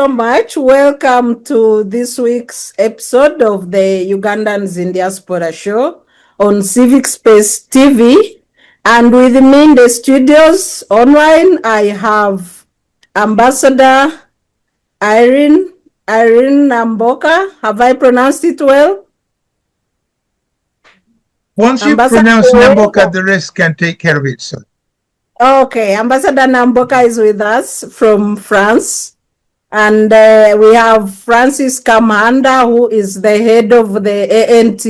so much. Welcome to this week's episode of the Ugandans in Diaspora show on Civic Space TV. And with me in the studios online, I have Ambassador Irene Namboa. Have I pronounced it well? Once you pronounce Namboa, the rest can take care of itself. Okay, Ambassador Namboa is with us from France. And we have Francis Kamuhanda, who is the head of the ANT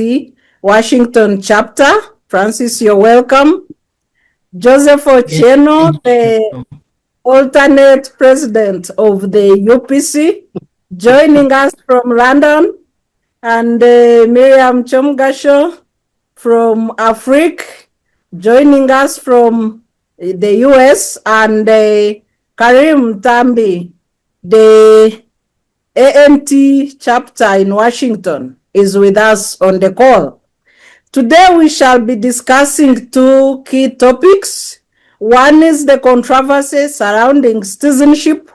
Washington chapter. Francis, you're welcome. Joseph Ochieno, the alternate president of the UPC, joining us from London. And Miriam Kyomugasho from AFRICC, joining us from the US. And Kharim Ntambi, the ANT chapter in Washington, is with us on the call. Today we shall be discussing two key topics. One is the controversy surrounding citizenship,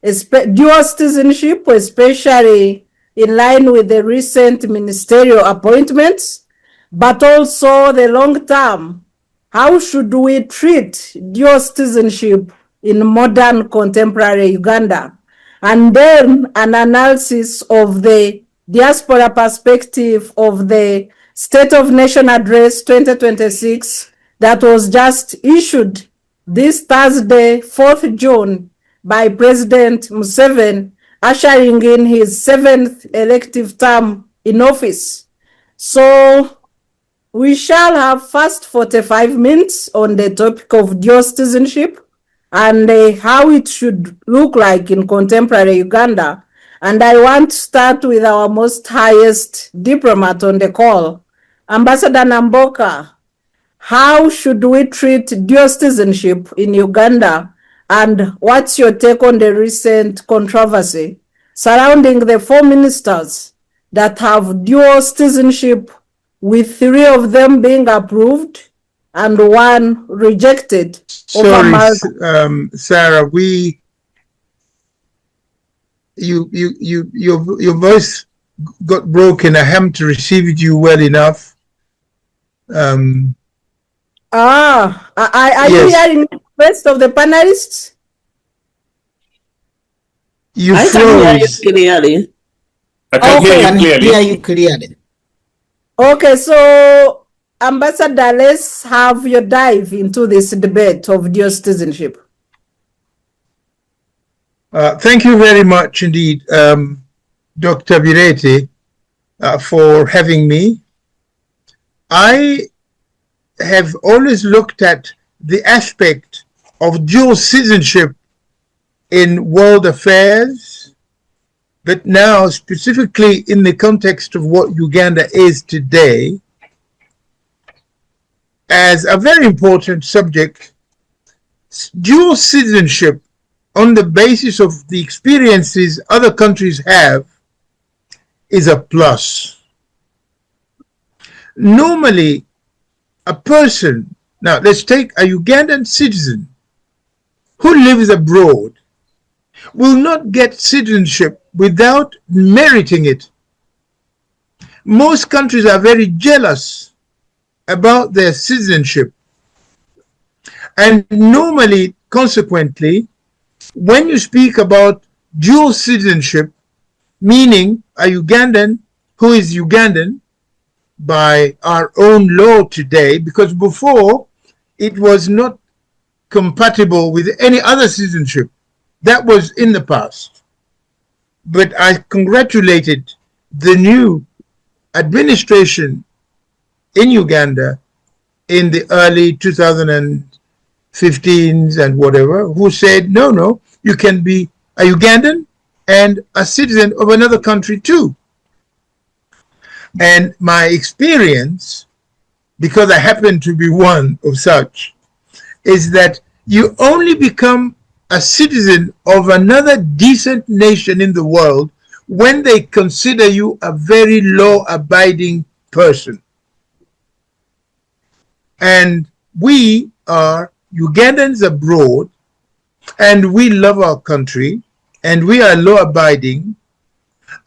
dual citizenship, especially in line with the recent ministerial appointments, but also the long term. How should we treat dual citizenship in modern contemporary Uganda? And then an analysis of the diaspora perspective of the State of Nation Address 2026 that was just issued this Thursday, 4th June, by President Museveni, ushering in his 7th elective term in office. So we shall have first 45 minutes on the topic of dual citizenship and how it should look like in contemporary Uganda. And I want to start with our most highest diplomat on the call, Ambassador Namboa. How should we treat dual citizenship in Uganda? And what's your take on the recent controversy surrounding the 4 ministers that have dual citizenship, with 3 of them being approved and 1 rejected? Sorry, Sarah, your voice got broken. I haven't received you well enough. Are you hearing the rest of the panelists? I can hear you clearly. I can hear you clearly. Okay, so Ambassador, let's have your dive into this debate of dual citizenship. Thank you very much indeed, Dr. Bireete, for having me. I have always looked at the aspect of dual citizenship in world affairs, but now specifically in the context of what Uganda is today, as a very important subject. Dual citizenship on the basis of the experiences other countries have is a plus. Normally, a person, now let's take a Ugandan citizen who lives abroad, will not get citizenship without meriting it. Most countries are very jealous about their citizenship. And normally, consequently, when you speak about dual citizenship, meaning a Ugandan who is Ugandan by our own law today, because before it was not compatible with any other citizenship. That was in the past. But I congratulated the new administration in Uganda in the early 2015s and whatever, who said, no, you can be a Ugandan and a citizen of another country too. And my experience, because I happen to be one of such, is that you only become a citizen of another decent nation in the world when they consider you a very law-abiding person. And we are Ugandans abroad, and we love our country, and we are law-abiding,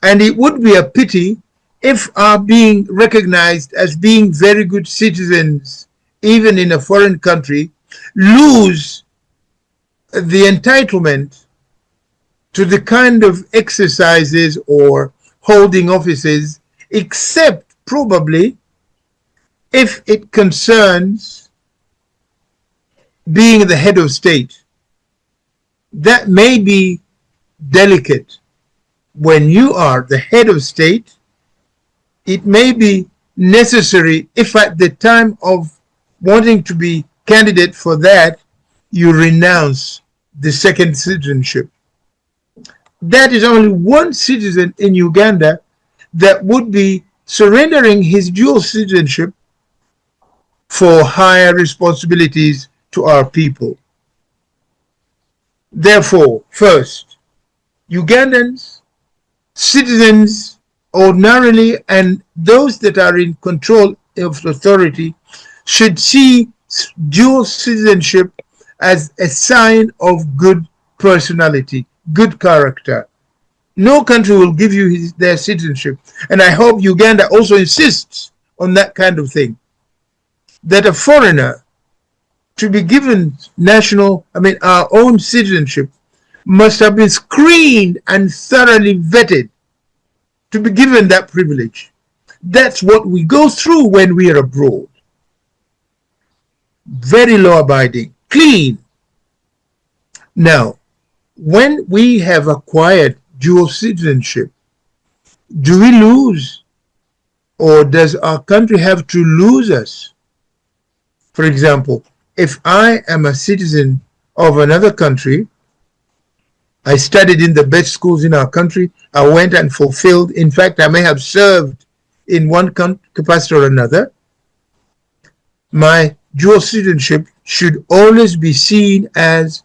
and it would be a pity if our being recognized as being very good citizens, even in a foreign country, lose the entitlement to the kind of exercises or holding offices, except probably if it concerns being the head of state. That may be delicate. When you are the head of state, it may be necessary if at the time of wanting to be candidate for that, you renounce the second citizenship. That is only one citizen in Uganda that would be surrendering his dual citizenship for higher responsibilities to our people. Therefore, first, Ugandans, citizens ordinarily, and those that are in control of authority should see dual citizenship as a sign of good personality, good character. No country will give you their citizenship, and I hope Uganda also insists on that kind of thing, that a foreigner to be given our own citizenship must have been screened and thoroughly vetted to be given that privilege. That's what we go through when we are abroad. Very law-abiding, clean. Now, when we have acquired dual citizenship, do we lose, or does our country have to lose us? For example, if I am a citizen of another country, I studied in the best schools in our country, I went and fulfilled, in fact, I may have served in one capacity or another, my dual citizenship should always be seen as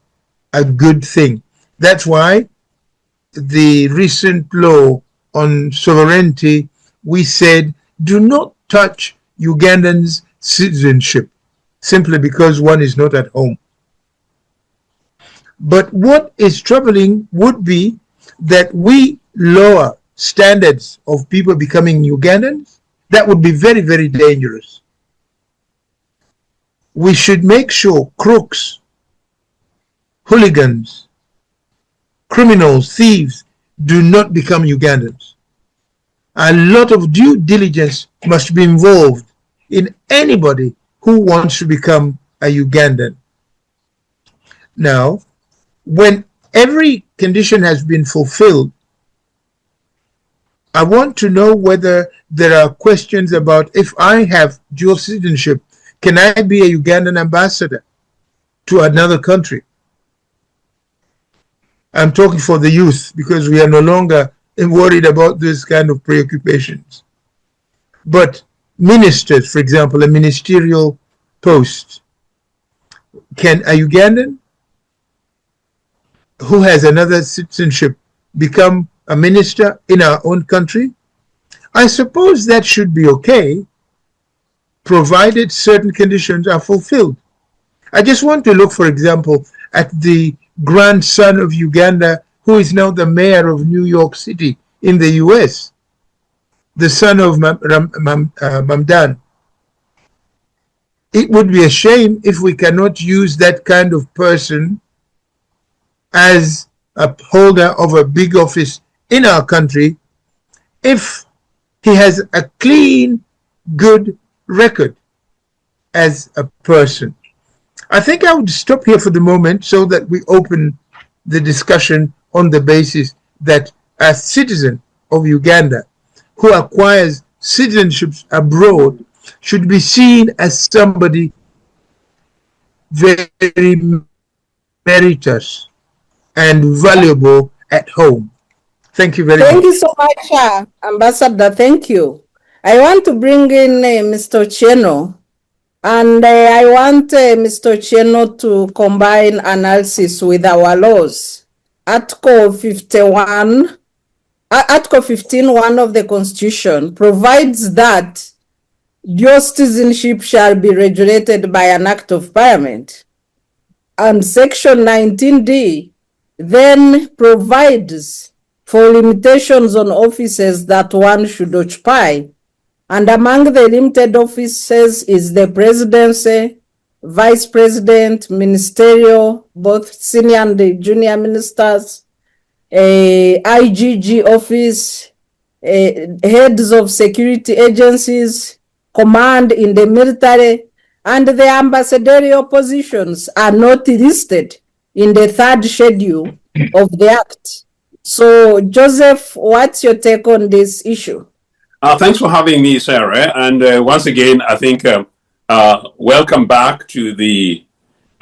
a good thing. That's why the recent law on sovereignty, we said, do not touch Ugandans' citizenship, simply because one is not at home. But what is troubling would be that we lower standards of people becoming Ugandans. That would be very, very dangerous. We should make sure crooks, hooligans, criminals, thieves do not become Ugandans. A lot of due diligence must be involved in anybody who wants to become a Ugandan. Now, when every condition has been fulfilled, I want to know whether there are questions about, if I have dual citizenship, can I be a Ugandan ambassador to another country? I'm talking for the youth, because we are no longer worried about this kind of preoccupations. But ministers, for example, a ministerial post, can a Ugandan who has another citizenship become a minister in our own country? I suppose that should be okay, provided certain conditions are fulfilled. I just want to look, for example, at the grandson of Uganda, who is now the mayor of New York City in the US, the son of Mamdan. It would be a shame if we cannot use that kind of person as a holder of a big office in our country if he has a clean, good record as a person. I think I would stop here for the moment so that we open the discussion on the basis that a citizen of Uganda who acquires citizenships abroad should be seen as somebody very meritorious and valuable at home. Thank you very much. Thank you so much, Ambassador. Thank you. I want to bring in Mr. Ochieno, and I want Mr. Ochieno to combine analysis with our laws. Article 51, Article 15(1) of the Constitution provides that dual citizenship shall be regulated by an act of parliament. And Section 19D then provides for limitations on offices that one should occupy. And among the limited offices is the presidency, vice president, ministerial, both senior and junior ministers, IGG office, heads of security agencies, command in the military, and the ambassadorial positions are not listed in the third schedule of the Act. So, Joseph, what's your take on this issue? Thanks for having me, Sarah. And once again, I think welcome back to the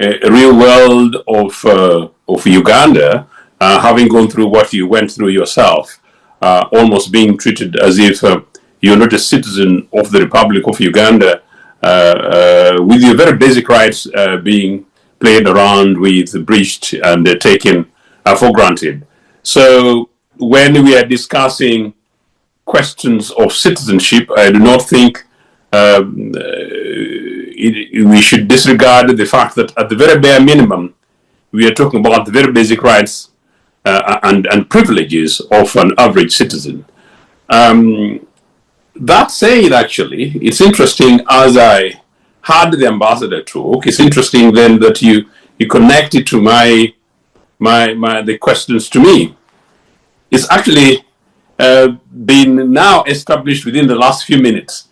real world of Uganda, having gone through what you went through yourself, almost being treated as if you're not a citizen of the Republic of Uganda, with your very basic rights being played around with, breached, and taken for granted. So when we are discussing questions of citizenship, I do not think we should disregard the fact that at the very bare minimum, we are talking about the very basic rights and privileges of an average citizen. That said, actually, it's interesting, as I had the ambassador talk, it's interesting then that you connected to the questions to me. It's actually been now established within the last few minutes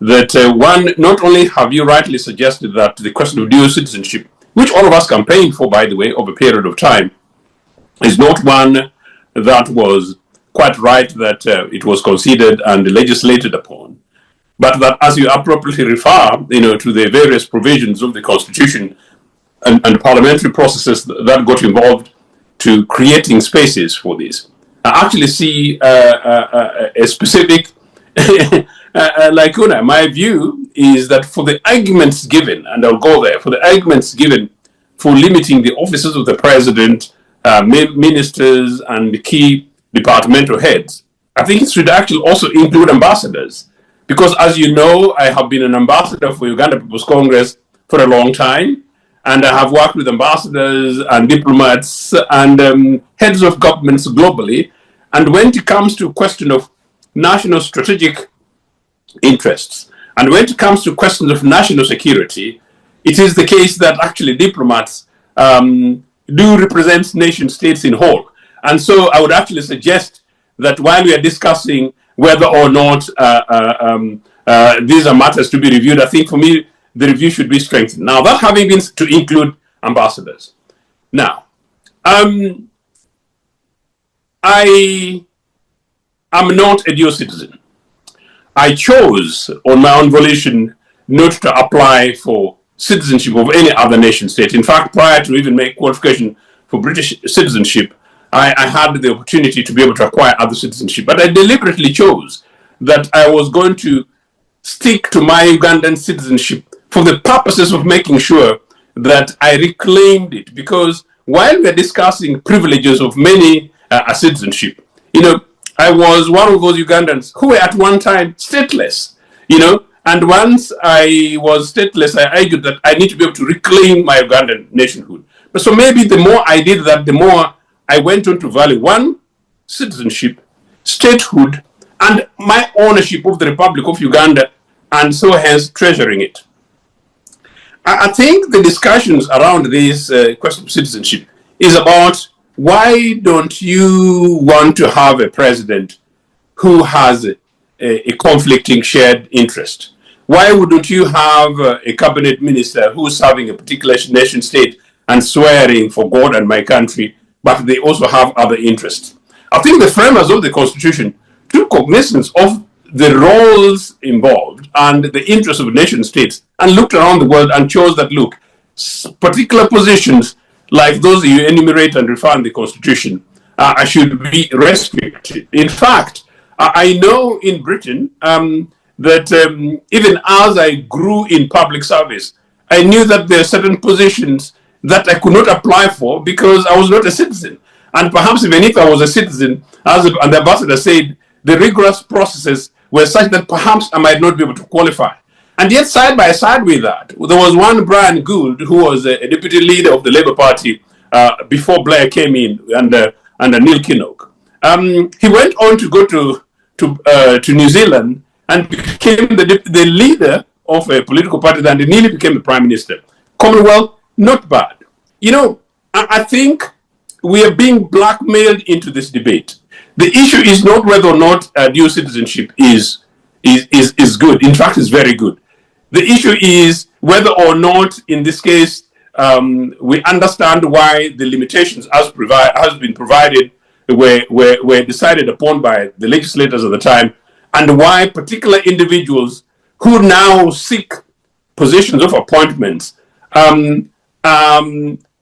that one, not only have you rightly suggested that the question of dual citizenship, which all of us campaigned for, by the way, over a period of time, is not one that was quite right that it was considered and legislated upon, but that as you appropriately refer, to the various provisions of the Constitution and parliamentary processes that got involved to creating spaces for this, I actually see a specific lacuna. My view is that for the arguments given, and I'll go there, for the arguments given for limiting the offices of the president, ministers, and key departmental heads, I think it should actually also include ambassadors. Because as you know, I have been an ambassador for Uganda People's Congress for a long time, and I have worked with ambassadors and diplomats and heads of governments globally. And when it comes to question of national strategic interests, and when it comes to questions of national security, it is the case that actually diplomats do represent nation states in whole. And so I would actually suggest that while we are discussing whether or not these are matters to be reviewed, I think for me, the review should be strengthened. Now, that having been to include ambassadors. Now, I am not a dual citizen. I chose on my own volition not to apply for citizenship of any other nation state. In fact, prior to even make qualification for British citizenship, I had the opportunity to be able to acquire other citizenship. But I deliberately chose that I was going to stick to my Ugandan citizenship for the purposes of making sure that I reclaimed it. Because while we're discussing privileges of many citizenship, I was one of those Ugandans who were at one time stateless, and once I was stateless, I argued that I need to be able to reclaim my Ugandan nationhood. But so maybe the more I did that, the more I went on to value one, citizenship, statehood, and my ownership of the Republic of Uganda, and so hence treasuring it. I think the discussions around this question of citizenship is about why don't you want to have a president who has a conflicting shared interest? Why wouldn't you have a cabinet minister who's serving a particular nation state and swearing for God and my country, but they also have other interests? I think the framers of the Constitution took cognizance of the roles involved and the interests of nation states and looked around the world and chose that, look, particular positions like those you enumerate and refer in the Constitution should be restricted. In fact, I know in Britain that even as I grew in public service, I knew that there are certain positions that I could not apply for because I was not a citizen. And perhaps even if I was a citizen, as the ambassador said, the rigorous processes were such that perhaps I might not be able to qualify. And yet, side by side with that, there was one Brian Gould, who was a deputy leader of the Labour Party before Blair came in under Neil Kinnock. He went on to go to New Zealand and became the leader of a political party and nearly became the prime minister. Commonwealth, not bad. You know, I think we are being blackmailed into this debate. The issue is not whether or not dual citizenship is good. In fact, it's very good. The issue is whether or not, in this case, we understand why the limitations has been provided were decided upon by the legislators at the time, and why particular individuals who now seek positions of appointments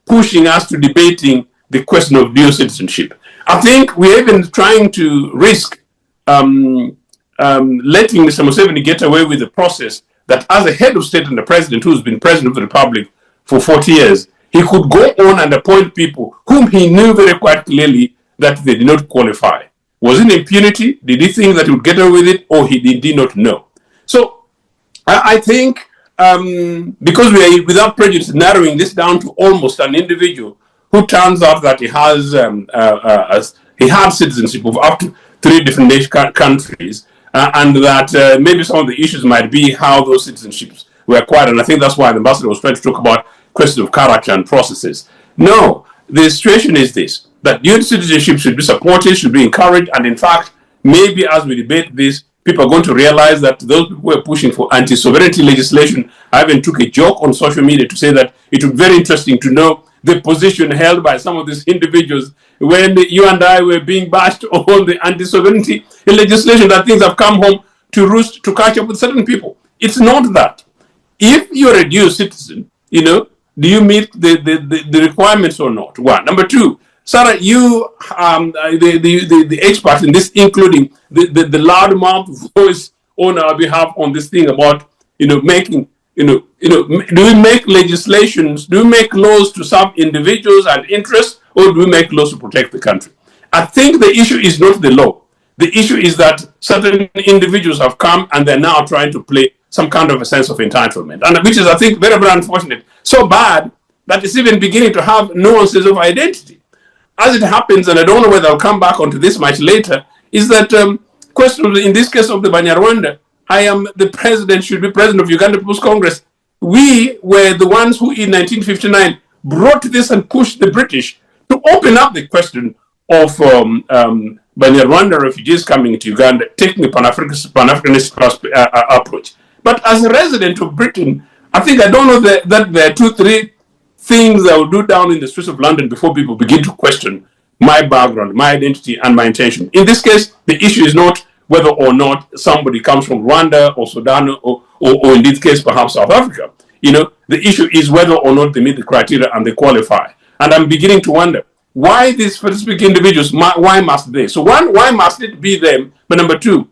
pushing us to debating the question of dual citizenship. I think we're even trying to risk letting Mr. Museveni get away with the process that as a head of state and the president who's been president of the republic for 40 years, he could go on and appoint people whom he knew very quite clearly that they did not qualify. Was it impunity? Did he think that he would get away with it, or he did not know? So I think because we are, without prejudice, narrowing this down to almost an individual who turns out that he has citizenship of up to 3 different countries, and that maybe some of the issues might be how those citizenships were acquired. And I think that's why the ambassador was trying to talk about questions of character and processes. No, the situation is this, that dual citizenship should be supported, should be encouraged, and in fact, maybe as we debate this, people are going to realize that those people who are pushing for anti-sovereignty legislation, I even took a joke on social media to say that it would be very interesting to know the position held by some of these individuals when you and I were being bashed on the anti-sovereignty legislation, that things have come home to roost to catch up with certain people. It's not that. If you're a dual citizen, you know, do you meet the requirements or not? One. Number two, Sarah, you the expert in this, including the loudmouth voice on our behalf on this thing about, you know, making, do we make legislations, do we make laws to serve individuals and interests, or do we make laws to protect the country? I think the issue is not the law. The issue is that certain individuals have come and they're now trying to play some kind of a sense of entitlement, and which is, I think, very, very unfortunate. So bad that it's even beginning to have nuances of identity. As it happens, and I don't know whether I'll come back onto this much later, is that question in this case of the Banyarwanda, I am the president, should be president of Uganda People's Congress. We were the ones who in 1959 brought this and pushed the British to open up the question of Banyarwanda refugees coming into Uganda, taking a Pan-Africanist approach. But as a resident of Britain, I think I don't know that there are 2-3 things I will do down in the streets of London before people begin to question my background, my identity, and my intention. In this case, the issue is not whether or not somebody comes from Rwanda or Sudan or in this case, perhaps South Africa. You know, the issue is whether or not they meet the criteria and they qualify. And I'm beginning to wonder, why these specific individuals, why must they? So one, why must it be them? But number two,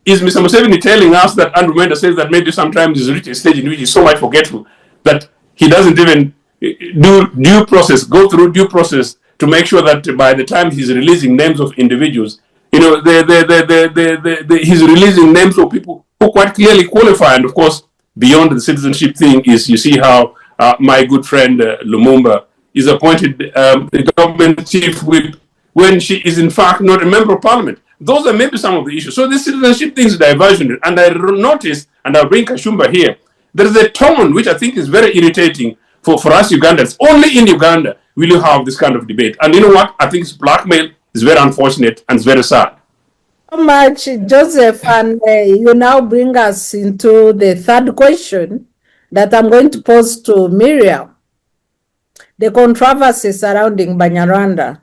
is Mr. Museveni telling us that Andrew Menda says that maybe sometimes he's reached a stage in which he's so much forgetful that he doesn't even go through due process to make sure that by the time he's releasing names of individuals, you know, he's releasing names of people who quite clearly qualify. And of course, beyond the citizenship thing is, you see how my good friend Lumumba is appointed the government chief whip when she is in fact not a member of parliament. Those are maybe some of the issues. So this citizenship thing is diversion. And I noticed, and I'll bring Kashumba here, there is a tone which I think is very irritating for us Ugandans. Only in Uganda will you have this kind of debate. And you know what? I think it's blackmail. It's very unfortunate and it's very sad. So much, Joseph, and you now bring us into the third question that I'm going to pose to Miriam. The controversy surrounding Banyarwanda.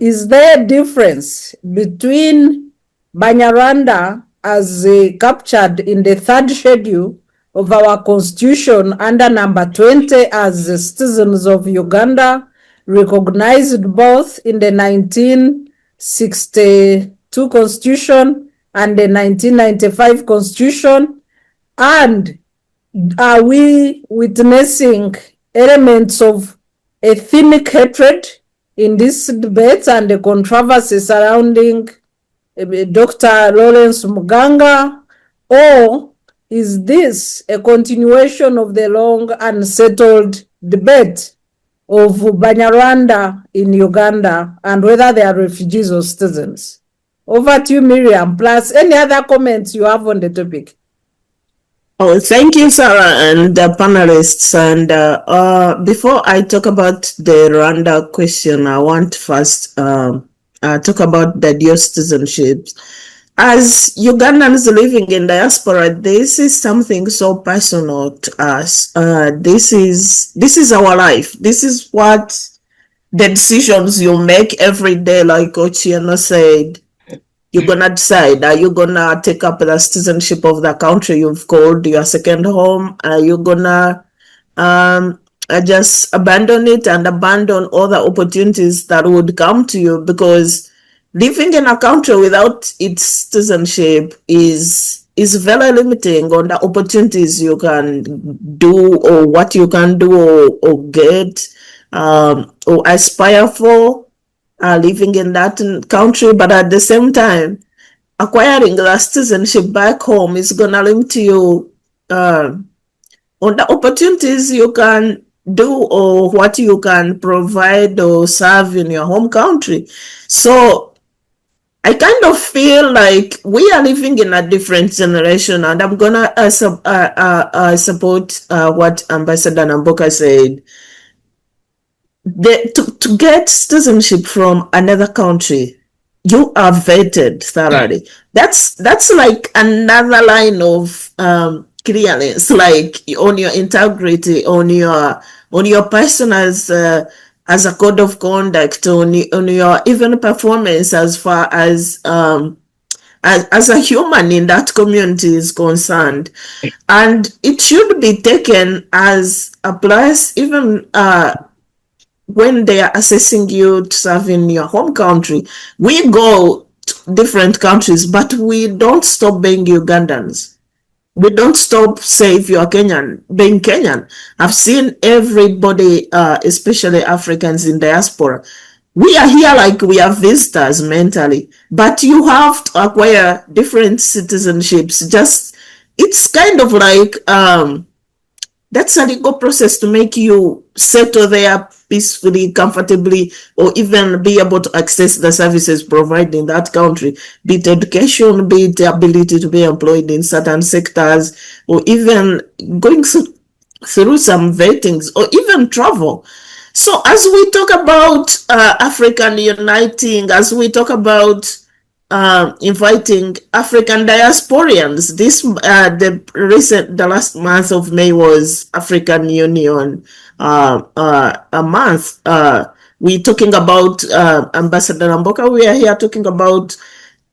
Is there a difference between Banyarwanda as captured in the third schedule of our constitution under number 20 as citizens of Uganda, recognized both in the 1962 constitution and the 1995 constitution? And are we witnessing elements of ethnic hatred in this debate and the controversy surrounding Dr. Lawrence Muganga, or is this a continuation of the long unsettled debate? of Banyarwanda in Uganda and whether they are refugees or citizens. Over to you, Miriam, plus any other comments you have on the topic. Oh, thank you, Sarah, and the panelists. And before I talk about the Rwanda question, I want first talk about the dual citizenship. As Ugandans living in diaspora, this is something so personal to us. This is our life. This is what the decisions you make every day, like Ochieno said. You're gonna decide, are you gonna take up the citizenship of the country you've called your second home? Are you gonna just abandon it and abandon all the opportunities that would come to you? Because living in a country without its citizenship is very limiting on the opportunities you can do or what you can do or get or aspire for. Living in that country, but at the same time, acquiring the citizenship back home is going to limit you on the opportunities you can do or what you can provide or serve in your home country. So I kind of feel like we are living in a different generation, and I'm going to support what Ambassador Namboa said. To get citizenship from another country, you are vetted thoroughly. That's like another line of clearance, like on your integrity, on your person as a code of conduct, on your even performance as far as a human in that community is concerned. And it should be taken as a plus, even when they are assessing you to serve in your home country. We go to different countries, but we don't stop being Ugandans. We don't stop, say, if you are Kenyan, being Kenyan. I've seen everybody, especially Africans in diaspora. We are here like we are visitors mentally, but you have to acquire different citizenships. It's kind of like, that's a legal process to make you settle there peacefully, comfortably, or even be able to access the services provided in that country, be it education, be it the ability to be employed in certain sectors, or even going through some vettings, or even travel. So as we talk about African uniting, as we talk about inviting African diasporians, the last month of May was African Union a month. We're talking about Ambassador Namboa. We are here talking about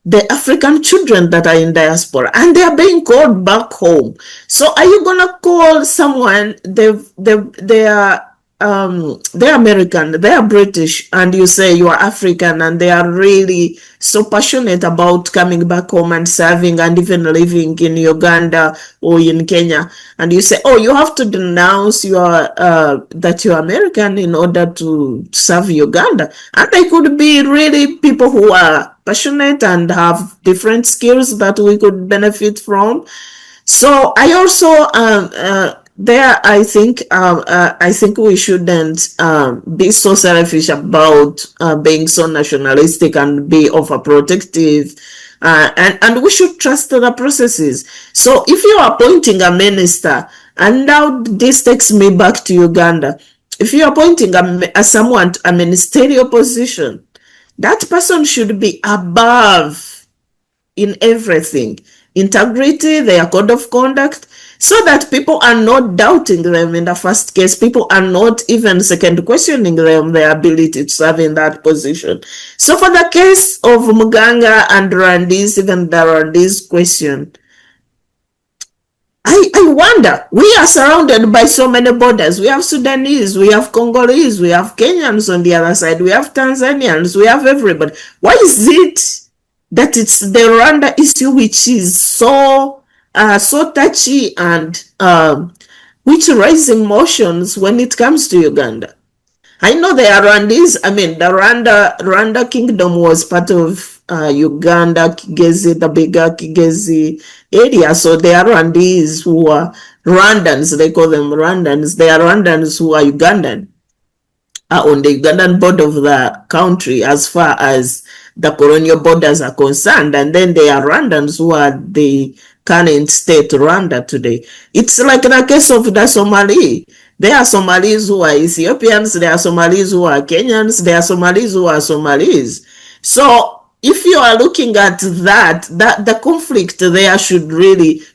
the African children that are in diaspora, and they are being called back home. So are you gonna call someone they're American, they are British, and you say you are African, and they are really so passionate about coming back home and serving and even living in Uganda or in Kenya, and you say, oh, you have to denounce that you're American in order to serve Uganda. And they could be really people who are passionate and have different skills that we could benefit from. So I also I think we shouldn't be so selfish about being so nationalistic and be overprotective, and we should trust the processes. So if you are appointing a minister, and now this takes me back to Uganda, if you are appointing someone to a ministerial position, that person should be above in everything, integrity, their code of conduct, so that people are not doubting them in the first case. People are not even second questioning them, their ability to serve in that position. So for the case of Muganga and Rwandese, even the Rwandese question, I wonder, we are surrounded by so many borders. We have Sudanese, we have Congolese, we have Kenyans on the other side, we have Tanzanians, we have everybody. Why is it that it's the Rwanda issue which is so touchy and which raises emotions when it comes to Uganda? I know the Rwandese, the Rwanda kingdom was part of Uganda, Kigezi, the bigger Kigezi area. So they are Rwandese who are Rwandans, they call them Rwandans. They are Rwandans who are Ugandan. are on the Ugandan border of the country as far as the colonial borders are concerned, and then there are Rwandans who are the current state Rwanda today. It's like in the case of the Somali. There are Somalis who are Ethiopians, there are Somalis who are Kenyans, there are Somalis who are Somalis. So if you are looking at that the conflict there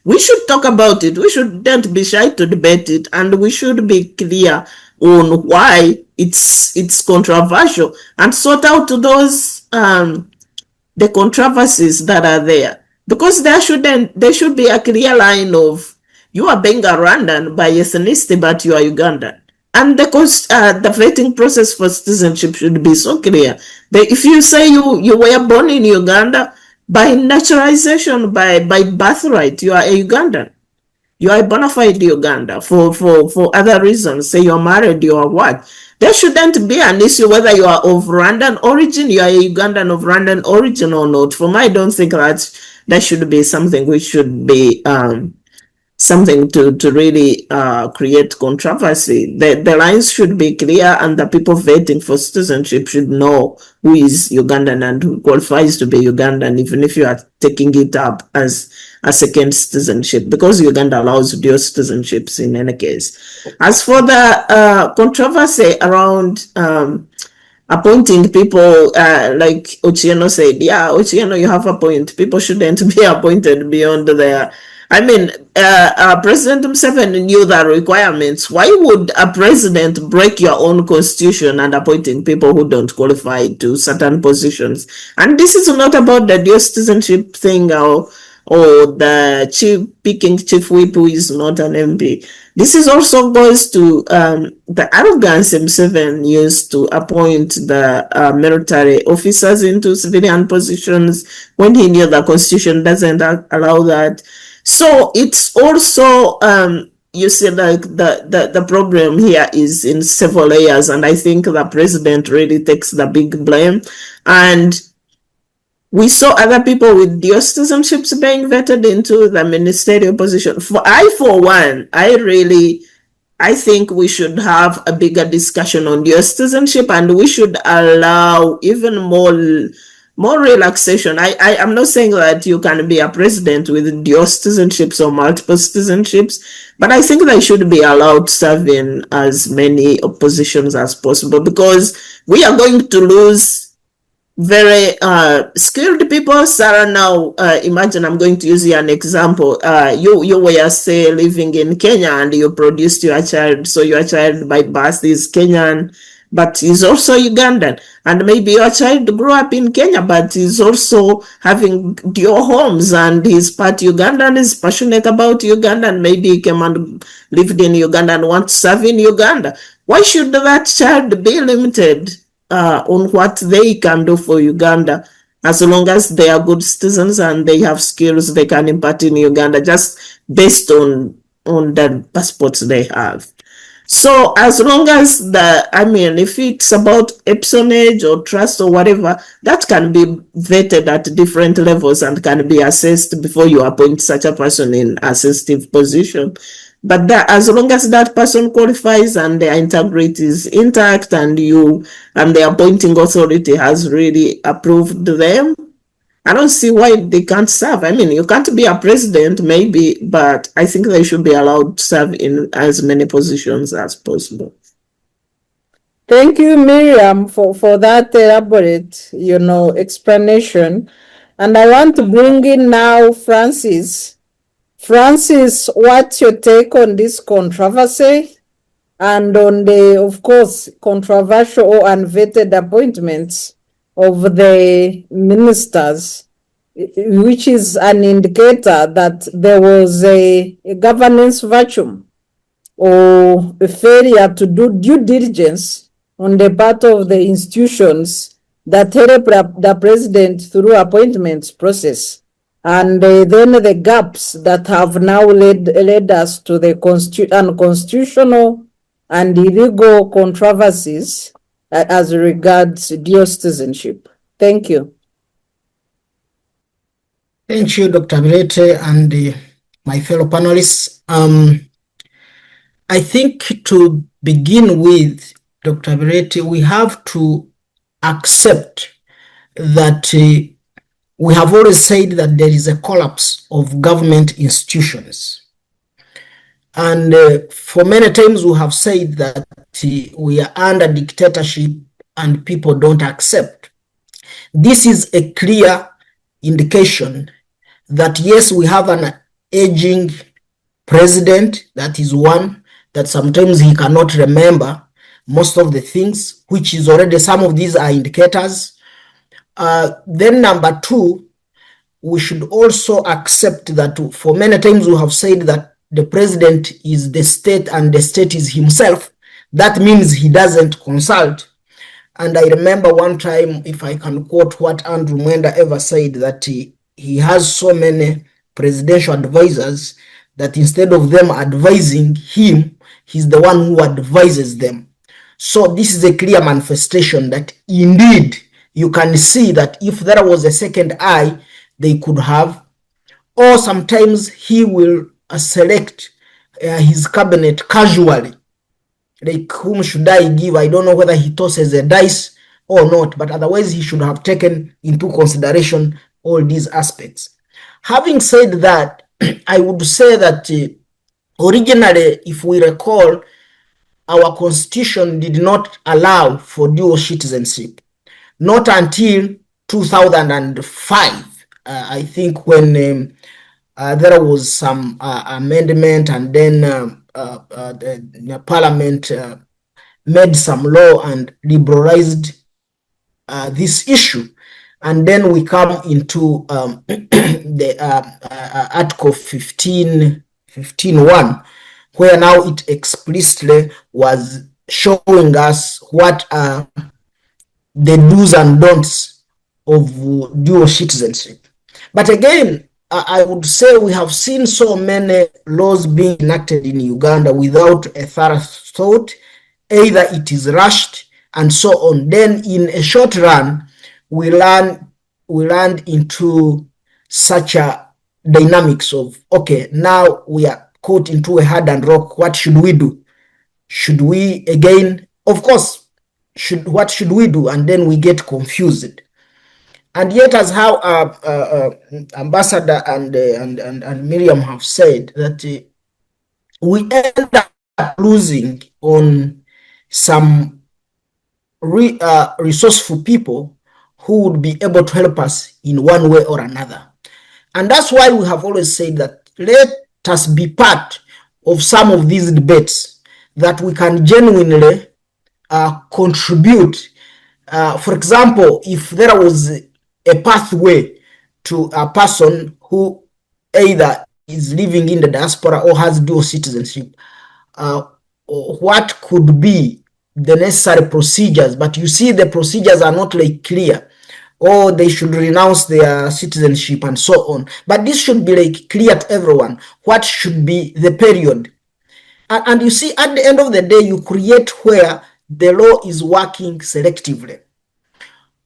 we should talk about it. We shouldn't be shy to debate it, and we should be clear on why it's controversial and sort out those the controversies that are there, because there should be a clear line of you are being a Rwandan by ethnicity, but you are Ugandan. And the vetting process for citizenship should be so clear. If you say you were born in Uganda, by naturalization, by birthright, you are a Ugandan. You are a bona fide Uganda for other reasons. Say you're married, you are what? There shouldn't be an issue whether you are of Rwandan origin, you are a Ugandan of Rwandan origin or not. For me, I don't think that should be something which should be something to really create controversy. The lines should be clear, and the people voting for citizenship should know who is Ugandan and who qualifies to be Ugandan, even if you are taking it up as a second citizenship, because Uganda allows dual citizenships in any case. As for the controversy around appointing people, like Ochieno said, yeah, Ochieno, you have a point. People shouldn't be appointed beyond their... I mean, President Museveni knew the requirements. Why would a president break your own constitution and appointing people who don't qualify to certain positions? And this is not about the dual citizenship thing or the picking chief whip who is not an MP. This is also goes to the arrogance Museveni used to appoint the military officers into civilian positions when he knew the constitution doesn't allow that. So it's also, you see, like the problem here is in several layers, and I think the president really takes the big blame. And we saw other people with dual citizenships being vetted into the ministerial position. For one, I think we should have a bigger discussion on dual citizenship, and we should allow even more relaxation. I'm not saying that you can be a president with dual citizenships or multiple citizenships, but I think they should be allowed to serve in as many positions as possible, because we are going to lose very skilled people. Sarah, now imagine, I'm going to use you an example. You were, say, living in Kenya and you produced your child, so your child by birth is Kenyan, but he's also Ugandan. And maybe your child grew up in Kenya, but he's also having dual homes, and he's part Ugandan, is passionate about Uganda, and maybe he came and lived in Uganda and wants to serve in Uganda. Why should that child be limited on what they can do for Uganda, as long as they are good citizens and they have skills they can impart in Uganda, just based on the passports they have? So as long as if it's about epsonage or trust or whatever, that can be vetted at different levels and can be assessed before you appoint such a person in a sensitive position. But as long as that person qualifies and their integrity is intact, and the appointing authority has really approved them, I don't see why they can't serve. I mean, you can't be a president, maybe, but I think they should be allowed to serve in as many positions as possible. Thank you, Miriam, for that elaborate, explanation. And I want to bring in now Francis. Francis, what's your take on this controversy and on the, of course, controversial or unvetted appointments of the ministers, which is an indicator that there was a governance vacuum or a failure to do due diligence on the part of the institutions that help the president through appointments process. And then the gaps that have now led us to the unconstitutional and illegal controversies as regards dual citizenship. Thank you. Thank you, Dr. Bireete, and my fellow panelists. I think to begin with, Dr. Bireete, we have to accept that we have always said that there is a collapse of government institutions. And for many times we have said that we are under dictatorship and people don't accept. This is a clear indication that yes, we have an aging president, that is one, that sometimes he cannot remember most of the things, which is already, some of these are indicators. Then number two, we should also accept that for many times we have said that the president is the state and the state is himself. That means he doesn't consult. And I remember one time, if I can quote what Andrew Mwenda ever said, that he has so many presidential advisors that instead of them advising him, he's the one who advises them. So this is a clear manifestation that indeed you can see that if there was a second eye, they could have, or sometimes he will select his cabinet casually. Like, whom should I give? I don't know whether he tosses a dice or not, but otherwise he should have taken into consideration all these aspects. Having said that, I would say that originally, if we recall, our constitution did not allow for dual citizenship. Not until 2005, I think, when there was some amendment, and then the parliament made some law and liberalized this issue. And then we come into the Article 15.1, where now it explicitly was showing us what are the do's and don'ts of dual citizenship. But again, I would say we have seen so many laws being enacted in Uganda without a thorough thought. Either it is rushed and so on. Then in a short run, we land into such a dynamics of, okay, now we are caught into a hardened rock. What should we do? Should we again, of course, what should we do? And then we get confused. And yet, as how Ambassador and Miriam have said, that we end up losing on some resourceful people who would be able to help us in one way or another. And that's why we have always said that let us be part of some of these debates, that we can genuinely contribute. For example, if there was a pathway to a person who either is living in the diaspora or has dual citizenship, what could be the necessary procedures? But you see, the procedures are not like clear, or they should renounce their citizenship and so on. But this should be like clear to everyone. What should be the period? And you see, at the end of the day, you create where the law is working selectively.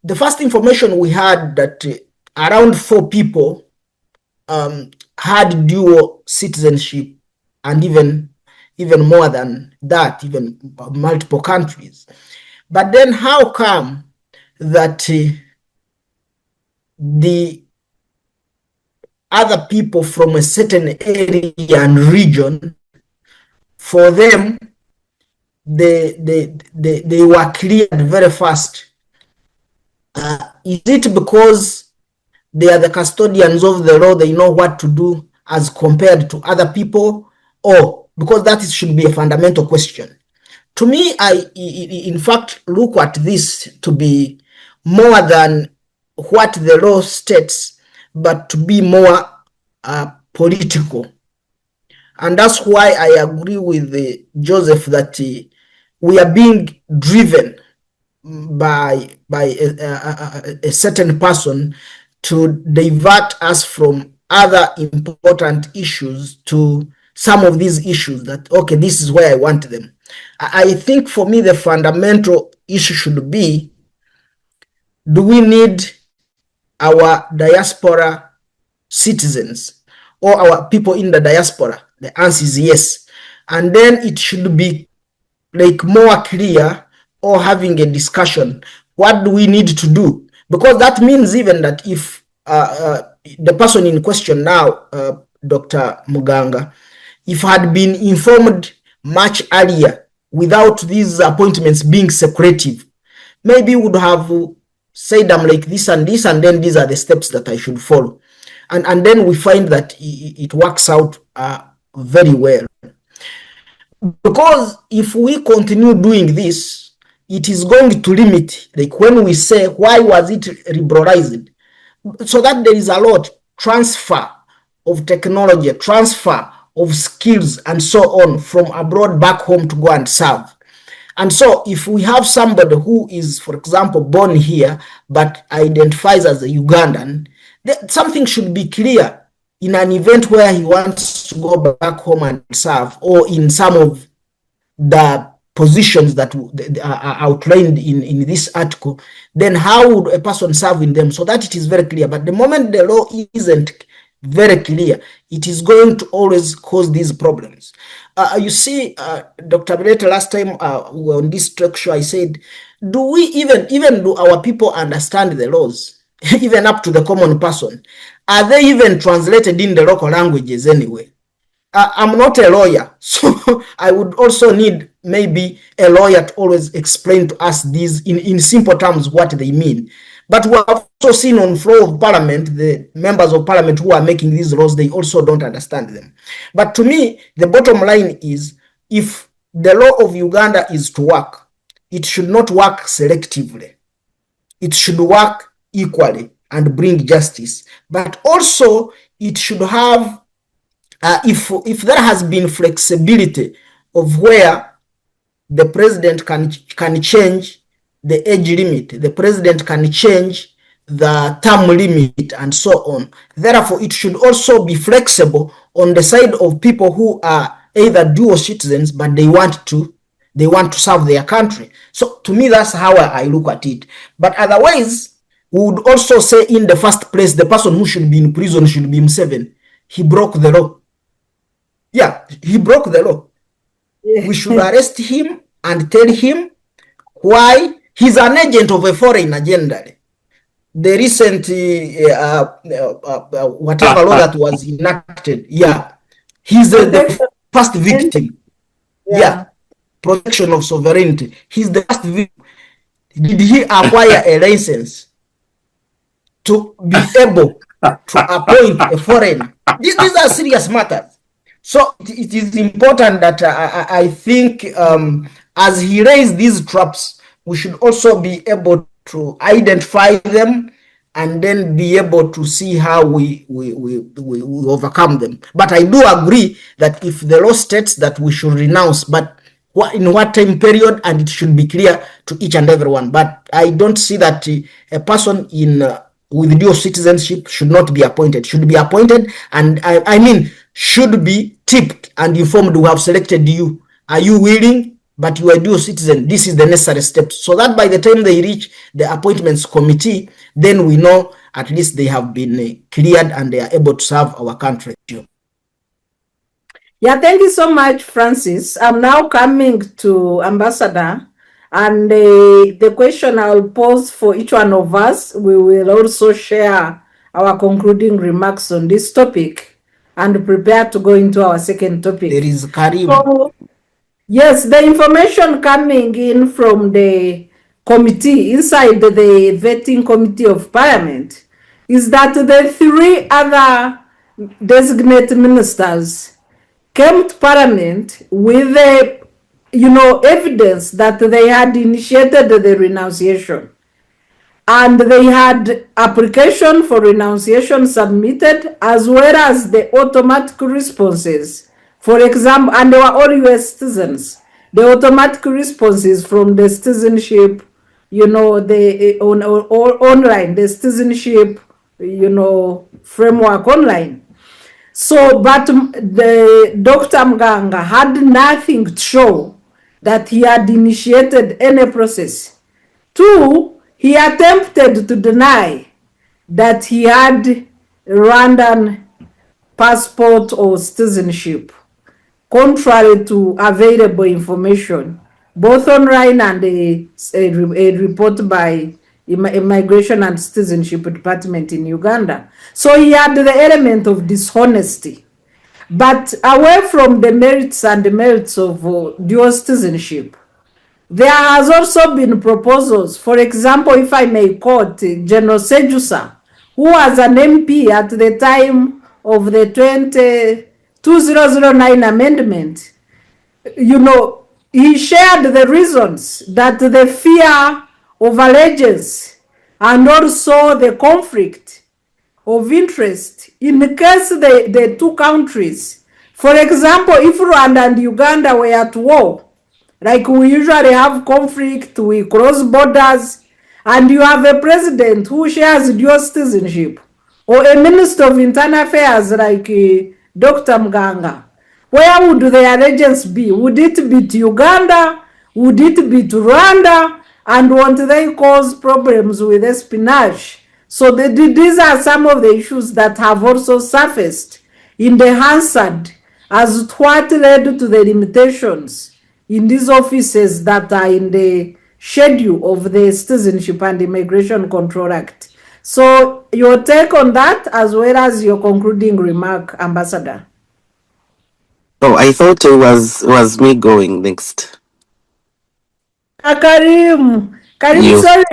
The first information we had that around 4 people had dual citizenship, and even more than that, even multiple countries. But then how come that the other people from a certain area and region, for them, they were cleared very fast? Is it because they are the custodians of the law, they know what to do as compared to other people, or because that should be a fundamental question? To me, I in fact look at this to be more than what the law states, but to be more political. And that's why I agree with Joseph that we are being driven by a certain person to divert us from other important issues to some of these issues that, okay, this is where I want them. I think for me, the fundamental issue should be, do we need our diaspora citizens or our people in the diaspora? The answer is yes. And then it should be like more clear all having a discussion. What do we need to do? Because that means even that if the person in question now, Dr. Muganga, if had been informed much earlier without these appointments being secretive, maybe would have said I'm like this and this, and then these are the steps that I should follow. And then we find that it works out very well. Because if we continue doing this, it is going to limit, like when we say, why was it liberalized? So that there is a lot transfer of technology, transfer of skills, and so on from abroad back home to go and serve. And so if we have somebody who is, for example, born here but identifies as a Ugandan, something should be clear in an event where he wants to go back home and serve, or in some of the positions that are outlined in this article. Then how would a person serve in them, so that it is very clear? But the moment the law isn't very clear, it is going to always cause these problems. You see, Dr. Bireete, last time on this talk show, I said, do we even do our people understand the laws, even up to the common person? Are they even translated in the local languages anyway? I'm not a lawyer, so I would also need maybe a lawyer to always explain to us these in simple terms what they mean. But we have also seen on floor of parliament, the members of parliament who are making these laws, they also don't understand them. But to me, the bottom line is, if the law of Uganda is to work, it should not work selectively. It should work equally and bring justice. But also, it should have, if there has been flexibility of where the president can change the age limit, the president can change the term limit, and so on. Therefore, it should also be flexible on the side of people who are either dual citizens, but they want to serve their country. So to me, that's how I look at it. But otherwise, we would also say, in the first place, the person who should be in prison should be Museveni. He broke the law. Yeah, he broke the law. Yeah. We should arrest him and tell him why. He's an agent of a foreign agenda. The recent whatever law that was enacted, yeah, he's the first victim. Yeah, protection of sovereignty. He's the first victim. Did he acquire a license to be able to appoint a foreign? These are serious matters. So it is important that I think as he raised these traps, we should also be able to identify them and then be able to see how we overcome them. But I do agree that if the law states that we should renounce, but in what time period, and it should be clear to each and everyone. But I don't see that a person with dual citizenship should not be appointed. Should be appointed, and I mean should be tipped and informed. We have selected you. Are you willing? But you are a dual citizen. This is the necessary steps, so that by the time they reach the appointments committee, then we know at least they have been cleared and they are able to serve our country. Yeah, thank you so much, Francis. I'm now coming to Ambassador, and the question I'll pose for each one of us, we will also share our concluding remarks on this topic and prepare to go into our second topic. There is Kharim. So, yes, the information coming in from the committee, inside the vetting committee of parliament, is that the three other designated ministers came to parliament with evidence that they had initiated the renunciation, and they had application for renunciation submitted, as well as the automatic responses. For example, and they were all US citizens. The automatic responses from the citizenship, the online, the citizenship, framework online. So, but the Dr. Muganga had nothing to show that he had initiated any process. Two, he attempted to deny that he had Rwandan passport or citizenship, contrary to available information both online and a report by Immigration and Citizenship Department in Uganda. So he had the element of dishonesty. But away from the merits and demerits of dual citizenship, there has also been proposals. For example, if I may quote General Sejusa, who was an MP at the time of the 2009 amendment, you know, he shared the reasons that the fear of allegiance and also the conflict of interest in case the two countries, for example, if Rwanda and Uganda were at war, like we usually have conflict, we cross borders, and you have a president who shares dual citizenship, or a minister of internal affairs like Dr. Mganga, where would the allegiance be? Would it be to Uganda? Would it be to Rwanda? And won't they cause problems with espionage? So these are some of the issues that have also surfaced in the Hansard as to what led to the limitations in these offices that are in the schedule of the Citizenship and Immigration Control Act. So your take on that, as well as your concluding remark, Ambassador. Oh, I thought it was me going next. Kharim, You. sorry.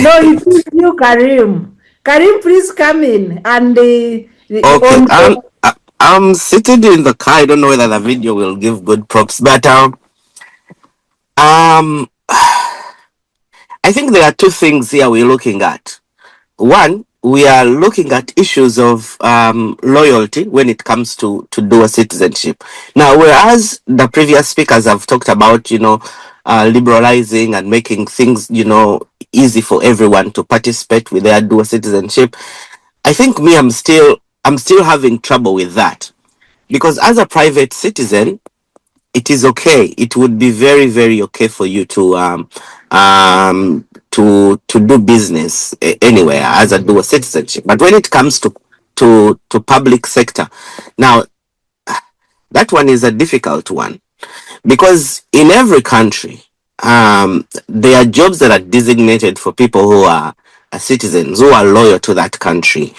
No, it is you, Kharim. Kharim, please come in and Okay. I'm sitting in the car. I don't know whether the video will give good props, but I think there are two things here we're looking at. One, we are looking at issues of loyalty when it comes to dual citizenship. Now, whereas the previous speakers have talked about, liberalizing and making things, easy for everyone to participate with their dual citizenship, I think I'm still having trouble with that, because as a private citizen, it is okay. It would be very, very okay for you to do business anywhere as a dual citizenship. But when it comes to public sector, now that one is a difficult one, because in every country, there are jobs that are designated for people who are citizens, who are loyal to that country.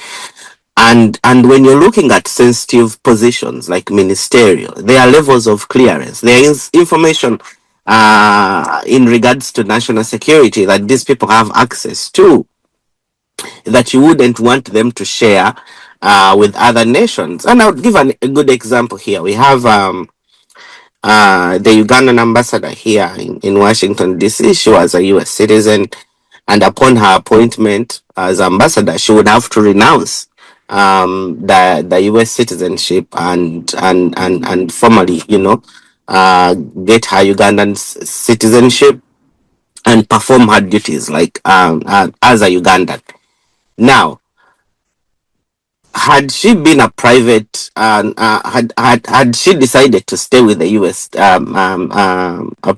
And when you're looking at sensitive positions like ministerial, there are levels of clearance. There is information in regards to national security that these people have access to, that you wouldn't want them to share with other nations. And I'll give a good example here. We have the Ugandan ambassador here in Washington, D.C. She was a U.S. citizen, and upon her appointment as ambassador, she would have to renounce the U.S. citizenship and formally, get her Ugandan citizenship and perform her duties like as a Ugandan. Now, had she been a private, had she decided to stay with the U.S. A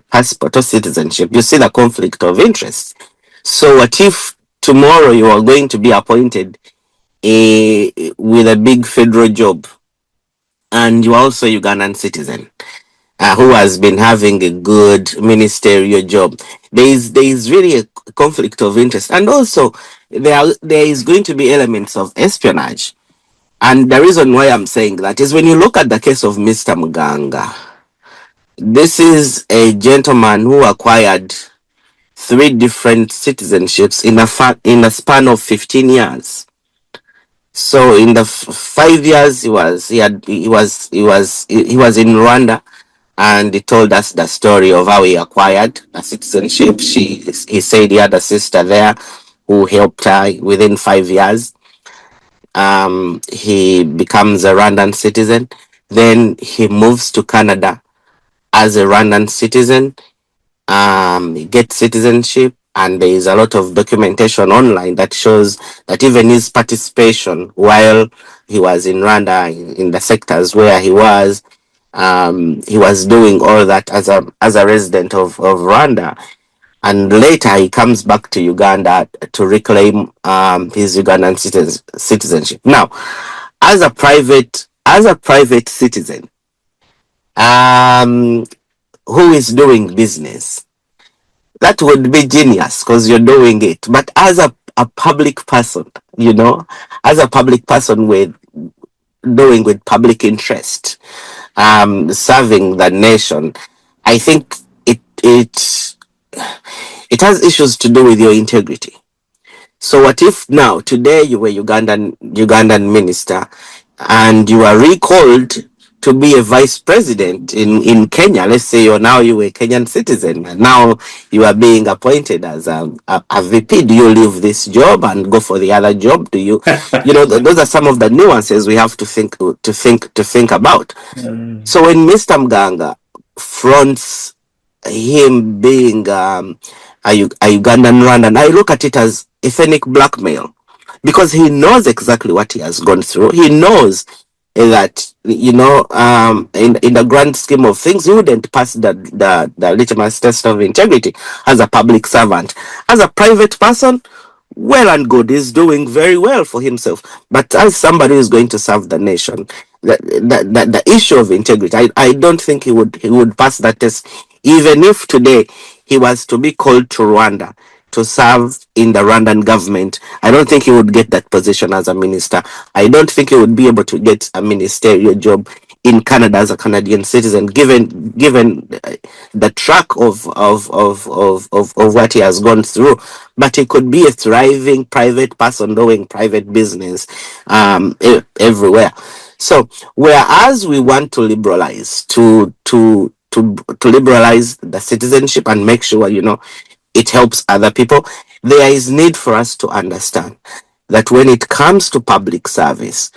passport or citizenship, you see the conflict of interest. So what if tomorrow you are going to be appointed with a big federal job, and you're also a Ugandan citizen who has been having a good ministerial job? There is really a conflict of interest, and also there is going to be elements of espionage. And the reason why I'm saying that is when you look at the case of Mr. Muganga, this is a gentleman who acquired 3 different citizenships in a span of 15 years. So in the 5 years he was in Rwanda, and he told us the story of how he acquired a citizenship. He said he had a sister there who helped her within 5 years. He becomes a Rwandan citizen. Then he moves to Canada as a Rwandan citizen. He gets citizenship, and there is a lot of documentation online that shows that even his participation while he was in Rwanda, in the sectors where he was doing all that as a resident of Rwanda. And later he comes back to Uganda to reclaim his Ugandan citizenship. Now, as a private citizen, who is doing business. That would be genius because you're doing it. But as a public person, as a public person with doing with public interest, serving the nation, I think it has issues to do with your integrity. So what if now today you were Ugandan minister and you are recalled to be a vice president in Kenya? Let's say you were a Kenyan citizen and now you are being appointed as a VP. Do you leave this job and go for the other job? Do you those are some of the nuances we have to think about. So when Mr. Mganga fronts him being a Ugandan Rwandan, I look at it as ethnic blackmail because he knows exactly what he has gone through. He knows that in the grand scheme of things, he wouldn't pass the litmus test of integrity as a public servant. As a private person, well and good, he's doing very well for himself. But as somebody who's going to serve the nation, the issue of integrity, I don't think he would pass that test, even if today he was to be called to Rwanda to serve in the Rwandan government. I don't think he would get that position as a minister. I don't think he would be able to get a ministerial job in Canada as a Canadian citizen, given the track of what he has gone through. But he could be a thriving private person doing private business everywhere. So whereas we want to liberalize to liberalize the citizenship and make sure it helps other people, there is need for us to understand that when it comes to public service,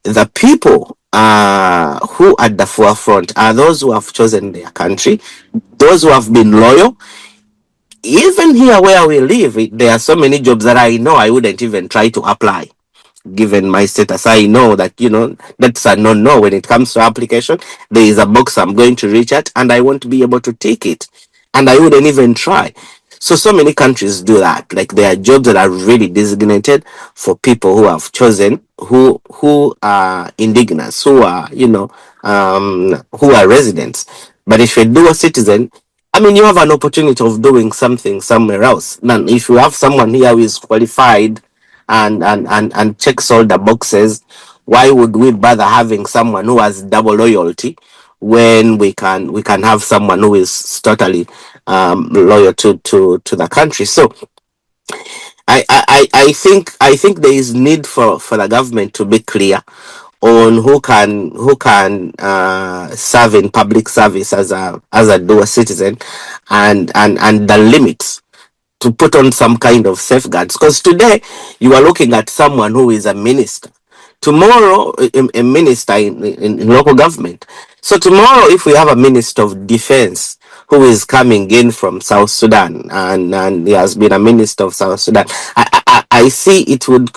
the people who at the forefront are those who have chosen their country, those who have been loyal. Even here where we live, there are so many jobs that I know I wouldn't even try to apply. Given my status, I know that that's a no when it comes to application. There is a box I'm going to reach at and I won't be able to take it, and I wouldn't even try. So many countries do that. Like, there are jobs that are really designated for people who have chosen, who are indigenous, who are who are residents. But if you're a dual citizen, you have an opportunity of doing something somewhere else. Now, if you have someone here who is qualified and checks all the boxes, why would we bother having someone who has double loyalty when we can have someone who is totally loyal to the country? So I think there is need for the government to be clear on who can serve in public service as a dual citizen, and the limits, to put on some kind of safeguards. Because today you are looking at someone who is a minister, tomorrow a minister in local government. So tomorrow, if we have a minister of defense who is coming in from South Sudan, and he has been a minister of South Sudan, I see it would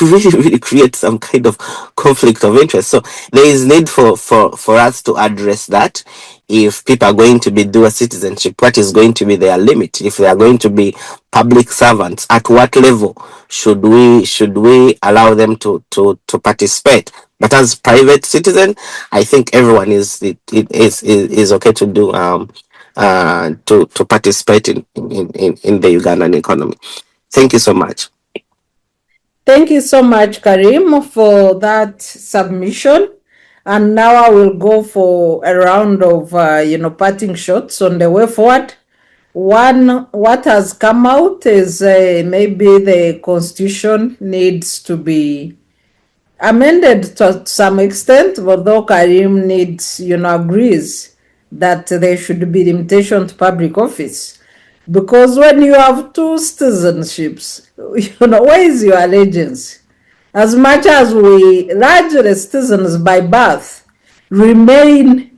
really create some kind of conflict of interest. So there is need for us to address that. If people are going to be dual citizenship, what is going to be their limit? If they are going to be public servants, at what level should we allow them to participate? But as private citizen, I think everyone is okay to do to participate in the Ugandan economy. Thank you so much. Thank you so much, Kharim, for that submission. And now I will go for a round of, parting shots on the way forward. One, what has come out is maybe the constitution needs to be amended to some extent, although Kharim agrees that there should be limitation to public office. Because when you have two citizenships, where is your allegiance? As much as we largely citizens by birth remain,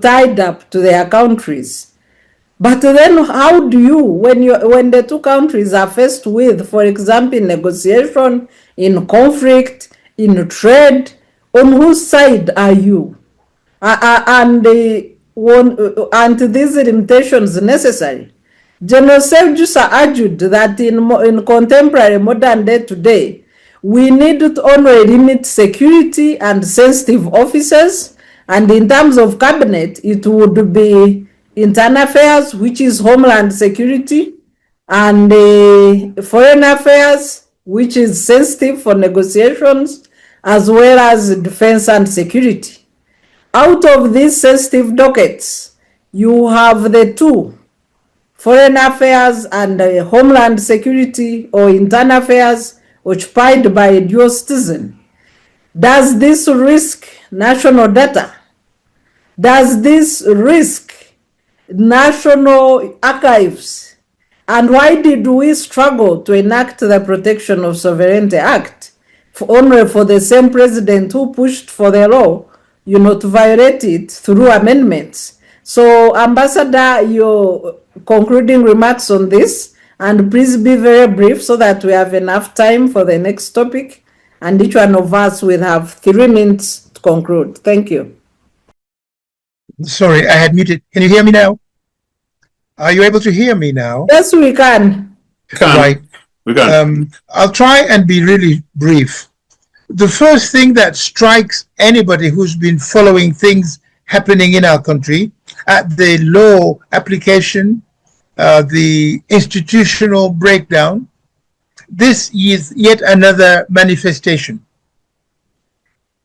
tied up to their countries. But then how do you, when the two countries are faced with, for example, in negotiation, in conflict, in trade, on whose side are you? And these limitations necessary? General Sevjusa argued that in contemporary modern day today, we need to only limit security and sensitive offices And in terms of cabinet, it would be internal affairs, which is homeland security, and foreign affairs, which is sensitive for negotiations, as well as defense and security. Out of these sensitive dockets, you have the two, foreign affairs and homeland security or internal affairs, occupied by a dual citizen. Does this risk national data? Does this risk national archives? And why did we struggle to enact the Protection of Sovereignty Act only for the same president who pushed for the law, to violate it through amendments? So, Ambassador, your concluding remarks on this, and please be very brief so that we have enough time for the next topic, and each one of us will have 3 minutes to conclude. Thank you. Sorry, I had muted. Can you hear me now? Are you able to hear me now? Yes, we can. Right. We can. I'll try and be really brief. The first thing that strikes anybody who's been following things happening in our country at the law application, the institutional breakdown, this is yet another manifestation.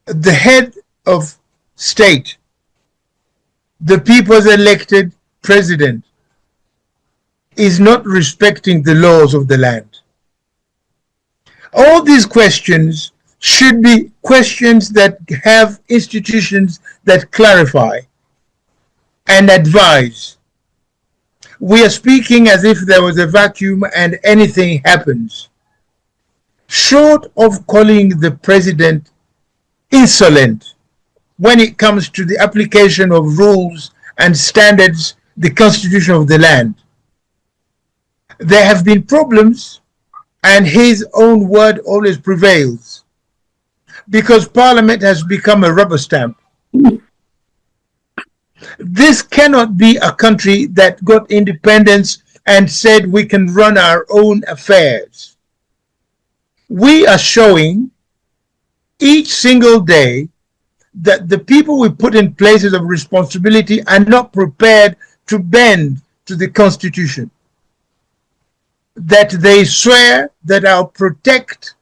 The head of state, the people's elected president, is not respecting the laws of the land. All these questions should be questions that have institutions that clarify and advise. We are speaking as if there was a vacuum and anything happens. Short of calling the president insolent when it comes to the application of rules and standards, the constitution of the land, there have been problems, and his own word always prevails because Parliament has become a rubber stamp. This cannot be a country that got independence and said we can run our own affairs. We are showing each single day that the people we put in places of responsibility are not prepared to bend to the Constitution. That they swear that I'll protect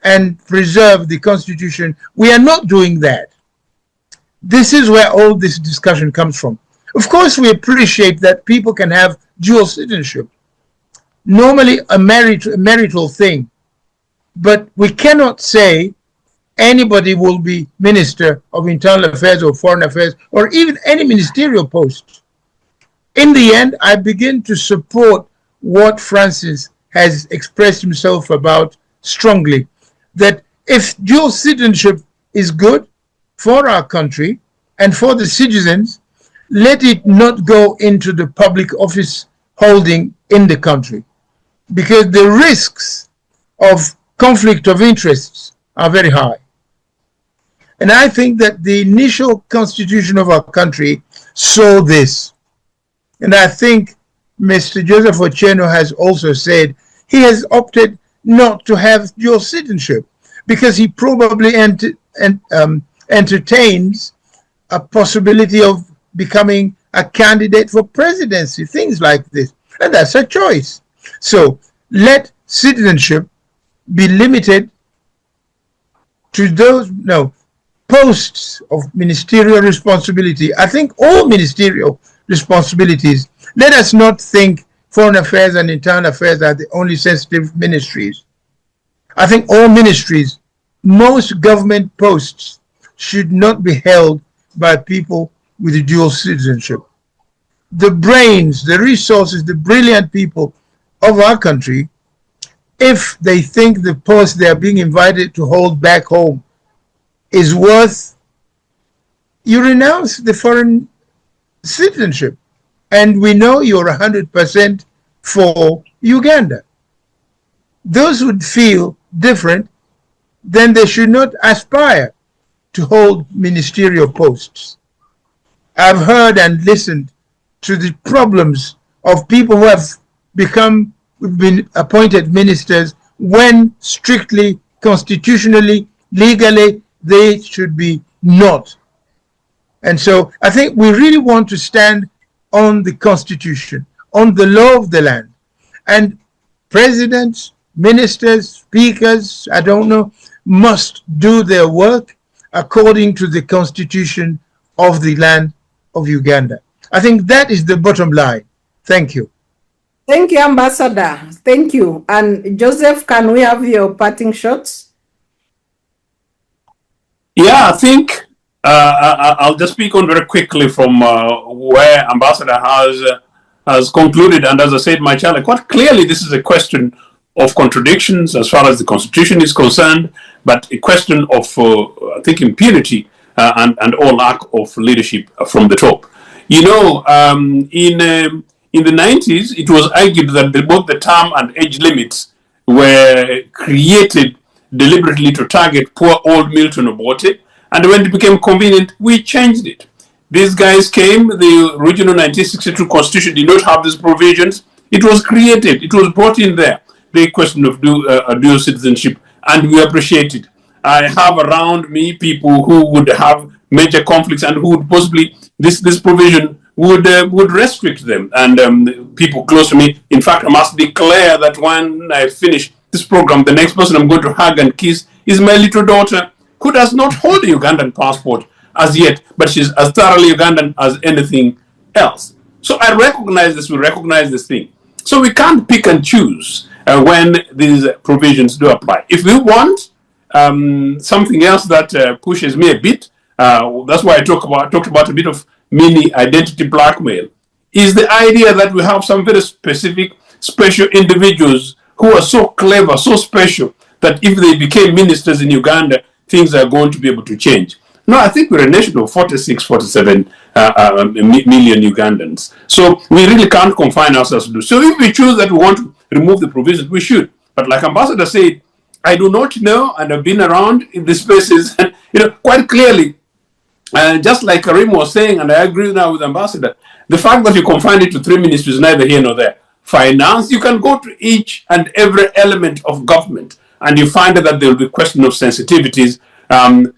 and preserve the Constitution. We are not doing that. This is where all this discussion comes from. Of course, we appreciate that people can have dual citizenship, normally a marital thing, but we cannot say anybody will be Minister of Internal Affairs or Foreign Affairs or even any ministerial post. In the end, I begin to support what Francis has expressed himself about strongly, that if dual citizenship is good for our country and for the citizens, let it not go into the public office holding in the country, because the risks of conflict of interests are very high. And I think that the initial constitution of our country saw this. And I think Mr. Joseph Ochieno has also said he has opted not to have dual citizenship because he probably entertains a possibility of becoming a candidate for presidency, things like this. And that's a choice. So let citizenship be limited to those posts of ministerial responsibility. I think all ministerial responsibilities. Let us not think foreign affairs and internal affairs are the only sensitive ministries. I think all ministries, most government posts should not be held by people with dual citizenship. The brains, the resources, the brilliant people of our country, if they think the post they are being invited to hold back home is worth, you renounce the foreign citizenship. And we know you're 100% for Uganda. Those would feel different, then they should not aspire to hold ministerial posts. I've heard and listened to the problems of people who have been appointed ministers when strictly, constitutionally, legally, they should be not And so I think we really want to stand on the Constitution, on the law of the land. And presidents, ministers, speakers, I don't know, must do their work according to the Constitution of the land of Uganda. I think that is the bottom line. Thank you. Thank you, Ambassador. Thank you. And Joseph, can we have your parting shots? Yeah, I think I'll just speak on very quickly from where Ambassador has concluded. And as I said, my child, quite clearly, this is a question of contradictions as far as the Constitution is concerned, but a question of, I think, impunity and or lack of leadership from the top. You know, in the 90s, it was argued that both the term and age limits were created deliberately to target poor old Milton Obote, and when it became convenient, we changed it. These guys came, the original 1962 Constitution did not have these provisions. It was created, it was brought in there, the question of dual citizenship, and we appreciate it. I have around me people who would have major conflicts and who would possibly, this provision would restrict them. And people close to me, in fact, I must declare that when I finish this program, the next person I'm going to hug and kiss is my little daughter, who does not hold a Ugandan passport as yet, but she's as thoroughly Ugandan as anything else. So I recognize this, we recognize this thing. So we can't pick and choose when these provisions do apply. If we want something else that pushes me a bit, that's why I talked about a bit of mini identity blackmail, is the idea that we have some very specific, special individuals who are so clever, so special, that if they became ministers in Uganda, things are going to be able to change. No, I think we're a nation of 46, 47 million Ugandans. So we really can't confine ourselves to do. So if we choose that we want to remove the provisions, we should. But like Ambassador said, I do not know, and I've been around in the spaces, and quite clearly, just like Kharim was saying, and I agree now with Ambassador, the fact that you confine it to 3 ministries is neither here nor there. Finance, you can go to each and every element of government, and you find that there will be a question of sensitivities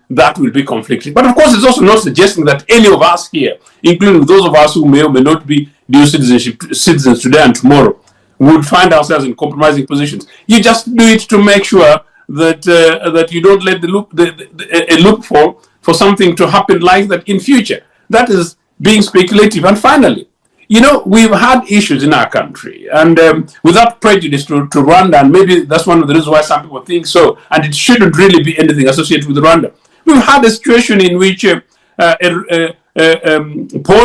that will be conflicting. But of course, it's also not suggesting that any of us here, including those of us who may or may not be dual citizens today and tomorrow, would find ourselves in compromising positions. You just do it to make sure that that you don't let a loophole for something to happen like that in future. That is being speculative. And finally, we've had issues in our country, and without prejudice to Rwanda, and maybe that's one of the reasons why some people think so, and it shouldn't really be anything associated with Rwanda. We've had a situation in which Paul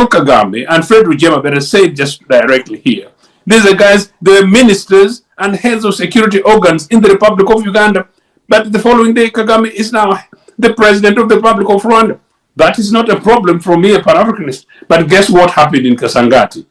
Kagame and Fred Rugema, better say it just directly here, these are guys, they're ministers and heads of security organs in the Republic of Uganda, but the following day, Kagame is now the president of the Republic of Rwanda. That is not a problem for me, a Pan-Africanist. But guess what happened in Kasangati?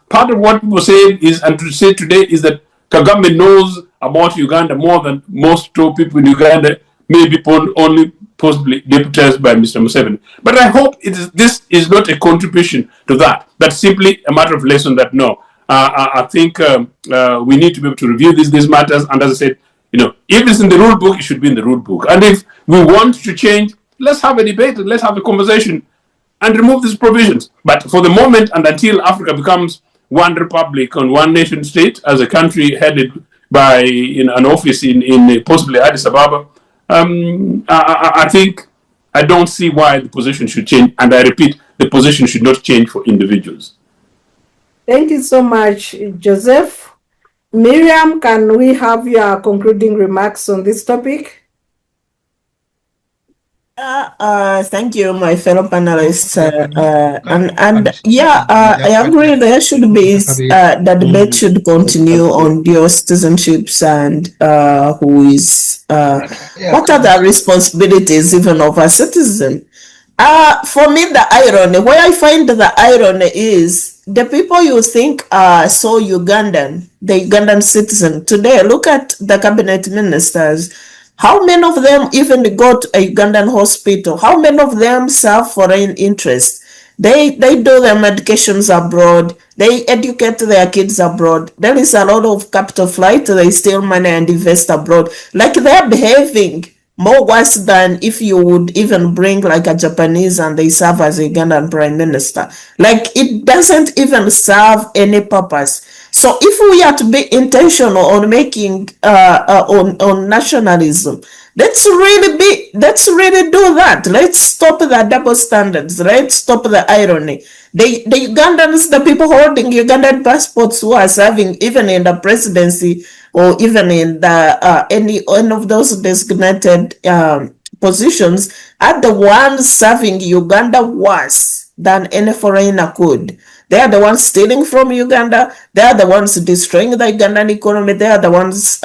Part of what people say is, and to say today, is that Kagame knows about Uganda more than most people in Uganda, maybe only possibly deputized by Mr. Museveni. But I hope this is not a contribution to that, but simply a matter of lesson that no, I think we need to be able to review these matters. And as I said, if it's in the rule book, it should be in the rule book. And if we want to change, let's have a debate, let's have a conversation and remove these provisions. But for the moment, and until Africa becomes one republic and one nation state, as a country headed by an office in possibly Addis Ababa, I think I don't see why the position should change. And I repeat, the position should not change for individuals. Thank you so much, Joseph. Miriam, can we have your concluding remarks on this topic? Thank you, my fellow panelists. I agree. There should be the debate should continue on dual citizenships and what are the responsibilities even of a citizen. For me, the irony, where I find the irony is the people you think are so Ugandan, the Ugandan citizen today. Look at the cabinet ministers. How many of them even go to a Ugandan hospital? How many of them serve foreign interests? They do their medications abroad. They educate their kids abroad. There is a lot of capital flight. They steal money and invest abroad. Like they're behaving more worse than if you would even bring like a Japanese and they serve as a Ugandan prime minister. Like it doesn't even serve any purpose. So if we are to be intentional on making on nationalism, let's really do that. Let's stop the double standards. Let's stop the irony. The Ugandans, the people holding Ugandan passports who are serving even in the presidency or even in the any of those designated positions are the ones serving Uganda worse than any foreigner could. They are the ones stealing from Uganda. They are the ones destroying the Ugandan economy. They are the ones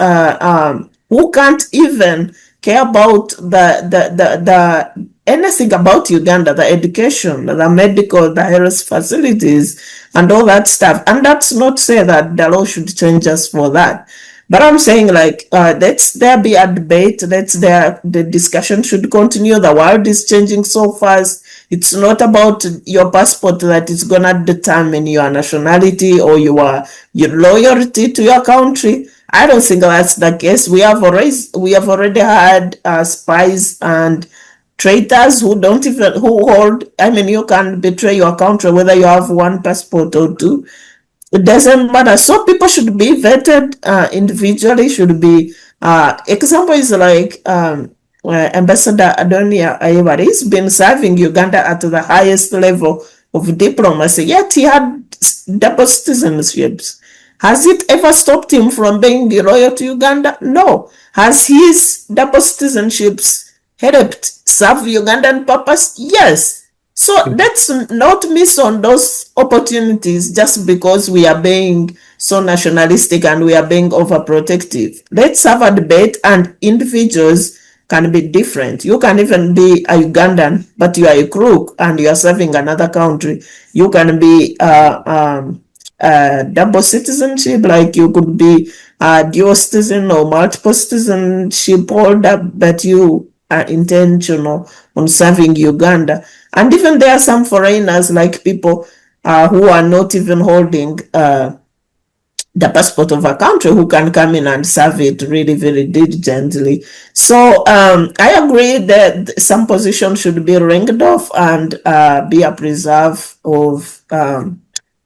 who can't even care about the anything about Uganda, the education, the medical, the health facilities, and all that stuff. And that's not to say that the law should change us for that. But I'm saying, like, let's there be a debate. The discussion should continue. The world is changing so fast. It's not about your passport that is gonna determine your nationality or your loyalty to your country. I don't think that's the case. We have already had spies and traitors who hold. I mean, you can betray your country whether you have one passport or two. It doesn't matter. So people should be vetted individually. Should be example is like Ambassador Adonia Ayebare. He's been serving Uganda at the highest level of diplomacy, yet he had double citizenships. Has it ever stopped him from being loyal to Uganda? No. Has his double citizenships helped serve Ugandan purpose? Yes. So let's not miss on those opportunities just because we are being so nationalistic and we are being overprotective. Let's have a debate, and individuals can be different. You can even be a Ugandan, but you are a crook and you are serving another country. You can be double citizenship, like you could be a dual citizen or multiple citizenship holder, but you are intentional on serving Uganda. And even there are some foreigners, like people who are not even holding the passport of a country, who can come in and serve it really very diligently. So I agree that some positions should be ringed off and be a preserve of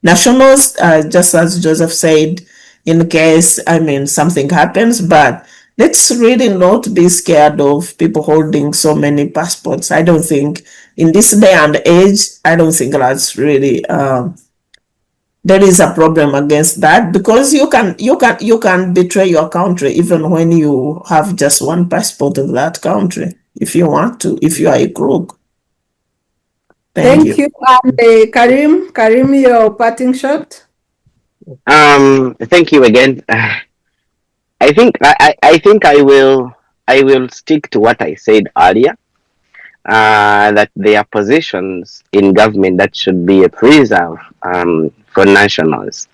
nationals, just as Joseph said, in case, I mean, something happens. But let's really not be scared of people holding so many passports. I don't think in this day and age, I don't think that's really there is a problem against that, because you can betray your country even when you have just one passport of that country, if you want to, if you are a crook. Thank you. And Kharim, your parting shot. Thank you again. I think I will stick to what I said earlier. That there are positions in government that should be a preserve for nationals.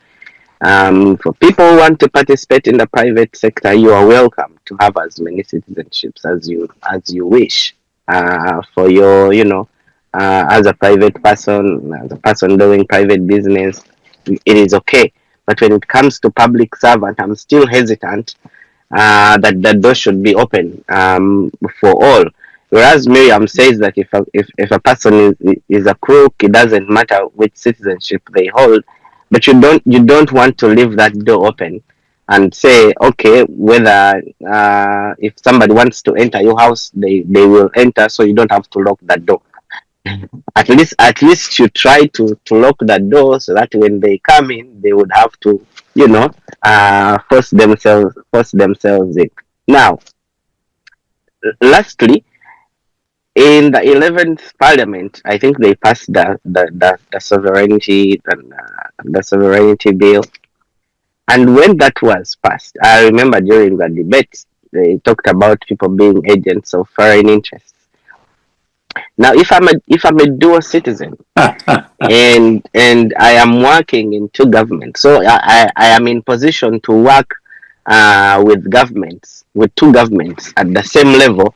For people who want to participate in the private sector, you are welcome to have as many citizenships as you wish. For your, as a private person, as a person doing private business, it is okay. But when it comes to public servant, I'm still hesitant that the door should be open for all. Whereas Miriam says that if a person is a crook, it doesn't matter which citizenship they hold, but you don't want to leave that door open and say, okay, whether if somebody wants to enter your house, they will enter, so you don't have to lock that door. At least you try to lock that door so that when they come in, they would have to force themselves in. Now, lastly, in the 11th Parliament, I think they passed the sovereignty the sovereignty bill, and when that was passed, I remember during the debate they talked about people being agents of foreign interests. Now, if I'm a dual citizen and I am working in two governments, so I am in position to work with two governments at the same level.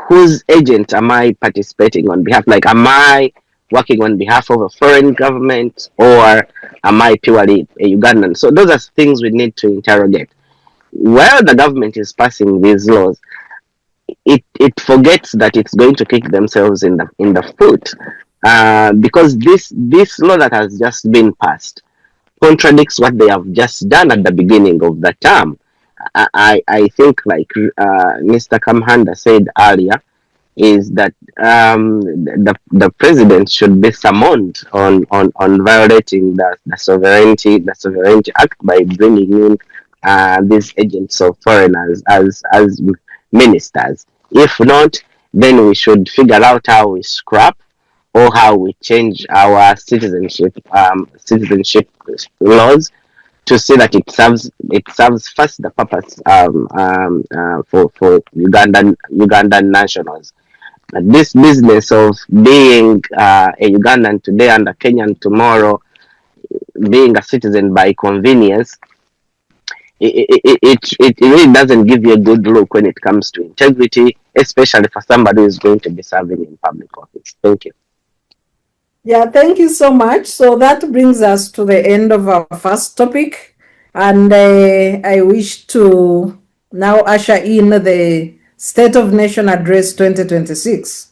Whose agent am I participating on behalf? Like, am I working on behalf of a foreign government, or am I purely a Ugandan? So those are things we need to interrogate. While the government is passing these laws, it forgets that it's going to kick themselves in the foot, because this law that has just been passed contradicts what they have just done at the beginning of the term. I think, like Mr. Kamuhanda said earlier, is that the president should be summoned on violating the sovereignty act by bringing in these agents of foreigners as ministers. If not, then we should figure out how we scrap or how we change our citizenship laws to see that it serves first the purpose for Ugandan nationals. But this business of being a Ugandan today and a Kenyan tomorrow, being a citizen by convenience, it really doesn't give you a good look when it comes to integrity, especially for somebody who is going to be serving in public office. Thank you. Yeah, thank you so much. So that brings us to the end of our first topic. And I wish to now usher in the State of Nation Address 2026.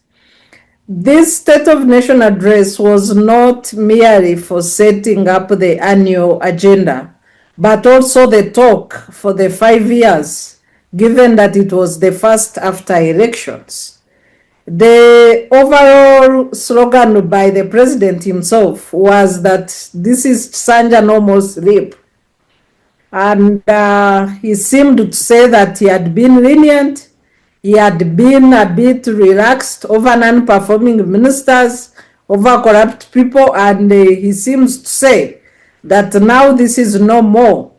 This State of Nation Address was not merely for setting up the annual agenda, but also the talk for the 5 years, given that it was the first after elections. The overall slogan by the president himself was that this is Sanja no more sleep. And he seemed to say that he had been lenient, he had been a bit relaxed over non-performing ministers, over corrupt people, and he seems to say that now this is no more.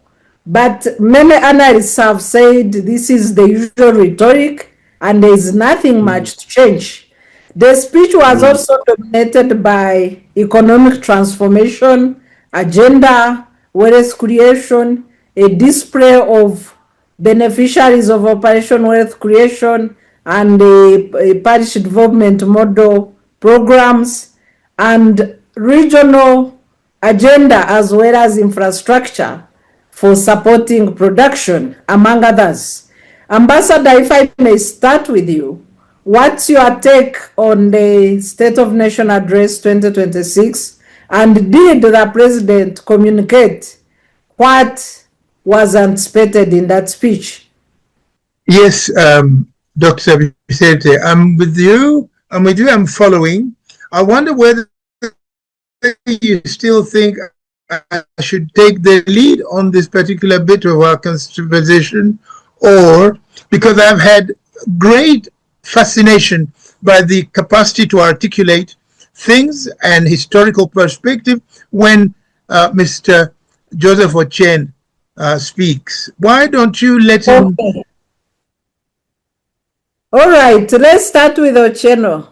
But many analysts have said this is the usual rhetoric and there is nothing much to change. The speech was also dominated by economic transformation, agenda, wealth creation, a display of beneficiaries of Operation Wealth Creation and a parish development model programs and regional agenda as well as infrastructure for supporting production, among others. Ambassador, if I may start with you, what's your take on the State of Nation Address 2026? And did the president communicate what was anticipated in that speech? Yes, Dr. Bireete, I'm with you. I'm following. I wonder whether you still think I should take the lead on this particular bit of our conversation, or because I've had great fascination by the capacity to articulate things and historical perspective when Mr. Joseph Ochieno speaks. Why don't you let him? Okay. All right, let's start with Ochieno.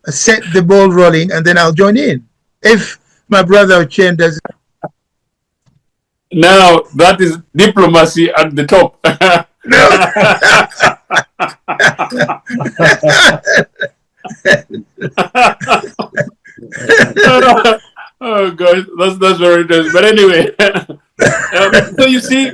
Set the ball rolling, and then I'll join in. If my brother Ochieno does. Now, that is diplomacy at the top. Oh God, that's very interesting. But anyway, so you see,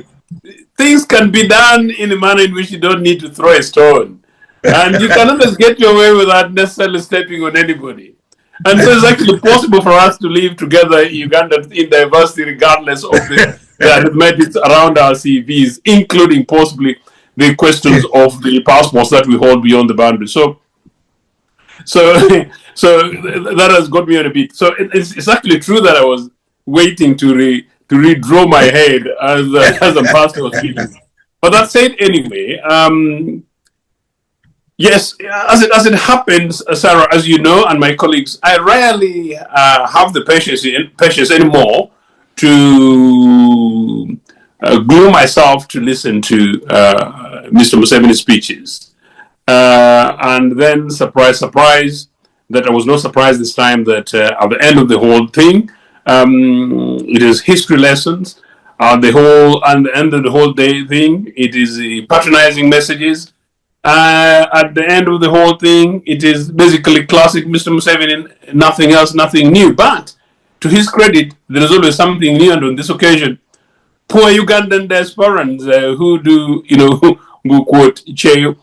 things can be done in a manner in which you don't need to throw a stone, and you can always get your way without necessarily stepping on anybody. And so it's actually possible for us to live together in Uganda in diversity, regardless of the arithmetic around our CVs, including possibly the questions of the passports that we hold beyond the boundary. So that has got me on a beat. So it's actually true that I was waiting to redraw my head as a pastor was speaking. But that said, anyway, yes, as it happens, Sarah, as you know, and my colleagues, I rarely have the patience anymore to glue myself to listen to Mr. Museveni's speeches. And then, surprise, that I was not surprised this time that at the end of the whole thing, it is history lessons. At the end of the whole day thing, it is patronizing messages. At the end of the whole thing, it is basically classic Mr. Museveni, nothing else, nothing new. But to his credit, there is always something new, and on this occasion, poor Ugandan diasporans who do, who quote Cheyo,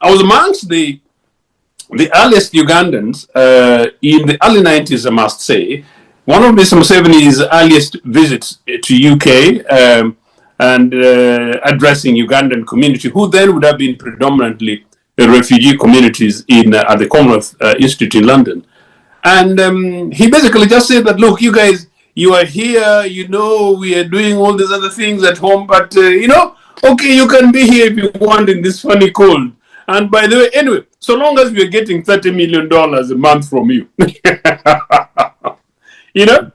I was amongst the earliest Ugandans in the early 90s, I must say. One of Mr. Museveni's earliest visits to UK and addressing Ugandan community, who then would have been predominantly refugee communities in at the Commonwealth Institute in London. And he basically just said that, look, you guys, you are here, you know, we are doing all these other things at home, but, you know, okay, you can be here if you want in this funny cold. And by the way, anyway, so long as we are getting $30 million a month from you, you know?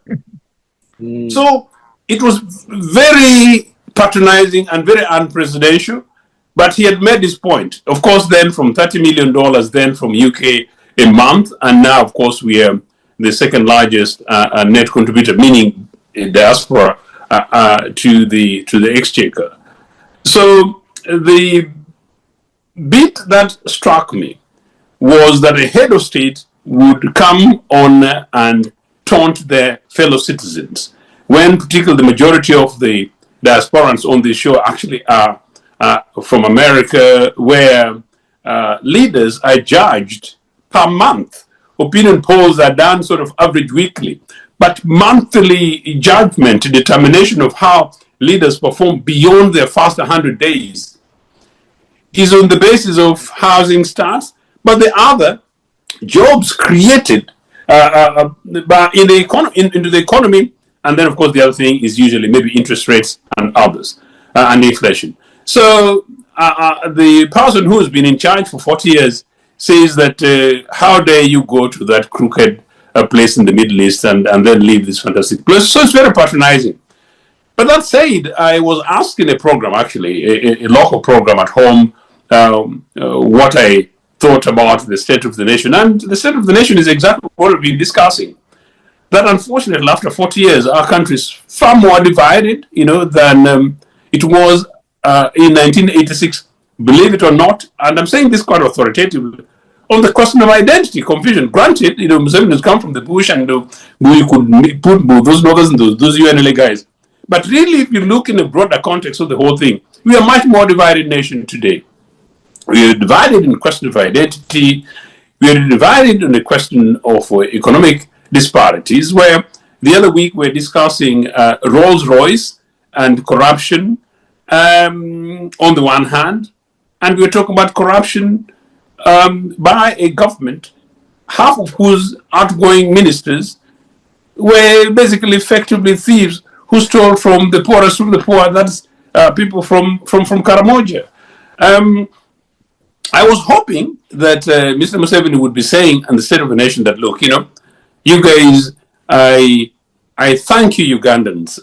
So it was very patronizing and very unpresidential, but he had made his point. Of course, then from $30 million then from UK a month, and now, of course, we are the second largest net contributor, meaning diaspora, to the exchequer. So the bit that struck me was that a head of state would come on and taunt their fellow citizens, when particularly the majority of the diasporans on this show actually are from America, where leaders are judged per month. Opinion polls are done sort of average weekly, but monthly judgment, determination of how leaders perform beyond their first 100 days is on the basis of housing stats, but the other jobs created into the economy, and then of course the other thing is usually maybe interest rates and others, and inflation. So the person who has been in charge for 40 years says that how dare you go to that crooked place in the Middle East and then leave this fantastic place. So it's very patronizing. But that said, I was asked in a program, actually, a local program at home, what I thought about the state of the nation. And the state of the nation is exactly what we've been discussing. That unfortunately, after 40 years, our country is far more divided, you know, than it was in 1986, believe it or not. And I'm saying this quite authoritatively, on the question of identity, confusion. Granted, you know, Museveni has come from the bush, and we could put those Northers and those UNLA guys. But really, if you look in the broader context of the whole thing, we are a much more divided nation today. We are divided in the question of identity. We are divided on the question of economic disparities, where the other week we're discussing Rolls-Royce and corruption on the one hand, and we're talking about corruption by a government, half of whose outgoing ministers were basically effectively thieves who stole from the poorest of the poor. That's people from Karamoja. I was hoping that Mr. Museveni would be saying in the State of the Nation that, look, you know, you guys, I thank you, Ugandans.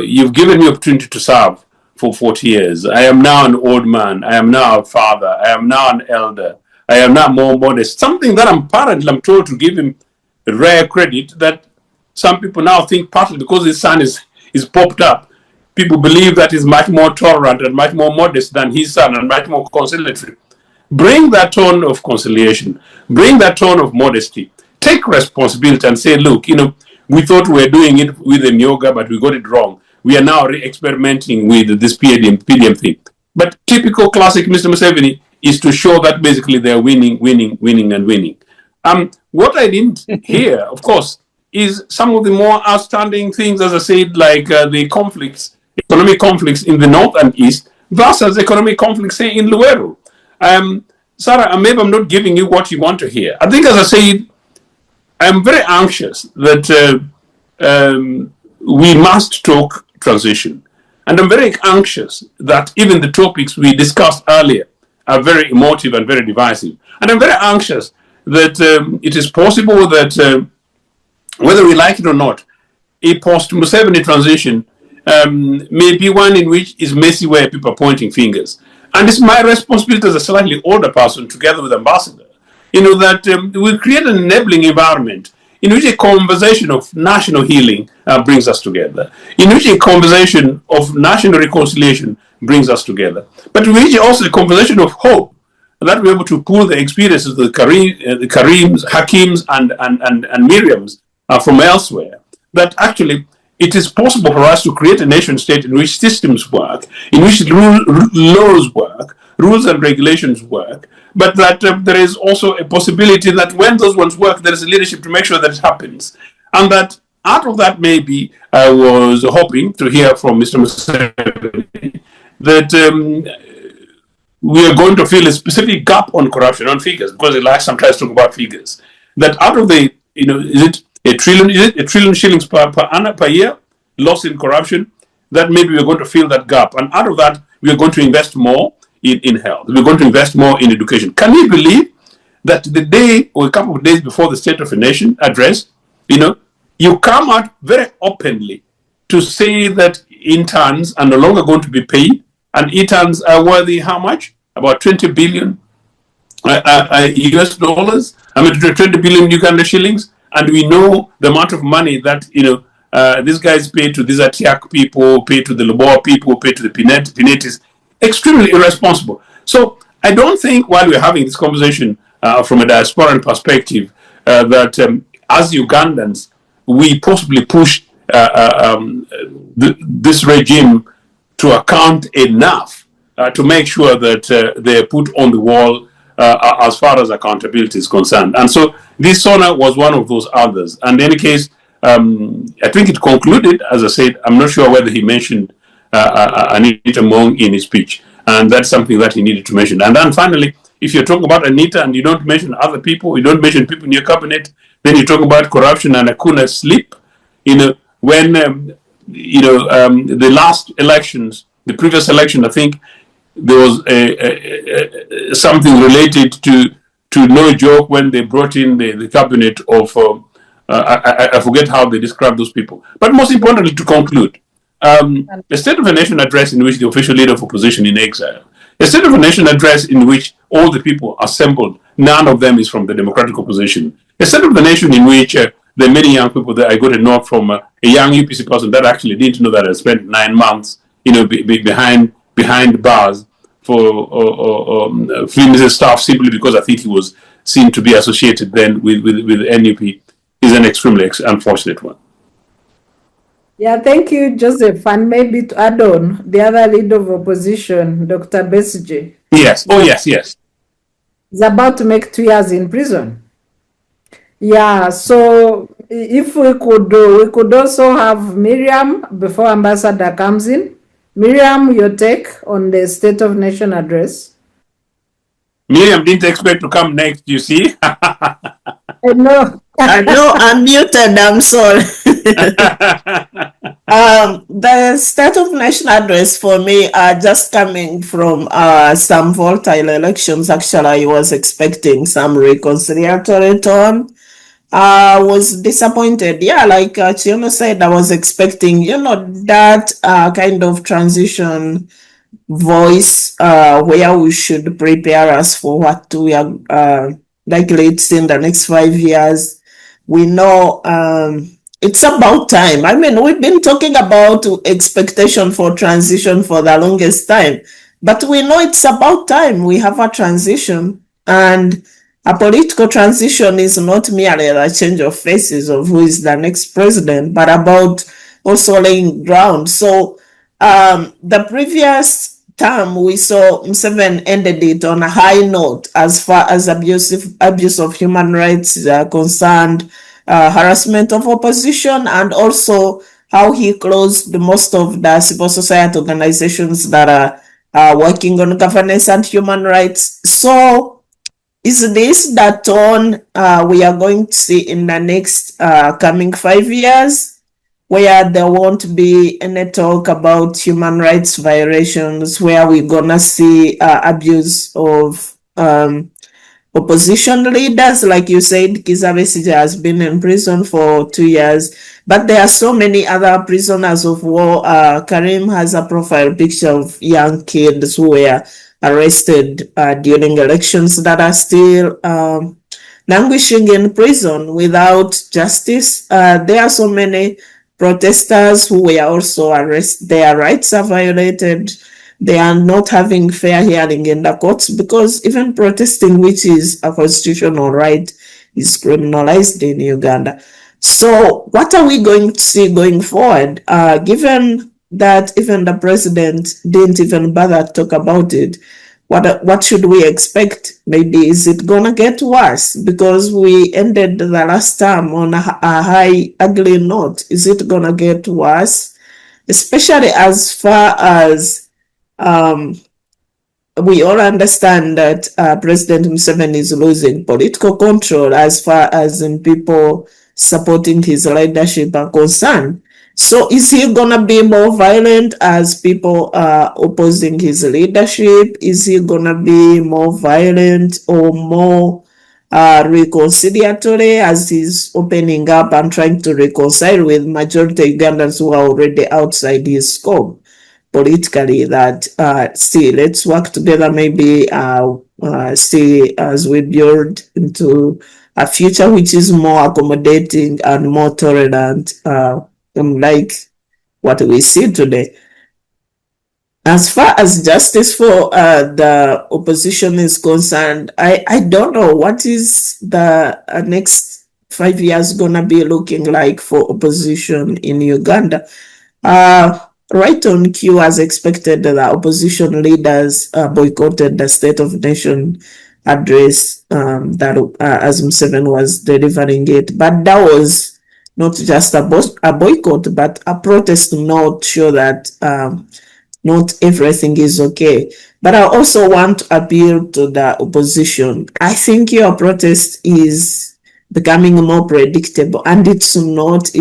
You've given me opportunity to serve for 40 years. I am now an old man. I am now a father. I am now an elder. I am now more modest. Something that I'm told to give him rare credit, that some people now think partly because his son is popped up, people believe that he's much more tolerant and much more modest than his son and much more conciliatory. Bring that tone of conciliation. Bring that tone of modesty. Take responsibility and say, look, you know, we thought we were doing it with the yoga, but we got it wrong. We are now experimenting with this PDM thing. But typical classic Mr. Museveni is to show that basically they're winning. What I didn't hear, of course, is some of the more outstanding things, as I said, like the conflicts, economic conflicts in the north and east versus economic conflicts, say, in Luweero. Sarah, maybe I'm not giving you what you want to hear. I think, as I said, I'm very anxious that we must talk transition. And I'm very anxious that even the topics we discussed earlier are very emotive and very divisive. And I'm very anxious that it is possible that whether we like it or not, a post-Museveni transition may be one in which is messy, where people are pointing fingers. And it's my responsibility as a slightly older person, together with Ambassador, you know, that we create an enabling environment in which a conversation of national healing brings us together, in which a conversation of national reconciliation brings us together, but in which also a conversation of hope, that we're able to pull the experiences of the Kharims, Hakims, and Miriams from elsewhere, that actually it is possible for us to create a nation state in which systems work, in which laws work, rules and regulations work, but that there is also a possibility that when those ones work, there is a leadership to make sure that it happens. And that out of that, maybe I was hoping to hear from Mr. Museveni that we are going to feel a specific gap on corruption, on figures, because he likes sometimes to talk about figures. That out of the, is it a trillion shillings per annum, per year, lost in corruption, that maybe we're going to fill that gap. And out of that, we are going to invest more in health. We're going to invest more in education. Can you believe that the day or a couple of days before the State of the Nation address, you come out very openly to say that interns are no longer going to be paid, and interns are worthy how much? About 20 billion US dollars. I mean, 20 billion Uganda shillings. And we know the amount of money that, these guys pay to these Atiak people, pay to the Namboa people, pay to the Bireetes. Extremely irresponsible. So I don't think while we're having this conversation from a diasporan perspective, that as Ugandans, we possibly push this regime to account enough to make sure that they're put on the wall as far as accountability is concerned. And so this SONA was one of those others. And in any case, I think it concluded, as I said, I'm not sure whether he mentioned Anita Mong in his speech. And that's something that he needed to mention. And then finally, if you're talking about Anita and you don't mention other people, you don't mention people in your cabinet, then you talk about corruption and Akuna slip. When the last elections, the previous election, I think there was something related to no joke when they brought in the cabinet of I forget how they described those people. But most importantly, to conclude, a State of the Nation address in which the official leader of opposition in exile, a State of the Nation address in which all the people assembled, none of them is from the democratic opposition, a State of the Nation in which there are many young people that I got a note from a young UPC person that actually didn't know that I spent 9 months, behind bars for Flim's staff simply because I think he was seen to be associated then with NUP, is an extremely unfortunate one. Yeah, thank you, Joseph. And maybe to add on, the other leader of opposition, Dr. Besigye. Yes. Oh, yes. Is about to make 2 years in prison. Yeah, so if we could also have Miriam before Ambassador comes in. Miriam, your take on the State of Nation address? Miriam didn't expect to come next, you see. No. No, I'm muted, I'm sorry. The State of Nation address for me are just coming from some volatile elections. Actually, I was expecting some reconciliatory tone. I was disappointed. Yeah, like Ochieno said, I was expecting, that kind of transition voice where we should prepare us for what we are likely to see in the next 5 years. We know it's about time. I mean, we've been talking about expectation for transition for the longest time, but we know it's about time we have a transition. And a political transition is not merely a change of faces of who is the next president, but about also laying ground. So the previous term, we saw Museveni ended it on a high note as far as abuse of human rights concerned, harassment of opposition, and also how he closed most of the civil society organizations that are working on governance and human rights. So is this the tone we are going to see in the next coming 5 years, where there won't be any talk about human rights violations, where we're gonna see abuse of opposition leaders? Like you said, Kizza Besigye has been in prison for 2 years, but there are so many other prisoners of war. Kharim has a profile picture of young kids who were arrested during elections that are still languishing in prison without justice. There are so many protesters who were also arrested. Their rights are violated. They are not having fair hearing in the courts because even protesting, which is a constitutional right, is criminalized in Uganda. So what are we going to see going forward? Given that even the president didn't even bother to talk about it, what should we expect? Maybe is it gonna get worse because we ended the last term on a high ugly note? Is it gonna get worse, especially as far as we all understand that President Museveni is losing political control as far as people supporting his leadership are concerned. So is he gonna be more violent as people are opposing his leadership? Is he gonna be more violent or more reconciliatory as he's opening up and trying to reconcile with majority Ugandans who are already outside his scope politically? That see, let's work together, maybe see as we build into a future which is more accommodating and more tolerant, like what we see today. As far as justice for the opposition is concerned, I don't know what is the next 5 years gonna be looking like for opposition in Uganda. Right on cue, as expected, the opposition leaders boycotted the State of Nation address that as Museveni was delivering it. But that was not just a boycott, but a protest to not show that not everything is okay. But I also want to appeal to the opposition. I think your protest is becoming more predictable and it's not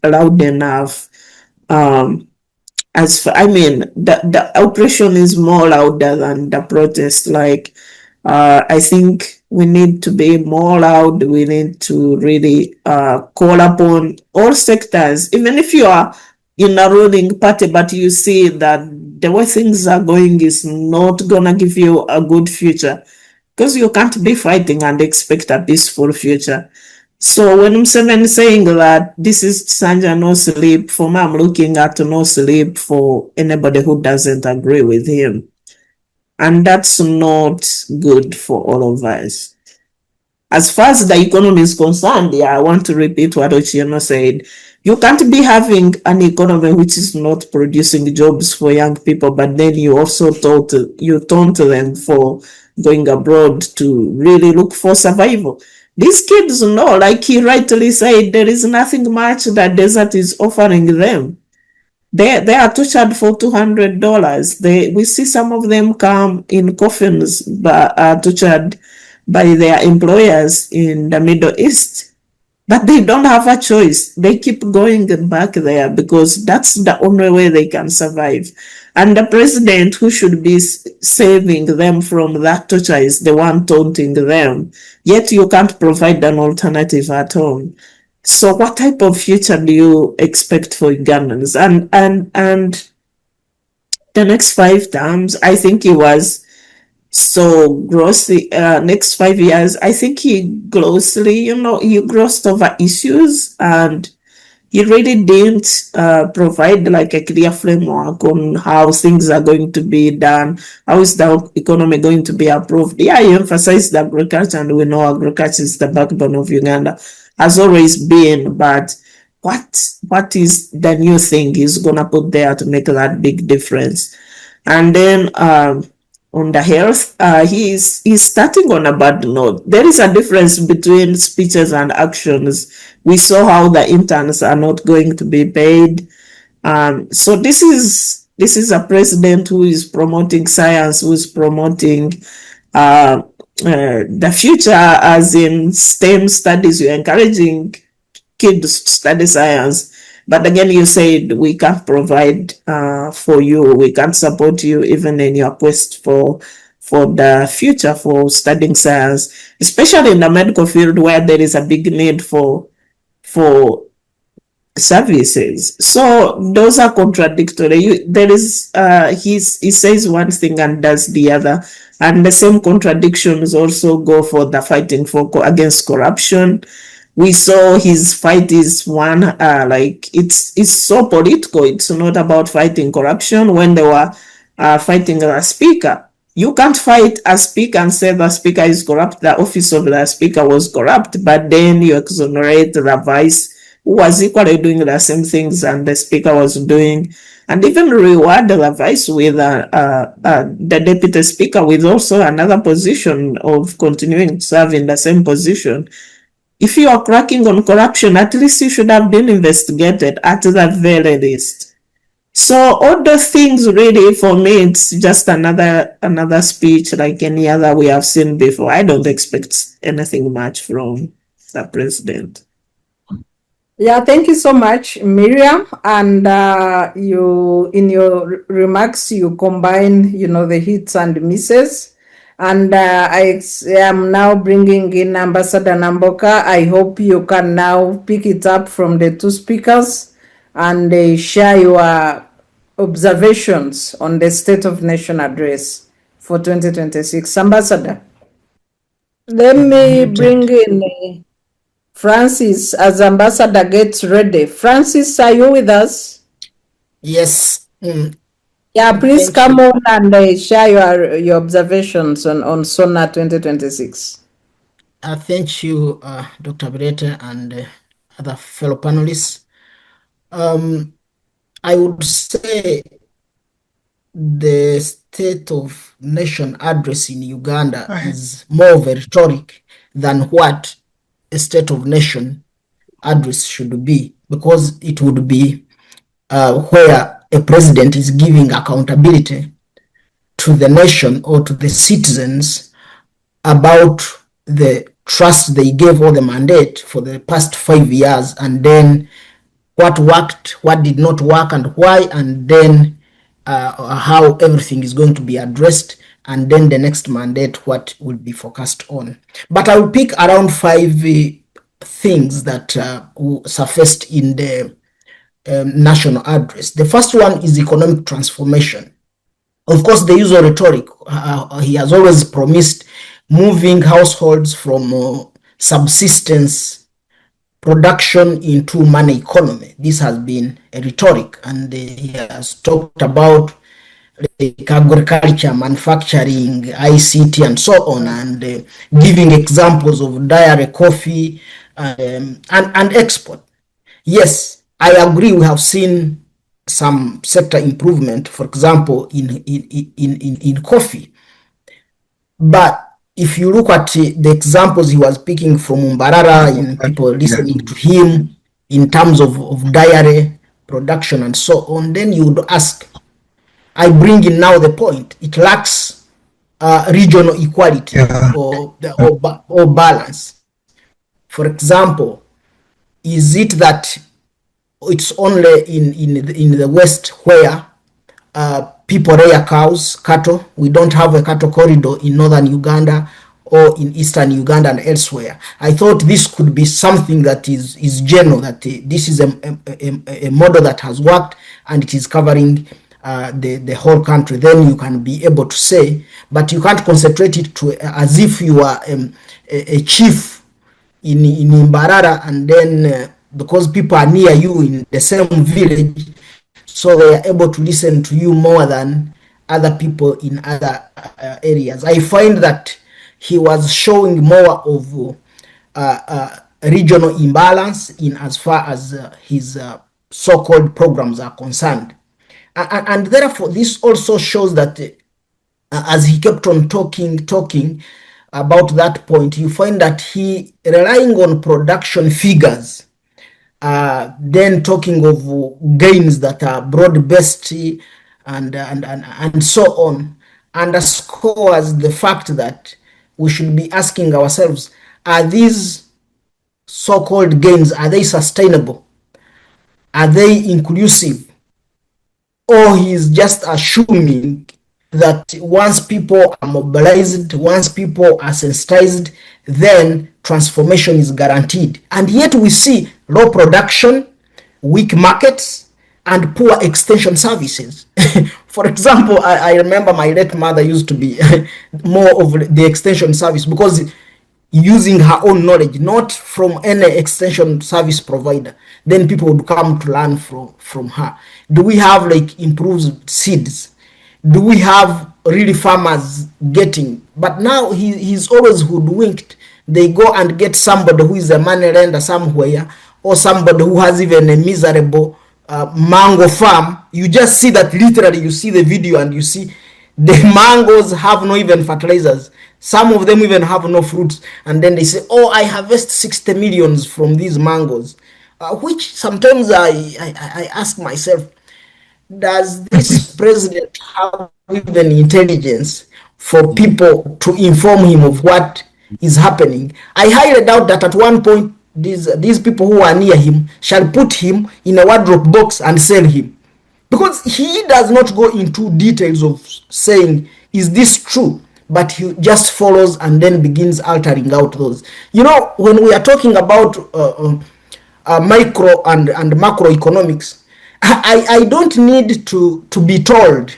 loud enough. The oppression is more louder than the protest. Like, I think we need to be more loud. We need to really call upon all sectors, even if you are in a ruling party, but you see that the way things are going is not gonna give you a good future, because you can't be fighting and expect a peaceful future. So when Museveni is saying that this is Sanja no sleep, for me, I'm looking at no sleep for anybody who doesn't agree with him. And that's not good for all of us. As far as the economy is concerned, I want to repeat what Ochieno said. You can't be having an economy which is not producing jobs for young people, but then you also taunt them for going abroad to really look for survival. These kids know, like he rightly said, there is nothing much that desert is offering them. They are tortured for $200. We see some of them come in coffins, but are tortured by their employers in the Middle East. But they don't have a choice. They keep going back there because that's the only way they can survive. And the president who should be saving them from that torture is the one taunting them. Yet you can't provide an alternative at home. So what type of future do you expect for Ugandans? And the next 5 terms, I think he was so grossly, next 5 years, I think he grossly, he grossed over issues, and he really didn't provide like a clear framework on how things are going to be done. How is the economy going to be approved? Yeah, he emphasized agriculture, and we know agriculture is the backbone of Uganda, has always been. But what is the new thing he's gonna put there to make that big difference? And then on the health, he's starting on a bad note. There is a difference between speeches and actions. We saw how the interns are not going to be paid. So this is a president who is promoting science, who is promoting the future, as in STEM studies. You're encouraging kids to study science. But again, you said we can't provide for you. We can't support you even in your quest for the future, for studying science, especially in the medical field where there is a big need for services. So those are contradictory. There is he says one thing and does the other, and the same contradictions also go for the fighting against corruption. We saw his fight is one, like it's so political. It's not about fighting corruption. When they were fighting a speaker, you can't fight a speaker and say the speaker is corrupt. The office of the speaker was corrupt, but then you exonerate the who was equally doing the same things and the speaker was doing, and even reward the vice with the deputy speaker with also another position of continuing to serve in the same position. If you are cracking on corruption, at least you should have been investigated at the very least. So all the things really, for me, it's just another speech like any other we have seen before. I don't expect anything much from the president. Yeah, thank you so much, Miriam. And you, in your remarks, you combine, the hits and misses. And I am now bringing in Ambassador Namboka. I hope you can now pick it up from the two speakers and share your observations on the State of Nation address for 2026. Ambassador, let me bring in Francis as Ambassador gets ready. Francis, are you with us? Yes. Yeah, please come on and share your observations on SONA 2026. Thank you, Dr. Bireete and other fellow panelists. I would say the State of Nation address in Uganda is more of a rhetoric than what a State of Nation address should be, because it would be where a president is giving accountability to the nation or to the citizens about the trust they gave or the mandate for the past 5 years, and then what worked, what did not work, and why, and then how everything is going to be addressed, and then the next mandate, what will be focused on. But I will pick around 5 things that surfaced in the national address. The first one is economic transformation. Of course, the usual rhetoric, he has always promised moving households from subsistence production into money economy. This has been a rhetoric, and he has talked about agriculture, manufacturing, ICT, and so on, and giving examples of dairy, coffee, and export. Yes, I agree. We have seen some sector improvement, for example, in coffee. But if you look at the examples he was picking from Mbarara, in people listening to him in terms of dairy production and so on, then you would ask, I bring in now the point, it lacks regional equality or balance. For example, is it that it's only in the West where people rear cows, cattle? We don't have a cattle corridor in northern Uganda or in eastern Uganda and elsewhere. I thought this could be something that is general, that this is a model that has worked and it is covering the whole country. Then you can be able to say, but you can't concentrate it to as if you are a chief in Mbarara, and then because people are near you in the same village, so they are able to listen to you more than other people in other areas. I find that he was showing more of regional imbalance in as far as his so-called programs are concerned. And therefore, this also shows that as he kept on talking about that point, you find that he relying on production figures, then talking of gains that are broad-based and so on, underscores the fact that we should be asking ourselves, are these so-called gains, are they sustainable? Are they inclusive? Or he's just assuming that once people are mobilized, once people are sensitized, then transformation is guaranteed. And yet we see low production, weak markets, and poor extension services. For example, I remember my late mother used to be more of the extension service, because using her own knowledge, not from any extension service provider, then people would come to learn from her. Do we have like improved seeds? Do we have really farmers getting? But now he's always hoodwinked. They go and get somebody who is a money lender somewhere, or somebody who has even a miserable mango farm, you just see that literally, you see the video and you see the mangoes have no even fertilizers. Some of them even have no fruits. And then they say, oh, I harvest 60 millions from these mangoes. Which sometimes I ask myself, does this president have even intelligence for people to inform him of what is happening? I highly doubt that at one point these people who are near him shall put him in a wardrobe box and sell him, because he does not go into details of saying, is this true? But he just follows and then begins altering out those. You know, when we are talking about micro and macroeconomics, I don't need to be told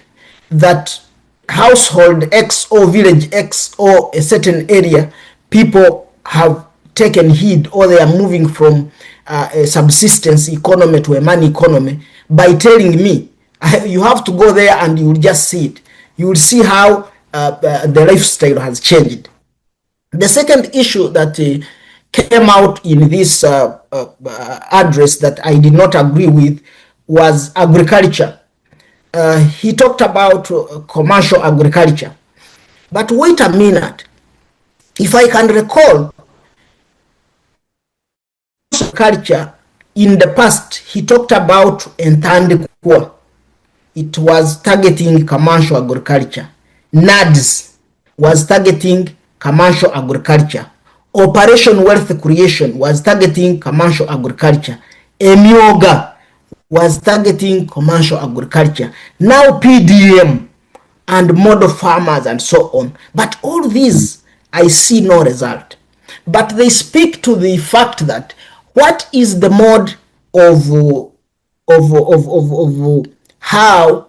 that household X or village X or a certain area, people have taken heed, or they are moving from a subsistence economy to a money economy, by telling me. You have to go there and you will just see it. You will see how the lifestyle has changed. The second issue that came out in this address that I did not agree with was agriculture. He talked about commercial agriculture. But wait a minute. If I can recall, agriculture in the past, he talked about Ntambi. It was targeting commercial agriculture. NADS was targeting commercial agriculture. Operation Wealth Creation was targeting commercial agriculture. Emyoga was targeting commercial agriculture. Now PDM and model farmers and so on. But all these, I see no result. But they speak to the fact that what is the mode of how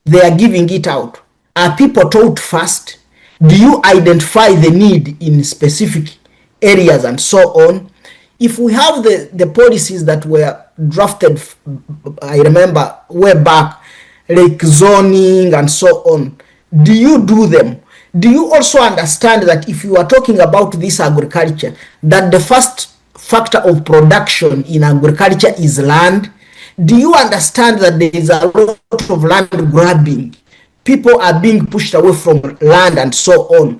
they are giving it out? Are people taught first? Do you identify the need in specific areas and so on? If we have the policies that were drafted, I remember way back, like zoning and so on, do you do them? Do you also understand that if you are talking about this agriculture, that the first factor of production in agriculture is land? Do you understand that there is a lot of land grabbing? People are being pushed away from land and so on.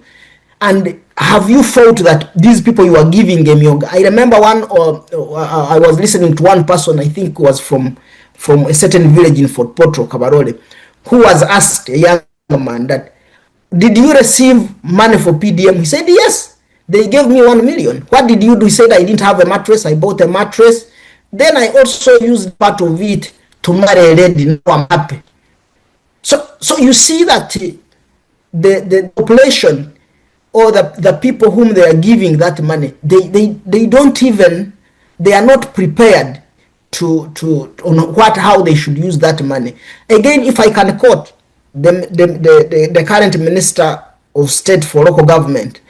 And have you felt that these people you are giving a myoga? I remember I was listening to one person, I think was from a certain village in Fort Potro, Kabarole, who was asked, a young man, that, did you receive money for PDM? He said, yes, they gave me 1 million. What did you do? He said, I didn't have a mattress. I bought a mattress. Then I also used part of it to marry a lady. Now I'm happy. So you see that the population or the people whom they are giving that money, they don't even, they are not prepared on how they should use that money. Again, if I can quote the current Minister of State for Local Government,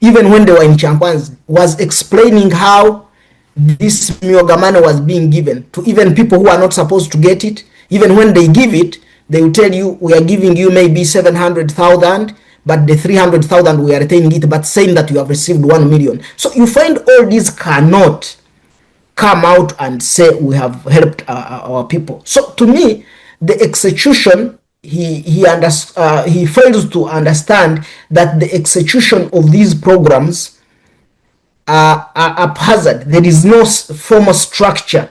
even when they were in Chankwanzi, was explaining how this myoga money was being given to even people who are not supposed to get it. Even when they give it, they will tell you, we are giving you maybe 700,000, but the 300,000 we are retaining it, but saying that you have received 1 million. So you find all these cannot come out and say we have helped our people. So to me, the execution, he fails to understand that the execution of these programs are haphazard. There is no formal structure,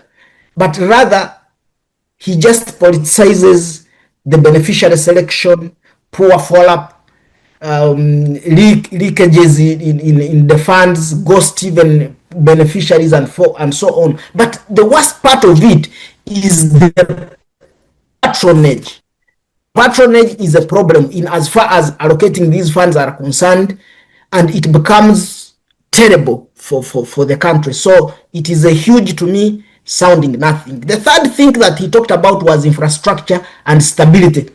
but rather he just politicizes the beneficiary selection, poor follow-up, leakages in the funds, ghost even beneficiaries and so on. But the worst part of it is the patronage. Patronage is a problem in as far as allocating these funds are concerned, and it becomes terrible for the country. So it is a huge, to me, sounding nothing. The third thing that he talked about was infrastructure and stability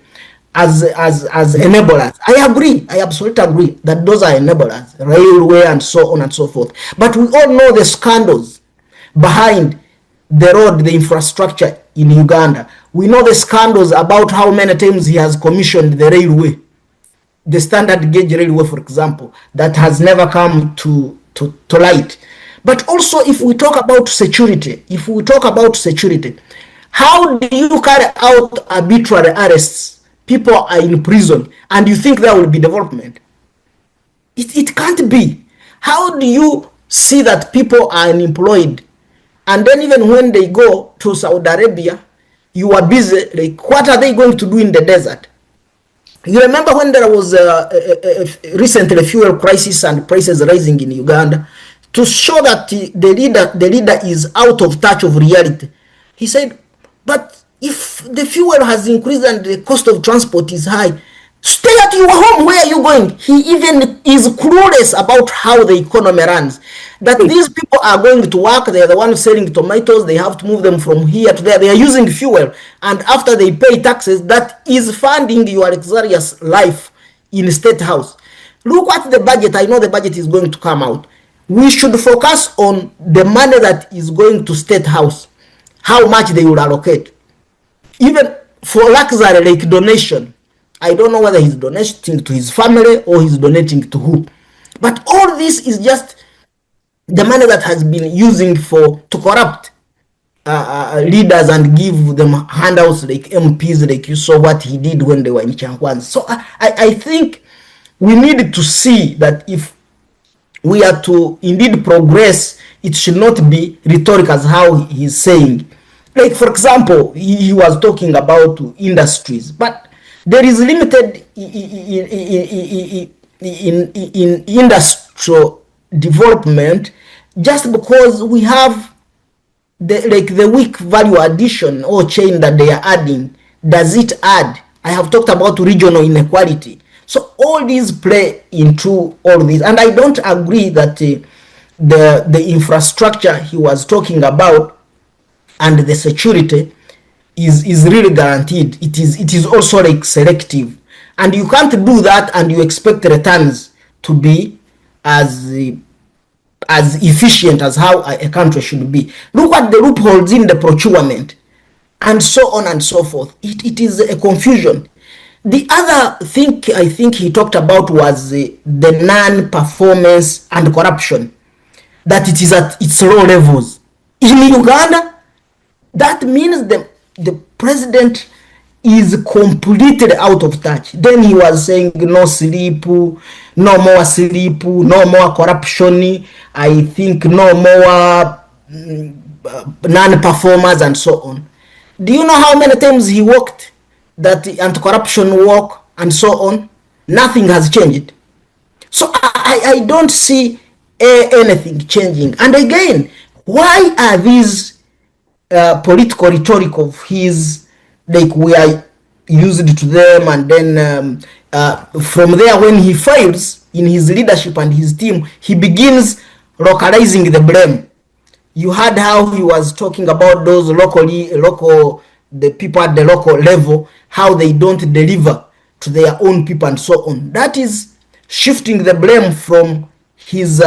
as enablers. I agree. I absolutely agree that those are enablers, railway and so on and so forth. But we all know the scandals behind the road, the infrastructure in Uganda. We know the scandals about how many times he has commissioned the railway, the standard gauge railway, for example, that has never come to light. But also, if we talk about security, how do you carry out arbitrary arrests? People are in prison, and you think there will be development? It can't be. How do you see that people are unemployed, and then even when they go to Saudi Arabia, you are busy? Like, what are they going to do in the desert? You remember when there was recently a fuel crisis and prices rising in Uganda, to show that the leader is out of touch of reality. He said, but if the fuel has increased and the cost of transport is high, stay at your home. Where are you going? He even is clueless about how the economy runs. That these people are going to work, they are the ones selling tomatoes, they have to move them from here to there, they are using fuel, and after they pay taxes, that is funding your luxurious life in State House. Look at the budget. I know the budget is going to come out. We should focus on the money that is going to State House, how much they will allocate. Even for luxury, like donation, I don't know whether he's donating to his family or he's donating to who. But all this is just the money that has been using to corrupt leaders and give them handouts like MPs, like you saw what he did when they were in Chankwanza. So I think we need to see that if we are to indeed progress, it should not be rhetoric as how he's saying. Like, for example, he was talking about industries, but there is limited in industrial development just because we have the weak value addition or chain that they are adding. Does it add? I have talked about regional inequality. So all these play into all this, and I don't agree that the infrastructure he was talking about and the security is really guaranteed. It is also like selective, and you can't do that and you expect returns to be as efficient as how a country should be. Look at the loopholes in the procurement and so on and so forth. It is a confusion. The other thing I think he talked about was the non-performance and corruption, that it is at its low levels. In Uganda, that means the president is completely out of touch. Then he was saying no sleep, no more sleep, no more corruption, I think no more non-performers and so on. Do you know how many times he walked that anti-corruption walk and so on? Nothing has changed. So I don't see anything changing. And again, why are these political rhetoric of his, like we are used to them, and then from there when he fails in his leadership and his team, he begins localizing the blame. You heard how he was talking about those the people at the local level, how they don't deliver to their own people and so on. That is shifting the blame from his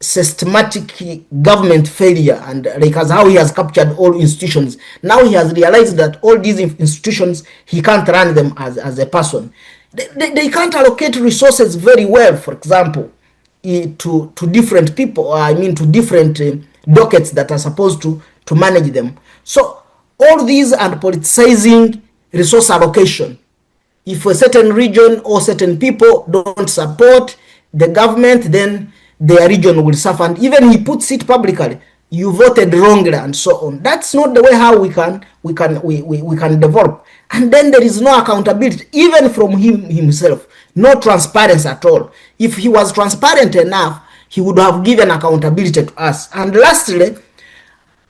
systematic government failure, and like as how he has captured all institutions. Now he has realized that all these institutions, he can't run them as a person. They can't allocate resources very well, for example, to different people, to different dockets that are supposed to manage them. So all these are politicizing resource allocation. If a certain region or certain people don't support the government, then their region will suffer. And even he puts it publicly, you voted wrongly and so on. That's not the way how we can develop. And then there is no accountability, even from him himself. No transparency at all. If he was transparent enough, he would have given accountability to us. And lastly,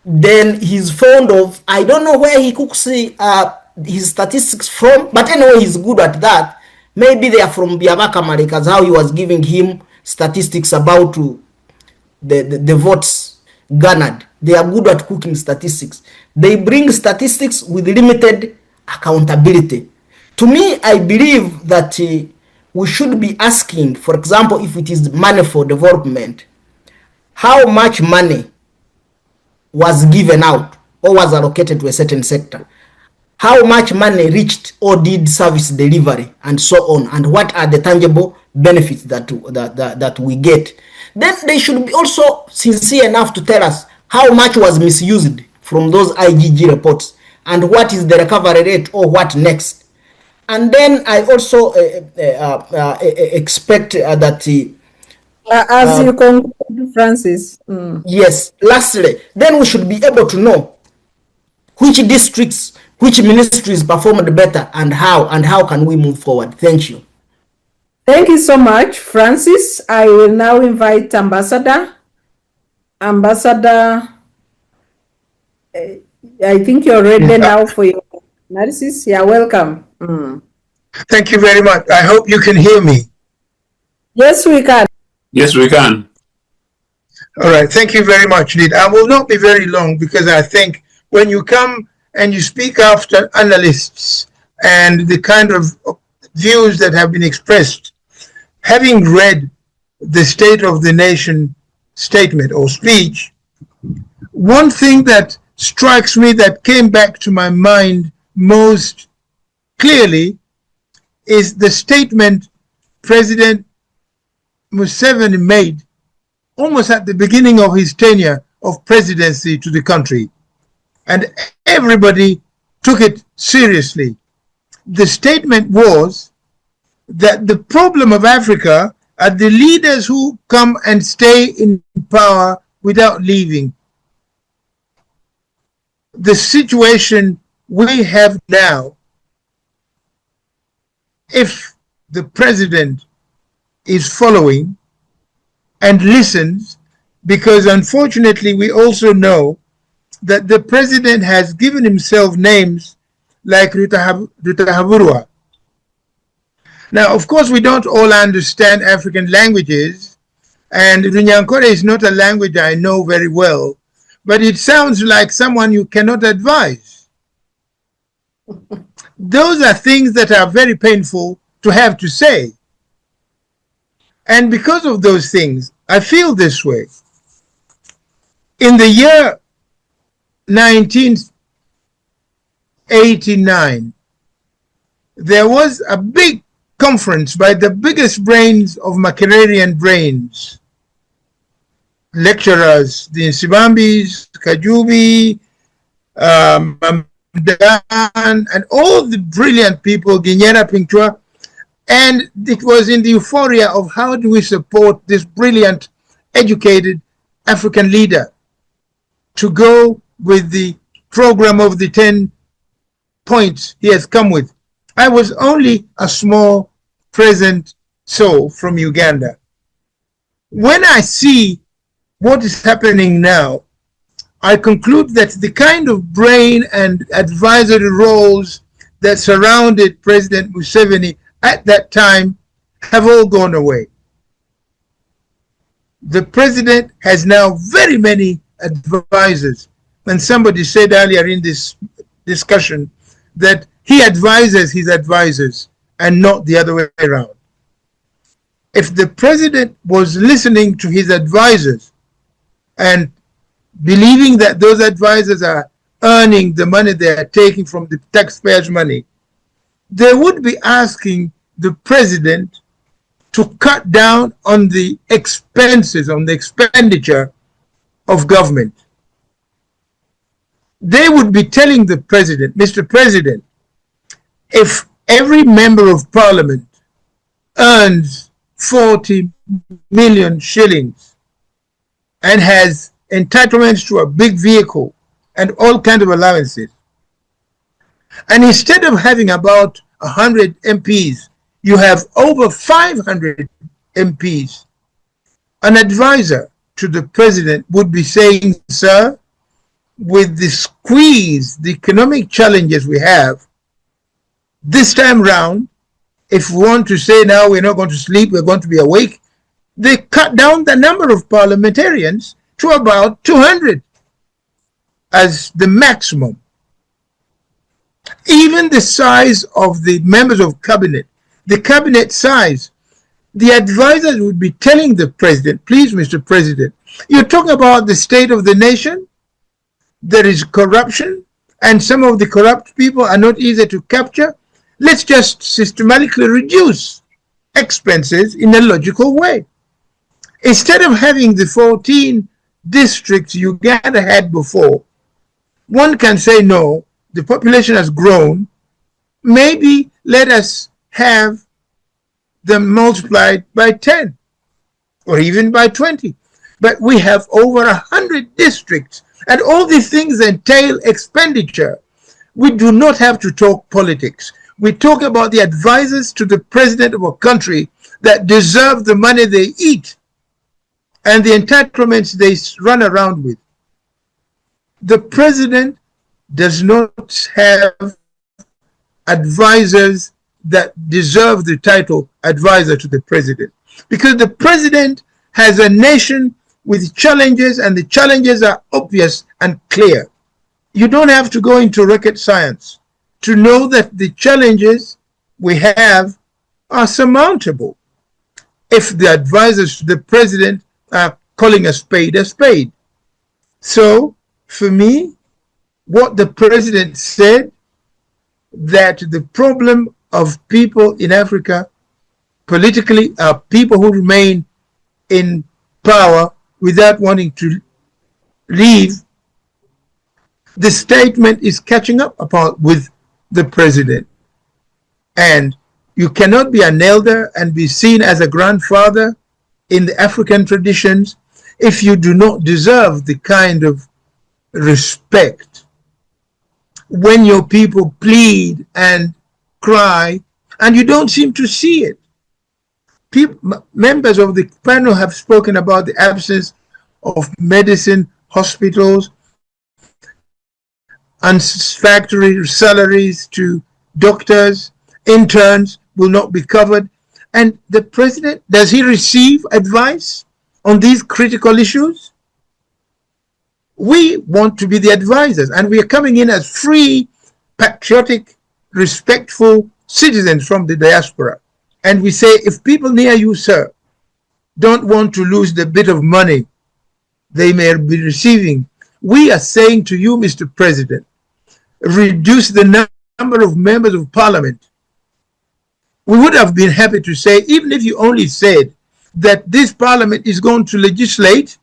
then he's fond of, I don't know where he cooks his statistics from, but anyway, he's good at that. Maybe they are from Biabaka Marikas, how he was giving him statistics about the votes garnered. They are good at cooking statistics. They bring statistics with limited accountability. To me, I believe that we should be asking, for example, if it is money for development, how much money was given out or was allocated to a certain sector, how much money reached or did service delivery, and so on, and what are the tangible benefits that we get. then they should be also sincere enough to tell us how much was misused from those IGG reports and what is the recovery rate or what next. And then I also expect that as you conclude, Francis. yes, lastly, then we should be able to know which districts, which ministries performed better and how can we move forward. Thank you. Thank you so much, Francis. I will now invite Ambassador. Ambassador, I think you're ready now for your analysis. Yeah, welcome. Thank you very much. I hope you can hear me. Yes, we can. Yes, we can. All right. Thank you very much, Nid. I will not be very long because I think when you come and you speak after analysts and the kind of views that have been expressed, having read the State of the Nation statement or speech, one thing that strikes me that came back to my mind most clearly is the statement President Museveni made almost at the beginning of his tenure of presidency to the country. And everybody took it seriously. The statement was that the problem of Africa are the leaders who come and stay in power without leaving. The situation we have now, if the president is following and listens, because unfortunately we also know that the president has given himself names like Rutahaburwa. Now, of course, we don't all understand African languages, and Runyankore is not a language I know very well, but it sounds like someone you cannot advise. Those are things that are very painful to have to say. And because of those things, I feel this way. In the year 1989, there was a big conference by the biggest brains of Makererian brains, lecturers, the Nsibambis, Kajubi, Mamdan, and all the brilliant people, Ginyera Pinchua, and it was in the euphoria of how do we support this brilliant, educated African leader to go with the program of the 10 points he has come with. I was only a small present soul from Uganda. When I see what is happening now, I conclude that the kind of brain and advisory roles that surrounded President Museveni at that time have all gone away. The president has now very many advisors. And somebody said earlier in this discussion that he advises his advisors and not the other way around. If the president was listening to his advisors and believing that those advisors are earning the money they are taking from the taxpayers' money, they would be asking the president to cut down on the expenses, on the expenditure of government. They would be telling the president, Mr. President, if every member of parliament earns 40 million shillings and has entitlements to a big vehicle and all kinds of allowances, and instead of having about 100 MPs, you have over 500 MPs, an advisor to the president would be saying, sir, with the squeeze, the economic challenges we have, this time round, if we want to say now we're not going to sleep, we're going to be awake, they cut down the number of parliamentarians to about 200 as the maximum. Even the size of the members of cabinet, the cabinet size, the advisors would be telling the president, please, Mr. President, you're talking about the state of the nation, there is corruption, and some of the corrupt people are not easy to capture. Let's just systematically reduce expenses in a logical way. Instead of having the 14 districts Uganda had before, one can say, no, the population has grown. Maybe let us have them multiplied by 10 or even by 20. But we have over 100 districts, and all these things entail expenditure. We do not have to talk politics. We talk about the advisors to the president of a country that deserve the money they eat and the entitlements they run around with. The president does not have advisors that deserve the title advisor to the president, because the president has a nation with challenges, and the challenges are obvious and clear. You don't have to go into rocket science to know that the challenges we have are surmountable if the advisors to the president are calling a spade a spade. So for me, what the president said, that the problem of people in Africa politically are people who remain in power without wanting to leave, the statement is catching up with the president. And you cannot be an elder and be seen as a grandfather in the African traditions if you do not deserve the kind of respect. When your people plead and cry and you don't seem to see it. Members of the panel have spoken about the absence of medicine, hospitals, unsatisfactory salaries to doctors, interns will not be covered. And the president, does he receive advice on these critical issues? We want to be the advisors, and we are coming in as free, patriotic, respectful citizens from the diaspora. And we say, if people near you, sir, don't want to lose the bit of money they may be receiving, we are saying to you, Mr. President, reduce the number of members of parliament. We would have been happy to say, even if you only said that this parliament is going to legislate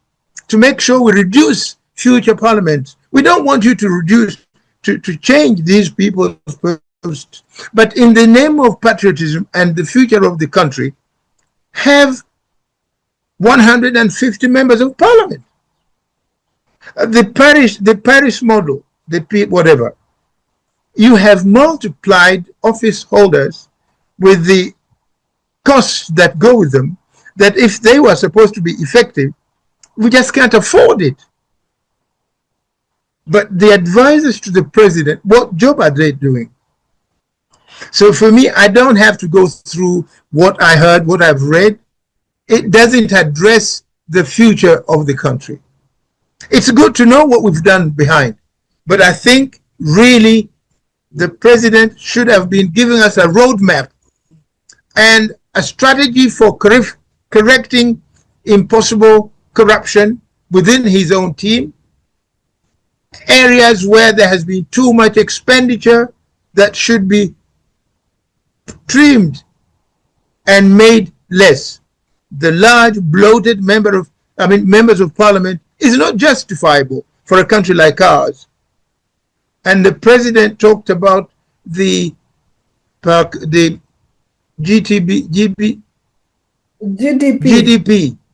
to make sure we reduce future parliaments. We don't want you to reduce, to change these people's posts. But in the name of patriotism and the future of the country, have 150 members of parliament. The Paris model, whatever, you have multiplied office holders with the costs that go with them, that if they were supposed to be effective, we just can't afford it. But the advisors to the president, what job are they doing? So for me, I don't have to go through what I heard, what I've read. It doesn't address the future of the country. It's good to know what we've done behind, but I think really the president should have been giving us a roadmap and a strategy for correcting impossible corruption within his own team, areas where there has been too much expenditure that should be trimmed and made less. The large bloated members of parliament is not justifiable for a country like ours. And the president talked about the GDP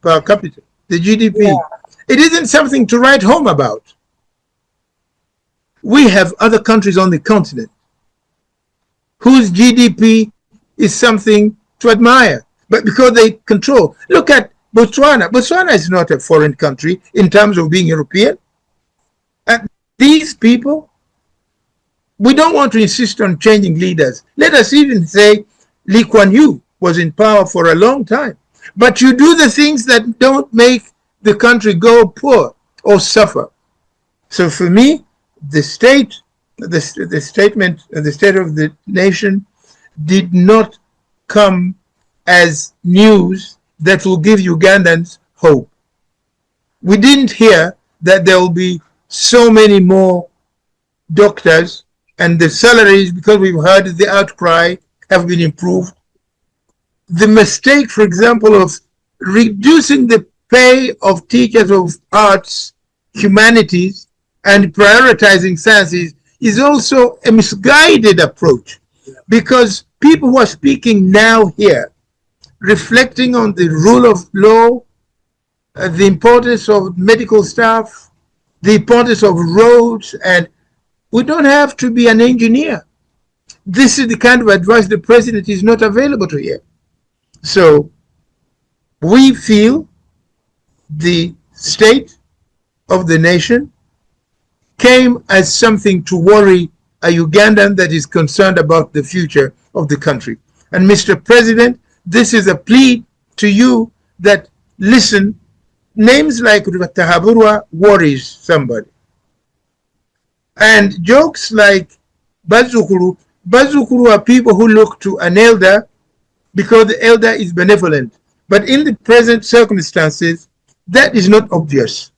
per capita, the GDP. Yeah. It isn't something to write home about. We have other countries on the continent whose GDP is something to admire, but because they control. Look at Botswana. Botswana is not a foreign country in terms of being European. And these people, we don't want to insist on changing leaders. Let us even say Lee Kuan Yew was in power for a long time. But you do the things that don't make the country go poor or suffer. So for me, the statement, the state of the nation did not come as news that will give Ugandans hope. We didn't hear that there will be so many more doctors and the salaries, because we've heard the outcry, have been improved. The mistake, for example, of reducing the pay of teachers of arts, humanities, and prioritizing sciences is also a misguided approach, because people who are speaking now here, reflecting on the rule of law, the importance of medical staff, the importance of roads, and we don't have to be an engineer. This is the kind of advice the president is not available to hear. So we feel the state of the nation came as something to worry a Ugandan that is concerned about the future of the country. And Mr. President, this is a plea to you that, listen, names like Rutahaburwa worries somebody. And jokes like Bazukuru are people who look to an elder because the elder is benevolent. But in the present circumstances, that is not obvious.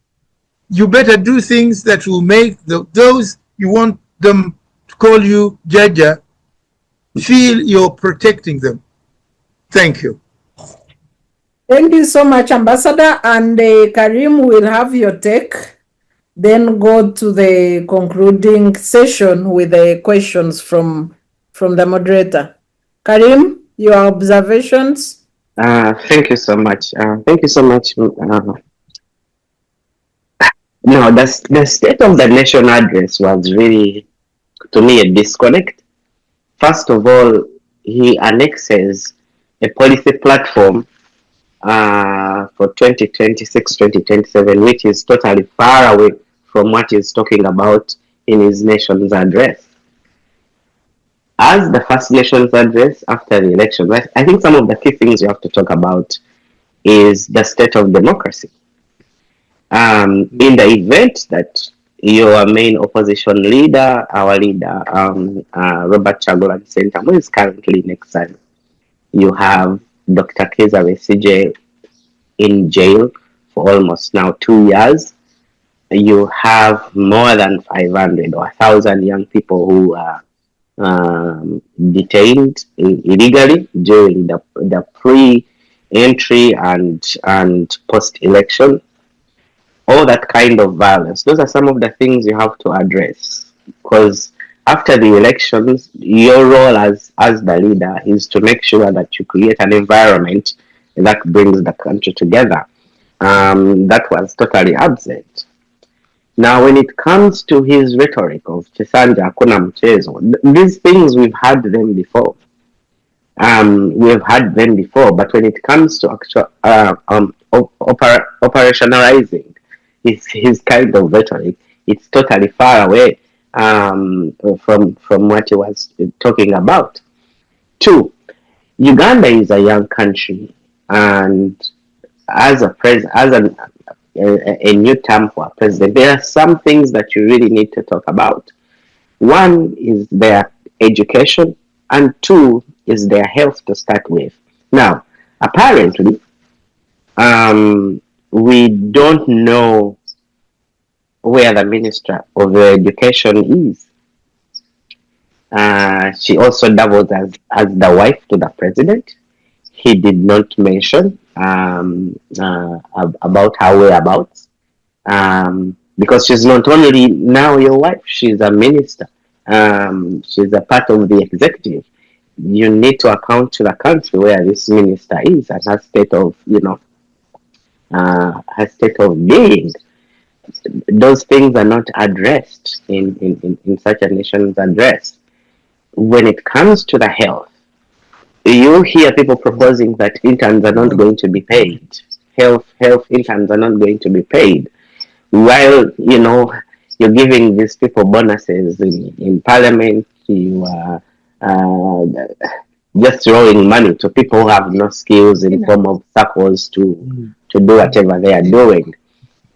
You better do things that will make those you want them to call you Jaja feel you're protecting them. Thank you. Thank you so much, Ambassador. And Kharim will have your take, then go to the concluding session with the questions from the moderator. Kharim, your observations? Thank you so much. Thank you so much. No, the State of the Nation address was really, to me, a disconnect. First of all, he annexes a policy platform for 2026-2027, which is totally far away from what he's talking about in his nation's address. As the first nation's address after the election, I think some of the key things you have to talk about is the state of democracy. In the event that your main opposition leader, our leader, Robert Kyagulanyi Ssentamu, is currently in exile, you have Dr. Kizza Besigye in jail for almost now 2 years. You have more than 500 or 1,000 young people who are detained illegally during the pre-entry and post-election. All that kind of violence. Those are some of the things you have to address, because after the elections, your role as the leader is to make sure that you create an environment that brings the country together. That was totally absent. Now, when it comes to his rhetoric of Chisanja Hakuna Mchezo, these things we've had them before. We've had them before, but when it comes to actual operationalizing his kind of rhetoric, it's totally far away from what he was talking about. Two, Uganda is a young country, and as a new term for a president, there are some things that you really need to talk about. One is their education, and two is their health to start with. Now, apparently, we don't know where the Minister of Education is. She also doubles as the wife to the president. He did not mention about her whereabouts, because she's not only now your wife, she's a minister. She's a part of the executive. You need to account to the country where this minister is and her state of, her state of being. Those things are not addressed in such a nation's address. When it comes to the health, you hear people proposing that interns are not going to be paid. Health interns are not going to be paid. While, you're giving these people bonuses in parliament, you are just throwing money to people who have no skills in form of circles to do whatever they are doing.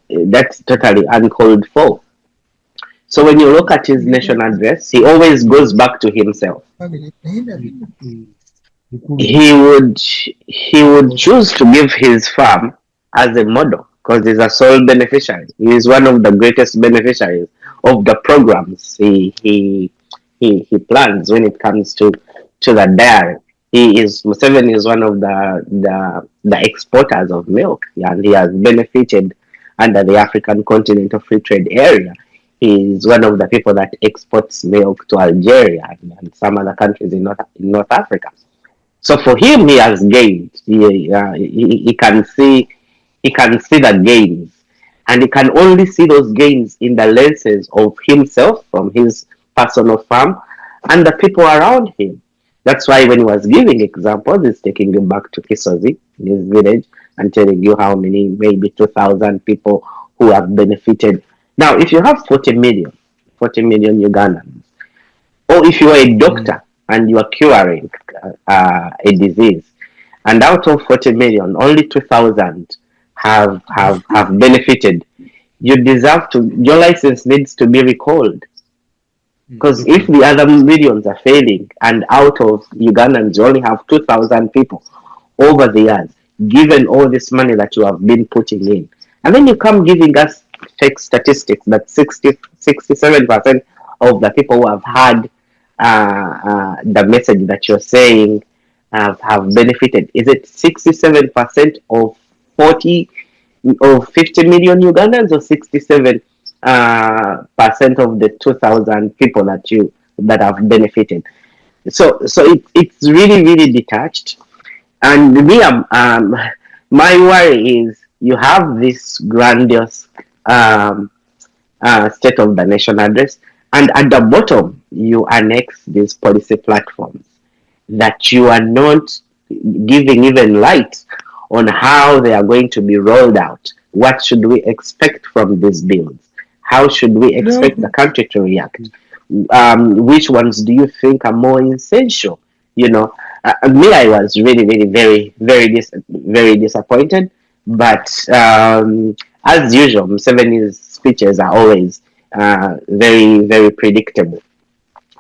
That's totally uncalled for. So when you look at his national address, he always goes back to himself. He would choose to give his farm as a model because he's a sole beneficiary. He is one of the greatest beneficiaries of the programs he plans when it comes to the dairy. Museveni is one of the exporters of milk, and he has benefited under the African Continental Free Trade Area. He is one of the people that exports milk to Algeria and some other countries in North Africa. So for him, he has gained. He can see the gains, and he can only see those gains in the lenses of himself, from his personal farm, and the people around him. That's why when he was giving examples, he's taking you back to Kisozi, in his village, and telling you how many, maybe 2,000 people who have benefited. Now, if you have 40 million Ugandans, or if you are a doctor and you are curing a disease, and out of 40 million, only 2,000 have benefited, you deserve to, your license needs to be recalled. Because if the other millions are failing, and out of Ugandans you only have 2,000 people over the years, given all this money that you have been putting in, and then you come giving us fake statistics that 67% of the people who have had the message that you're saying have benefited. Is it 67% of 50 million Ugandans, or 67 percent of the 2,000 people that have benefited? So it's really detached. And Miriam, my worry is you have this grandiose State of the Nation address, and at the bottom you annex these policy platforms that you are not giving even light on how they are going to be rolled out. What should we expect from these bills? How should we expect the country to react? Which ones do you think are more essential? Me, I was really very disappointed. But as usual, Museveni's speeches are always very predictable.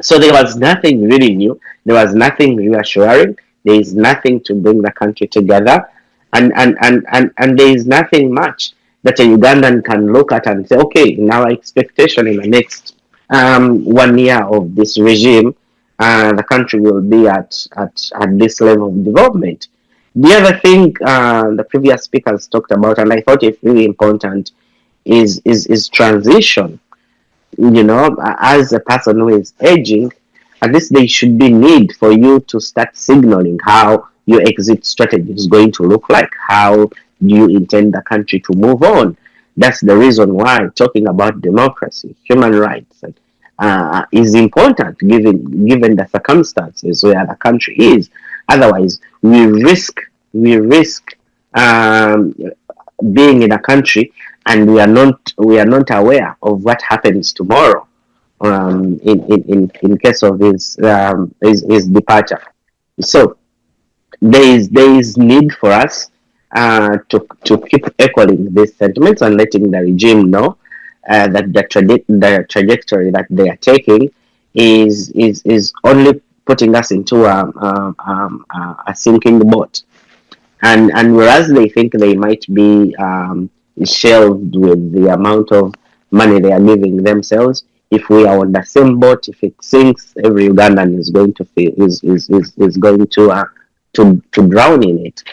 So there was nothing really new. There was nothing reassuring. There is nothing to bring the country together, and there is nothing much that a Ugandan can look at and say, okay, in our expectation in the next 1 year of this regime, the country will be at this level of development. The other thing the previous speakers talked about, and I thought it's really important, is transition. As a person who is aging, at least there should be need for you to start signaling how your exit strategy is going to look like. How do you intend the country to move on? That's the reason why talking about democracy, human rights, is important given the circumstances where the country is. Otherwise, we risk being in a country and we are not aware of what happens tomorrow. In case of his departure, so there is need for us to keep echoing these sentiments and letting the regime know that the trajectory that they are taking is only putting us into a sinking boat, and whereas they think they might be shelved with the amount of money they are giving themselves, if we are on the same boat, if it sinks, every Ugandan is going to feel is going to drown in it.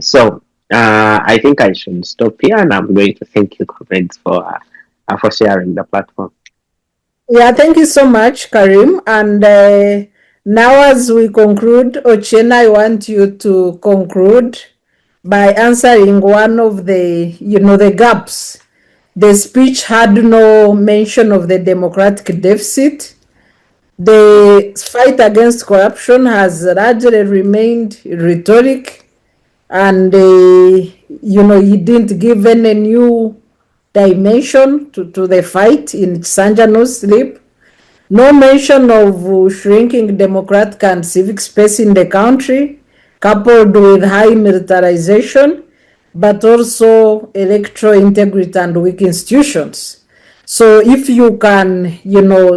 So I think I should stop here, and I'm going to thank you, comrades, for sharing the platform. Yeah, thank you so much, Kharim. And now, as we conclude, Ochieno, I want you to conclude by answering one of the gaps. The speech had no mention of the democratic deficit. The fight against corruption has largely remained rhetoric, and he didn't give any new dimension to the fight in Sanja No Sleep. No mention of shrinking democratic and civic space in the country, coupled with high militarization, but also electoral integrity and weak institutions. So if you can,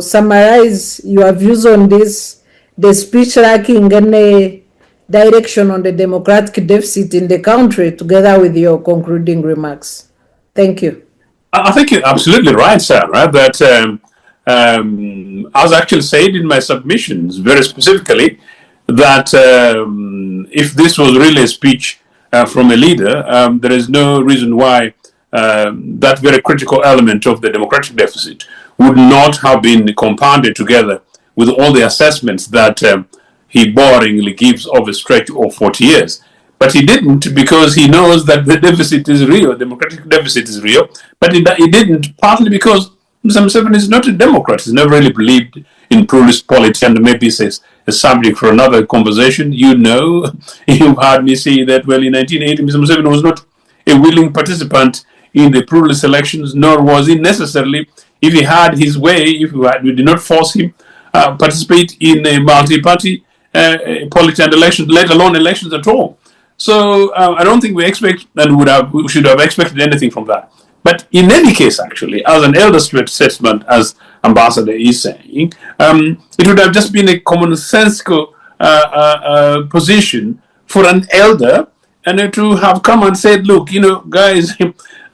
summarize your views on this, the speech lacking any direction on the democratic deficit in the country, together with your concluding remarks. Thank you. I think you're absolutely right, Sarah, that as I actually said in my submissions, very specifically, that if this was really a speech from a leader, there is no reason why that very critical element of the democratic deficit would not have been compounded together with all the assessments that he boringly gives of a stretch of 40 years. But he didn't, because he knows that the deficit is real, democratic deficit is real. But he didn't, partly because Mr. Museveni is not a Democrat. He's never really believed in pluralist polity, and maybe it's a subject for another conversation. You know, you've heard me say that, well, in 1980, Mr. Museveni was not a willing participant in the pluralist elections, nor was he necessarily, if he had his way, if we did not force him participate in a multi-party polity and elections, let alone elections at all. So I don't think we expect and we should have expected anything from that. But in any case, actually, as an elder statesman, as Ambassador is saying, it would have just been a commonsensical position for an elder and to have come and said, look, you know, guys,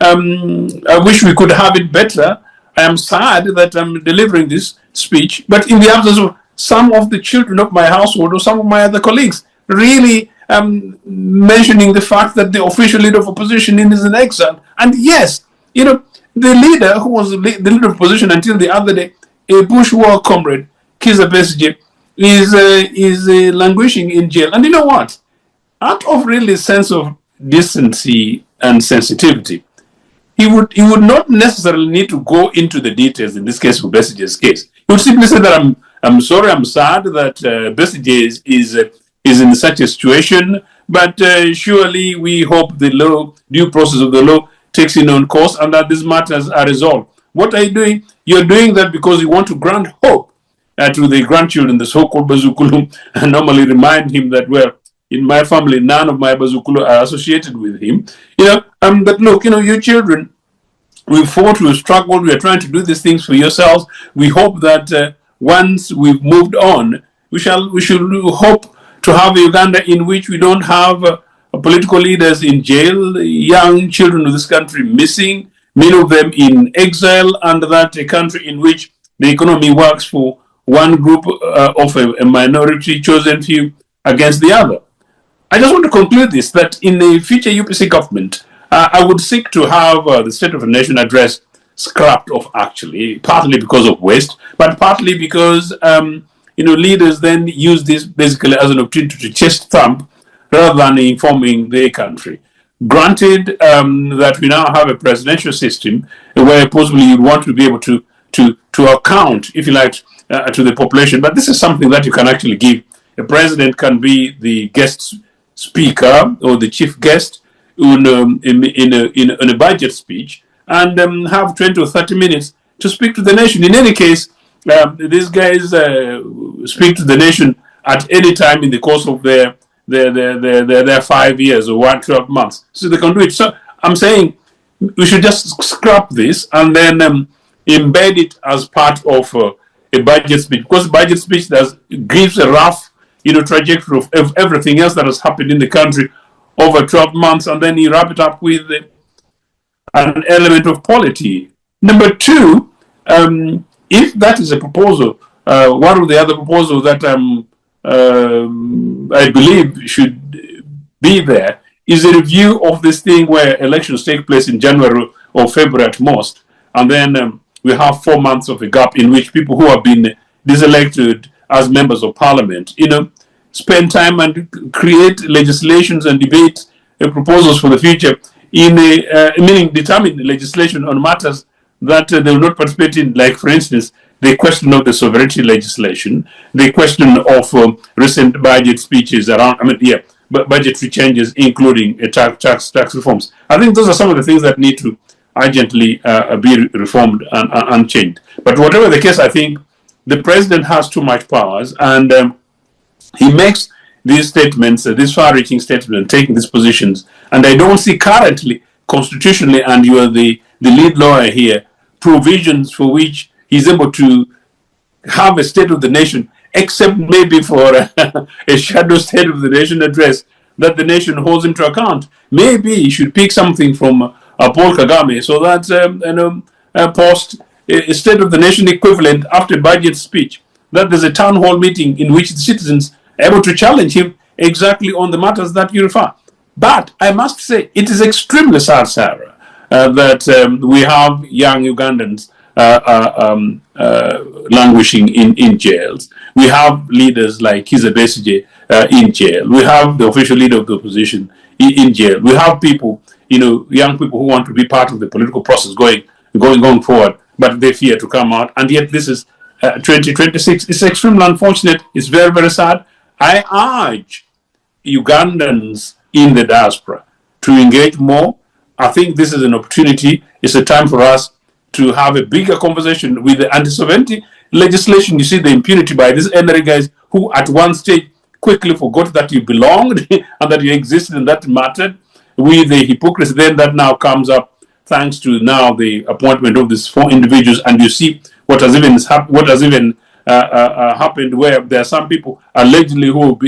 I wish we could have it better. I am sad that I'm delivering this speech, but in the absence of some of the children of my household or some of my other colleagues, really mentioning the fact that the official leader of opposition is in exile. And yes, you know, the leader who was the leader of opposition until the other day, a Bush-war comrade, Kizza Besigye, is languishing in jail. And you know what? Out of really sense of decency and sensitivity, he would not necessarily need to go into the details in this case for Besigye's case. He would simply say that I'm sorry, I'm sad that Besigye is in such a situation, but surely we hope the due process of the law takes its own course and that these matters are resolved. What are you doing? You're doing that because you want to grant hope to the grandchildren, the so-called Bazukulu, and normally remind him that, well, in my family, none of my Bazukulu are associated with him. You know, but look, you know, you children, we fought, we struggled, we are trying to do these things for yourselves. We hope that once we've moved on, we should hope to have a Uganda in which we don't have political leaders in jail, young children of this country missing, many of them in exile, and that a country in which the economy works for one group of a minority chosen few against the other. I just want to conclude this, that in the future UPC government, I would seek to have the State of the Nation address scrapped off, actually, partly because of waste, but partly because you know, leaders then use this basically as an opportunity to chest thump rather than informing their country. Granted that we now have a presidential system where possibly you want to be able to account, if you like, to the population, but this is something that you can actually give. A president can be the guest speaker or the chief guest in a budget speech and have 20 or 30 minutes to speak to the nation. In any case, these guys speak to the nation at any time in the course of their 5 years or 12 months. So they can do it. So I'm saying we should just scrap this and then embed it as part of a budget speech, because budget speech gives a rough, you know, trajectory of everything else that has happened in the country over 12 months, and then you wrap it up with an element of polity. Number two, if that is a proposal, one of the other proposals that I believe should be there is a review of this thing where elections take place in January or February at most, and then we have 4 months of a gap in which people who have been diselected as members of parliament, you know, spend time and create legislations and debate proposals for the future meaning determine legislation on matters that they will not participate in, like, for instance, the question of the sovereignty legislation, the question of recent budget speeches around, budgetary changes, including tax reforms. I think those are some of the things that need to urgently be reformed and changed. But whatever the case, I think the president has too much powers, and he makes these statements, these far-reaching statements, taking these positions, and I don't see currently, constitutionally, and you are the lead lawyer here, provisions for which he's able to have a State of the Nation, except maybe for a shadow State of the Nation address that the nation holds him to account. Maybe he should pick something from Paul Kagame, so that post a State of the Nation equivalent after budget speech, that there's a town hall meeting in which the citizens able to challenge him exactly on the matters that you refer. But I must say, it is extremely sad, Sarah, that we have young Ugandans languishing in jails. We have leaders like Kizza Besigye in jail. We have the official leader of the opposition in jail. We have people, young people who want to be part of the political process going forward, but they fear to come out. And yet this is 2026. It's extremely unfortunate. It's very, very sad. I urge Ugandans in the diaspora to engage more. I think this is an opportunity. It's a time for us to have a bigger conversation with the anti-sovereignty legislation. You see the impunity by these NRA guys who at one stage quickly forgot that you belonged and that you existed and that mattered. With the hypocrisy then that now comes up thanks to now the appointment of these 4 individuals, and you see what has even happened, where there are some people allegedly who,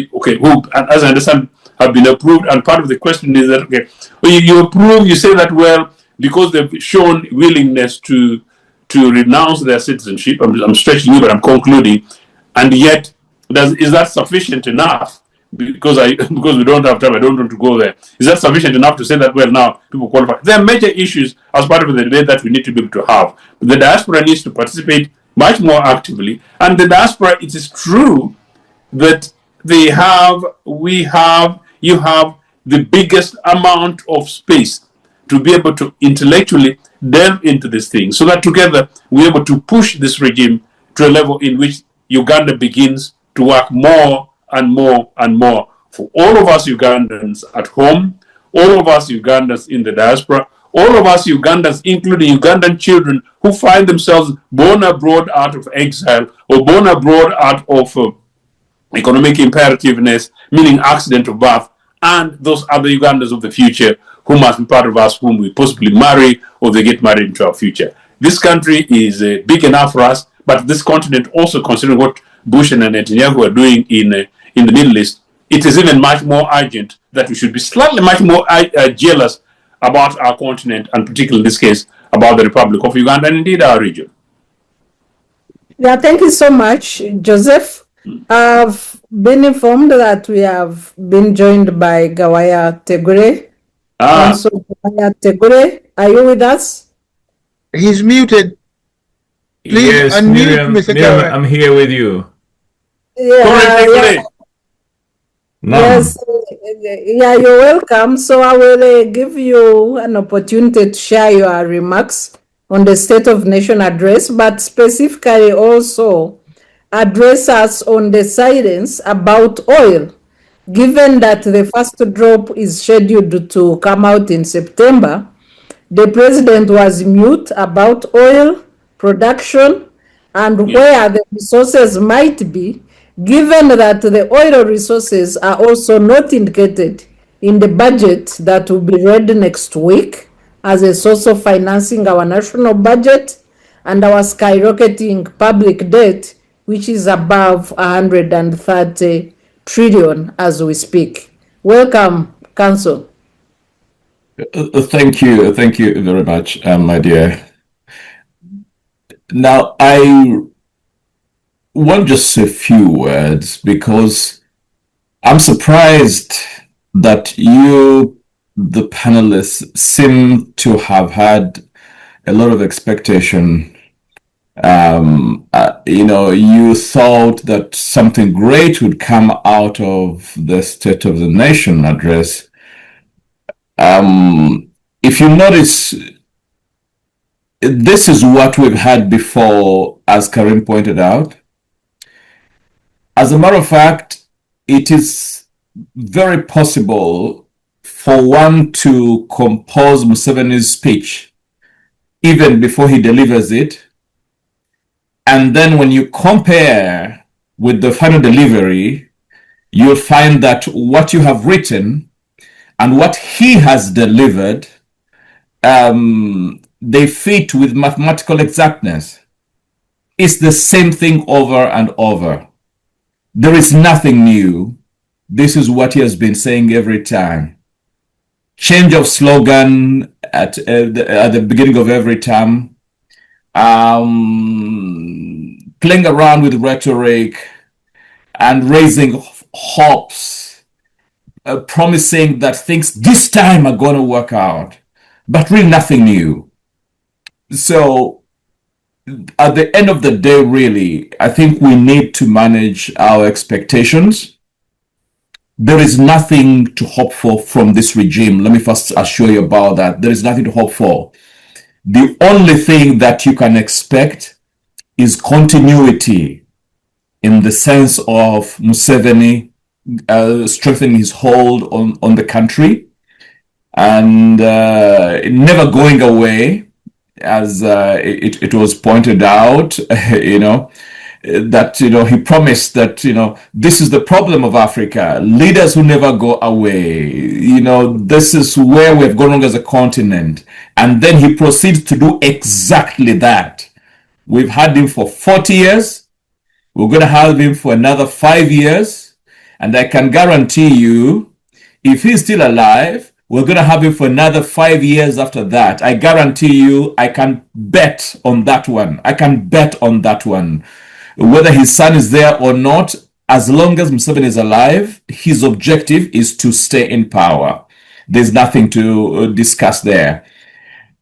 as I understand, have been approved. And part of the question is that, okay, when you approve, you say that, well, because they've shown willingness to renounce their citizenship. I'm stretching you, but I'm concluding. And yet, is that sufficient enough? Because we don't have time, I don't want to go there. Is that sufficient enough to say that, well, now people qualify? There are major issues as part of the debate that we need to be able to have. The diaspora needs to participate much more actively. And the diaspora, it is true that you have the biggest amount of space to be able to intellectually delve into this thing, so that together we're able to push this regime to a level in which Uganda begins to work more and more and more for all of us Ugandans at home, all of us Ugandans in the diaspora, all of us Ugandans, including Ugandan children who find themselves born abroad out of exile or born abroad out of economic imperativeness, meaning accident of birth, and those other Ugandans of the future who must be part of us, whom we possibly marry or they get married into our future. This country is big enough for us, but this continent also, considering what Bush and Netanyahu are doing in the Middle East, it is even much more urgent that we should be slightly much more jealous about our continent, and particularly in this case, about the Republic of Uganda and indeed our region. Yeah, thank you so much, Joseph. I've been informed that we have been joined by Gawaya Tegulle. So, Gawaya Tegulle, are you with us? He's muted. Please yes, unmute, Miriam, Mr. Miriam, Gawaya. I'm here with you. Yeah, yes, you're welcome. So I will give you an opportunity to share your remarks on the State of Nation address, but specifically also address us on the silence about oil, given that the first drop is scheduled to come out in September. The president was mute about oil production and where the resources might be, given that the oil resources are also not indicated in the budget that will be read next week as a source of financing our national budget and our skyrocketing public debt, which is above 130 trillion as we speak. Welcome, Council. Thank you very much, my dear. Now, I want just a few words because I'm surprised that you, the panelists, seem to have had a lot of expectation. You thought that something great would come out of the State of the Nation address. If you notice, this is what we've had before, as Kharim pointed out. As a matter of fact, it is very possible for one to compose Museveni's speech even before he delivers it. And then when you compare with the final delivery, you'll find that what you have written and what he has delivered, they fit with mathematical exactness. It's the same thing over and over. There is nothing new. This is what he has been saying every time. Change of slogan at the beginning of every term. Playing around with rhetoric and raising hopes, promising that things this time are going to work out, but really nothing new. So at the end of the day, really, I think we need to manage our expectations. There is nothing to hope for from this regime. Let me first assure you about that. There is nothing to hope for. The only thing that you can expect is continuity, in the sense of Museveni strengthening his hold on the country and never going away, as it was pointed out, that, he promised that, this is the problem of Africa, leaders who never go away, this is where we've gone wrong as a continent. And then he proceeds to do exactly that. We've had him for 40 years. We're going to have him for another 5 years. And I can guarantee you, if he's still alive, we're going to have him for another 5 years after that. I guarantee you, I can bet on that one. I can bet on that one. Whether his son is there or not, as long as Museveni is alive, his objective is to stay in power. There's nothing to discuss there.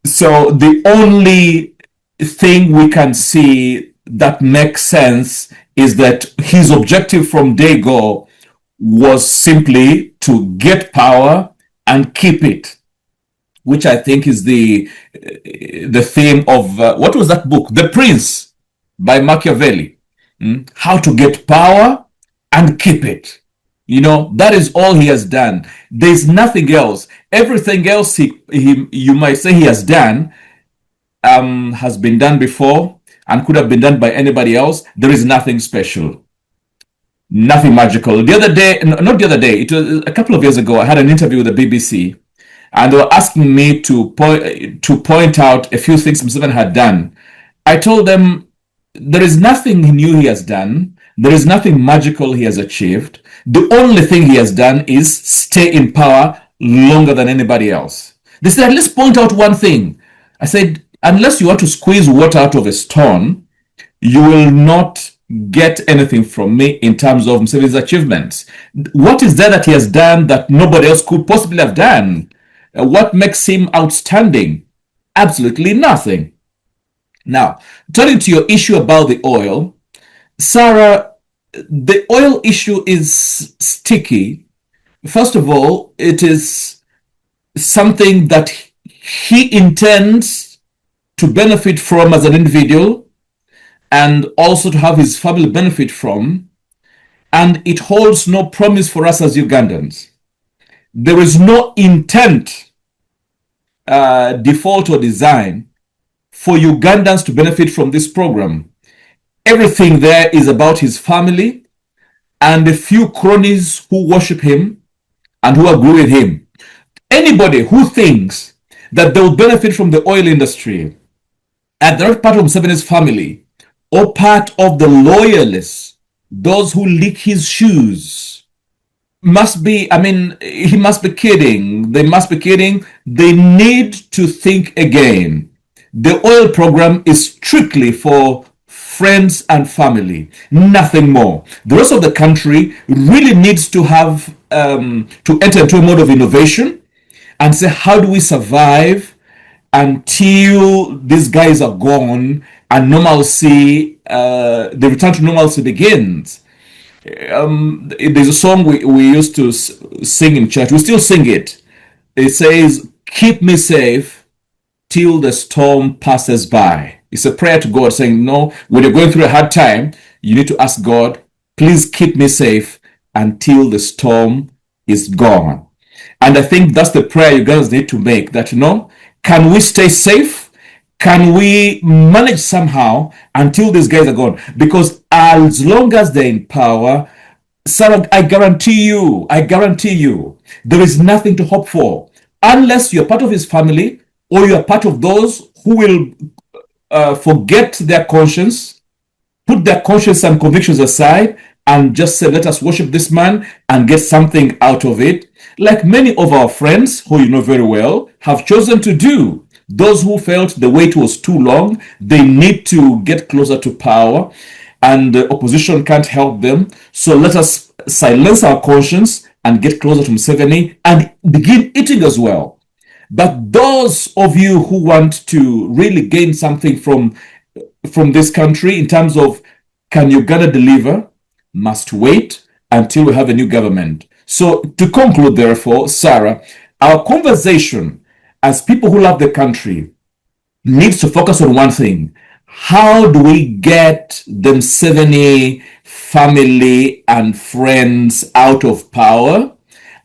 So the only thing we can see that makes sense is that his objective from day go was simply to get power and keep it, which I think is the theme of, what was that book? The Prince by Machiavelli. How to get power and keep it. That is all he has done. There's nothing else. Everything else you might say he has done has been done before and could have been done by anybody else. There is nothing special. Nothing magical. The other day, not the other day, it was a couple of years ago, I had an interview with the BBC, and they were asking me to point out a few things Museveni had done. I told them there is nothing new he has done. There is nothing magical he has achieved. The only thing he has done is stay in power longer than anybody else. They said, let's point out one thing. I said, unless you want to squeeze water out of a stone, you will not get anything from me in terms of Museveni's achievements. What is there that he has done that nobody else could possibly have done? What makes him outstanding? Absolutely nothing. Now, turning to your issue about the oil, Sarah, the oil issue is sticky. First of all, it is something that he intends to benefit from as an individual and also to have his family benefit from, and it holds no promise for us as Ugandans. There is no intent, default or design for Ugandans to benefit from this program. Everything there is about his family and a few cronies who worship him and who agree with him. Anybody who thinks that they will benefit from the oil industry and they're not part of Museveni's family or part of the loyalists, those who lick his shoes, he must be kidding. They must be kidding. They need to think again. The oil program is strictly for friends and family, nothing more. The rest of the country really needs to have to enter into a mode of innovation and say, how do we survive until these guys are gone and normalcy, the return to normalcy begins. There's a song we used to sing in church. We still sing it. It says, keep me safe till the storm passes by. It's a prayer to God saying, no, when you're going through a hard time, you need to ask God, please keep me safe until the storm is gone. And I think that's the prayer you guys need to make, that, can we stay safe? Can we manage somehow until these guys are gone? Because as long as they're in power, Sarah, I guarantee you, there is nothing to hope for. Unless you're part of his family or you're part of those who will forget their conscience, put their conscience and convictions aside, and just say, let us worship this man and get something out of it. Like many of our friends, who you know very well, have chosen to do. Those who felt the wait was too long, they need to get closer to power. and the opposition can't help them. So let us silence our conscience and get closer to Museveni and begin eating as well. But those of you who want to really gain something from this country in terms of can Uganda deliver, must wait until we have a new government. So to conclude, therefore, Sarah, our conversation as people who love the country needs to focus on one thing. How do we get the Museveni family and friends out of power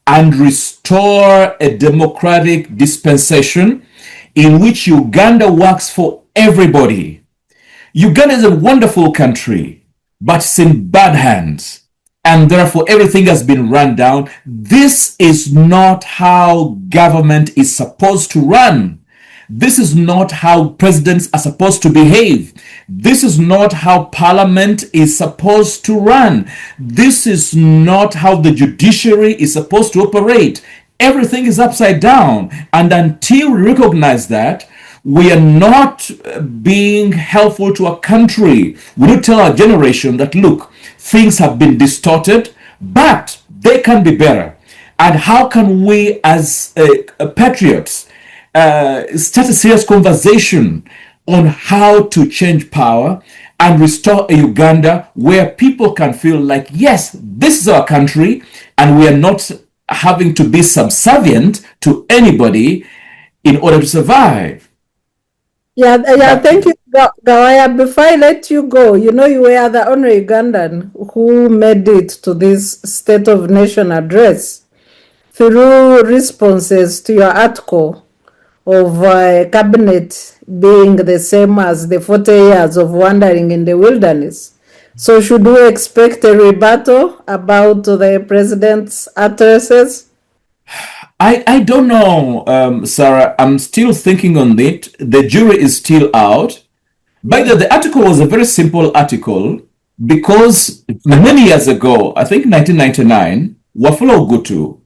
and restore a democratic dispensation in which Uganda works for everybody? Uganda is a wonderful country, but it's in bad hands. And therefore, everything has been run down. This is not how government is supposed to run. This is not how presidents are supposed to behave. This is not how parliament is supposed to run. This is not how the judiciary is supposed to operate. Everything is upside down. And until we recognize that, we are not being helpful to our country. We need to tell our generation that, look, things have been distorted, but they can be better. And how can we as patriots start a serious conversation on how to change power and restore a Uganda where people can feel like, yes, this is our country, and we are not having to be subservient to anybody in order to survive. Thank you, Gawaya. Before I let you go, you know, you were the only Ugandan who made it to this State of Nation address through responses to your article of cabinet being the same as the 40 years of wandering in the wilderness. So should we expect a rebuttal about the president's addresses? I don't know, Sarah. I'm still thinking on it. The jury is still out. By the way, the article was a very simple article because many years ago, I think 1999, Wafula Ogutu,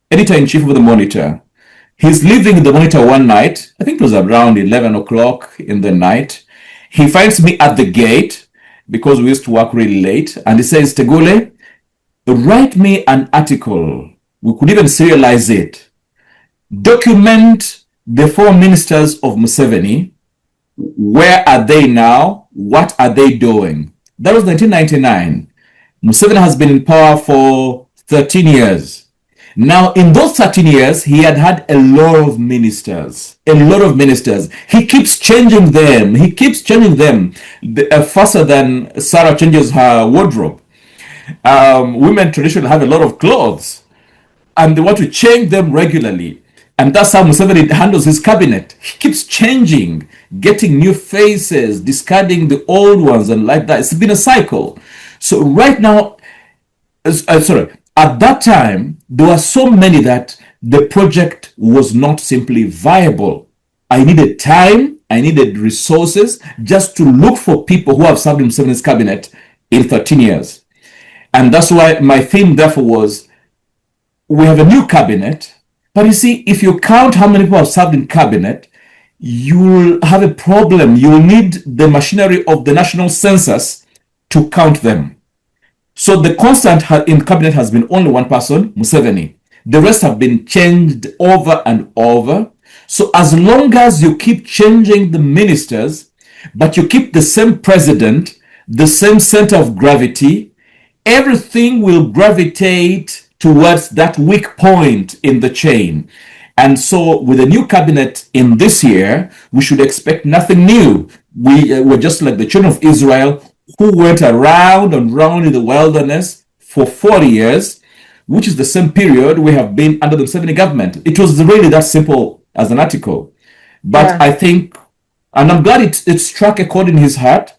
editor-in-chief of the Monitor, he's living the Monitor one night. I think it was around 11 o'clock in the night. He finds me at the gate because we used to work really late. And he says, Tegulle, write me an article. We could even serialize it. Document the 4 ministers of Museveni. Where are they now? What are they doing? That was 1999. Museveni has been in power for 13 years. Now, in those 13 years, he had had a lot of ministers. A lot of ministers. He keeps changing them. Faster than Sarah changes her wardrobe. Women traditionally have a lot of clothes, and they want to change them regularly. And that's how Museveni handles his cabinet. He keeps changing, getting new faces, discarding the old ones, and like that. It's been a cycle. So right now, at that time, there were so many that the project was not simply viable. I needed time, I needed resources just to look for people who have served in Museveni's cabinet in 13 years. And that's why my theme, therefore, was we have a new cabinet. But you see, if you count how many people have served in cabinet, you'll have a problem. You'll need the machinery of the national census to count them. So the constant in cabinet has been only one person, Museveni. The rest have been changed over and over. So as long as you keep changing the ministers, but you keep the same president, the same center of gravity, everything will gravitate towards that weak point in the chain. And so with a new cabinet in this year, we should expect nothing new. We were just like the children of Israel who went around and round in the wilderness for 40 years, which is the same period we have been under the Museveni government. It was really that simple as an article. But I think, and I'm glad it struck a chord in his heart,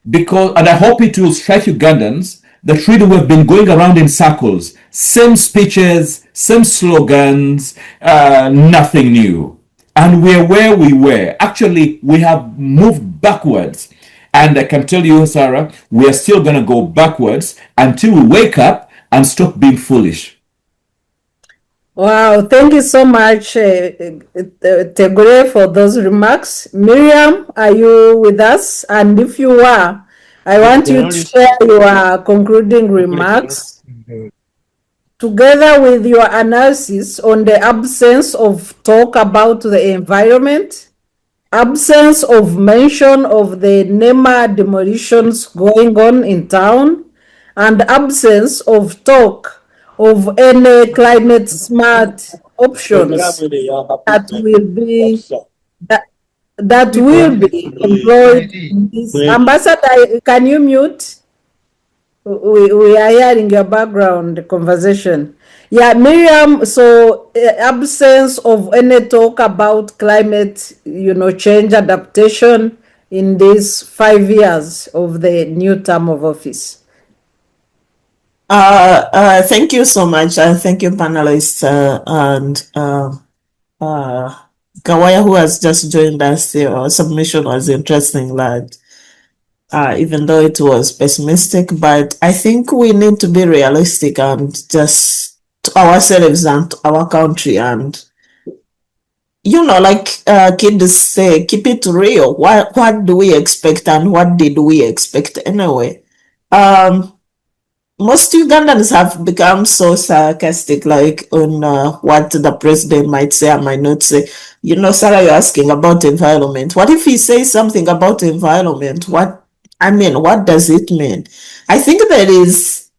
because, and I hope it will strike Ugandans, that really we've been going around in circles, same speeches, same slogans, nothing new. And we're where we were. Actually, we have moved backwards. And I can tell you, Sarah, we are still going to go backwards until we wake up and stop being foolish. Wow, thank you so much, Tegulle, for those remarks. Miriam, are you with us? And if you are, I want you to share your concluding remarks together with your analysis on the absence of talk about the environment, absence of mention of the NEMA demolitions going on in town, and absence of talk of any climate smart options that will be that, that will be employed in this. Ambassador, can you mute? We are hearing your background conversation. Yeah, Miriam, so absence of any talk about climate, change adaptation in these 5 years of the new term of office. Thank you so much. Thank you, panelists, and Gawaya, who has just joined us. Your submission was interesting, lad. Even though it was pessimistic, but I think we need to be realistic and just to ourselves and to our country, and like kids say, keep it real. What do we expect, and what did we expect anyway? Most Ugandans have become so sarcastic, like on what the president might say or might not say. Sarah, you're asking about environment. What if he says something about environment? What does it mean? I think that is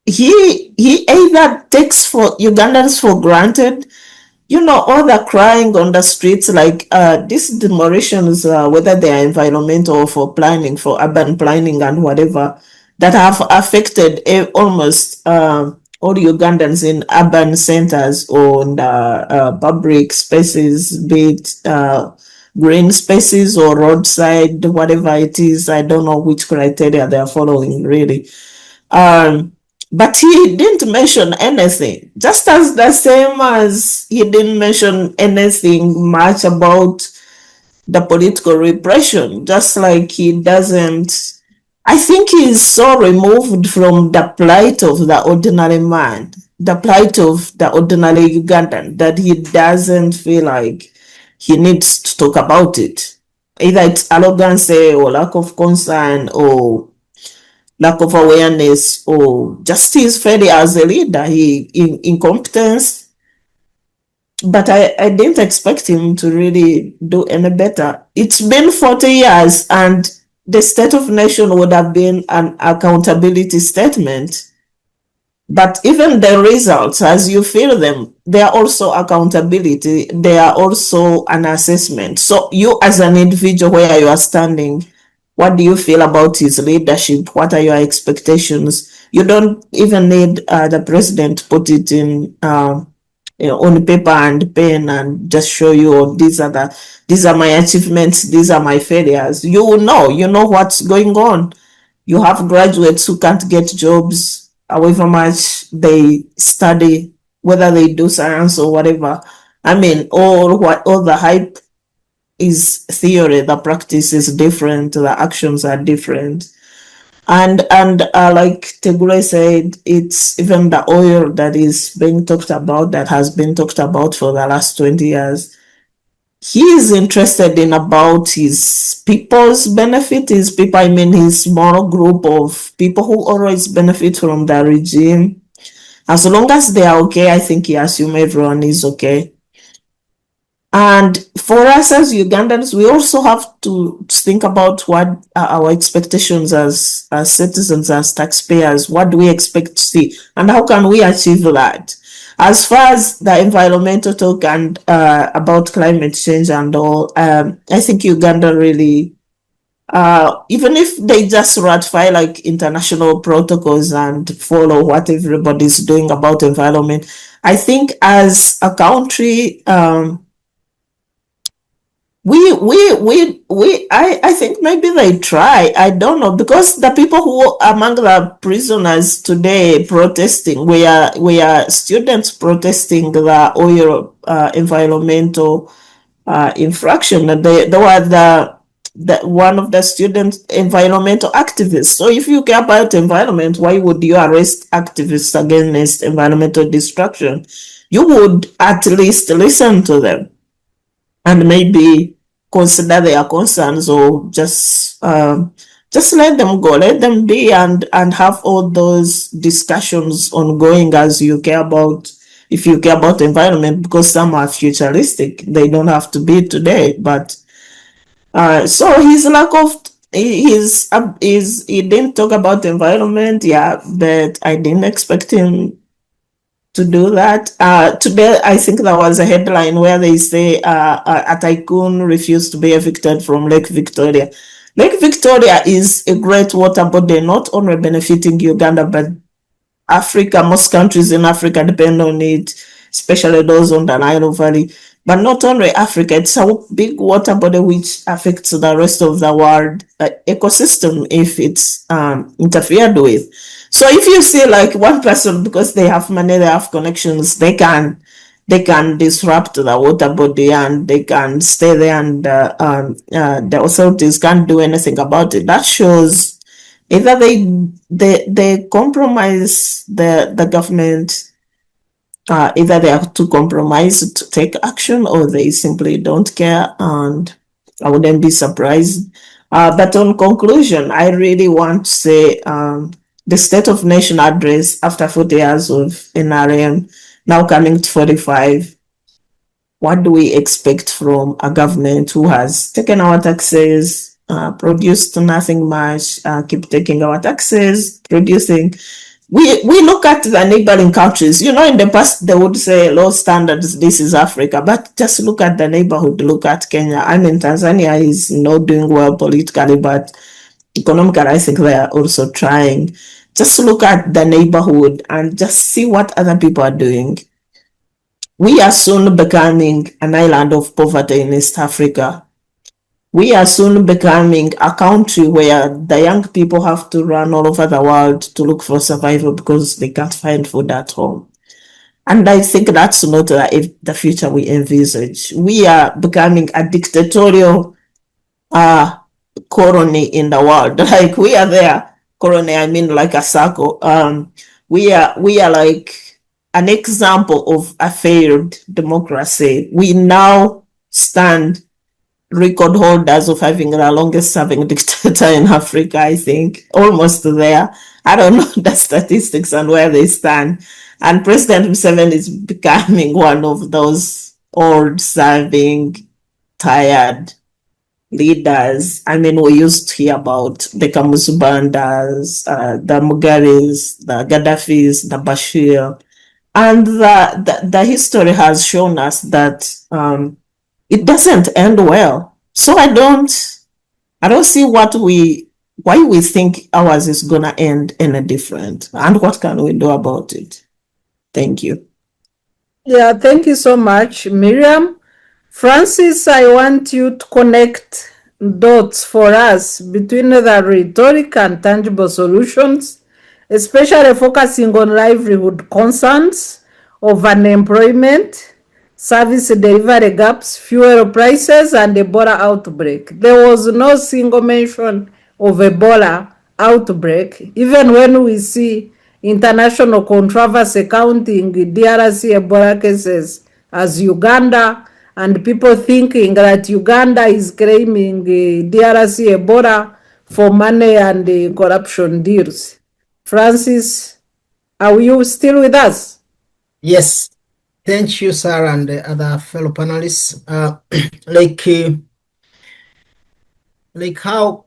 he either takes for Ugandans for granted, all the crying on the streets, like these demolitions, whether they are environmental or for planning, for urban planning and whatever, that have affected almost all Ugandans in urban centers or public spaces, be it green spaces or roadside, whatever it is. I don't know which criteria they are following, really. But he didn't mention anything, just as the same as he didn't mention anything much about the political repression, just like he doesn't. I think he's so removed from the plight of the ordinary man, the plight of the ordinary Ugandan, that he doesn't feel like he needs to talk about it. Either it's arrogance or lack of concern or lack of awareness or just his failure as a leader, incompetence. But I didn't expect him to really do any better. It's been 40 years and the State of Nation would have been an accountability statement. But even the results, as you feel them, they are also accountability. They are also an assessment. So you as an individual, where you are standing, what do you feel about his leadership? What are your expectations? You don't even need the president to put it in on paper and pen and just show you, oh, these are my achievements, these are my failures. You know what's going on. You have graduates who can't get jobs, however much they study, whether they do science or whatever. All the hype is theory, the practice is different, the actions are different. And like Tegulle said, it's even the oil that is being talked about, that has been talked about for the last 20 years. He is interested in about his people's benefit, his small group of people who always benefit from the regime. As long as they are okay, I think he assumes everyone is okay. And for us as Ugandans, we also have to think about what are our expectations as citizens, as taxpayers. What do we expect to see? And how can we achieve that? As far as the environmental talk and about climate change and all, I think Uganda really, even if they just ratify like international protocols and follow what everybody's doing about environment, I think as a country, I think maybe they try. I don't know, because the people who among the prisoners today protesting, we are students protesting the oil environmental infraction. They were the one of the student environmental activists. So if you care about environment, why would you arrest activists against environmental destruction? You would at least listen to them and maybe consider their concerns, or just just let them go, let them be, and have all those discussions ongoing as you care about, if you care about the environment, because some are futuristic, they don't have to be today. But so his lack of he didn't talk about the environment, yeah, but I didn't expect him to do that. Today, I think there was a headline where they say a tycoon refused to be evicted from Lake Victoria. Lake Victoria is a great water body, not only benefiting Uganda, but Africa. Most countries in Africa depend on it, especially those on the Nile Valley. But not only Africa, it's a big water body which affects the rest of the world ecosystem if it's interfered with. So if you see like one person, because they have money, they have connections, they can disrupt the water body and they can stay there, and the authorities can't do anything about it. That shows either they compromise the government, either they have to compromise to take action, or they simply don't care, and I wouldn't be surprised. But on conclusion, I really want to say the State of Nation address after 40 years of NRM, now coming to 45, what do we expect from a government who has taken our taxes, produced nothing much, keep taking our taxes, producing? We look at the neighboring countries. In the past they would say low standards, this is Africa, but just look at the neighborhood. Look at Kenya. I mean, Tanzania is not doing well politically, but economically, I think they are also trying. Just look at the neighborhood and just see what other people are doing. We are soon becoming an island of poverty in East Africa. We are soon becoming a country where the young people have to run all over the world to look for survival because they can't find food at home. And I think that's not the future we envisage. We are becoming a dictatorial colony in the world. Like we are there. Colony, I mean like a circle. We are like an example of a failed democracy. We now stand record holders of having the longest serving dictator in Africa, I think, almost there. I don't know the statistics and where they stand. And President Museveni is becoming one of those old serving, tired leaders. I mean, we used to hear about the Kamuhanda, the Mugares, the Gaddafis, the Bashir. And the history has shown us that it doesn't end well. So I don't see why we think ours is gonna end any different, and what can we do about it? Thank you. Yeah, thank you so much, Miriam. Francis, I want you to connect dots for us between the rhetoric and tangible solutions, especially focusing on livelihood concerns of unemployment, service delivery gaps, fuel prices, and Ebola outbreak. There was no single mention of Ebola outbreak, even when we see international controversy counting DRC Ebola cases as Uganda, and people thinking that Uganda is claiming DRC Ebola for money and corruption deals. Francis, are you still with us? Yes. Thank you, Sarah, and the other fellow panelists. Like how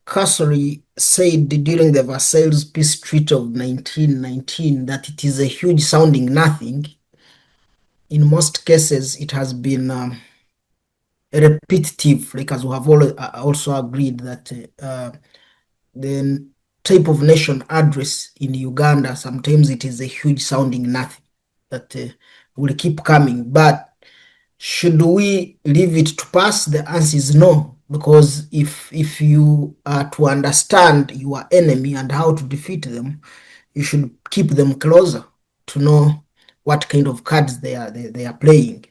Cassery said during the Versailles Peace Treaty of 1919 that it is a huge sounding nothing. In most cases, it has been repetitive, like as we have also agreed that the type of nation address in Uganda, sometimes it is a huge sounding nothing that will keep coming. But should we leave it to pass? The answer is no, because if you are to understand your enemy and how to defeat them, you should keep them closer to know what kind of cards they are playing.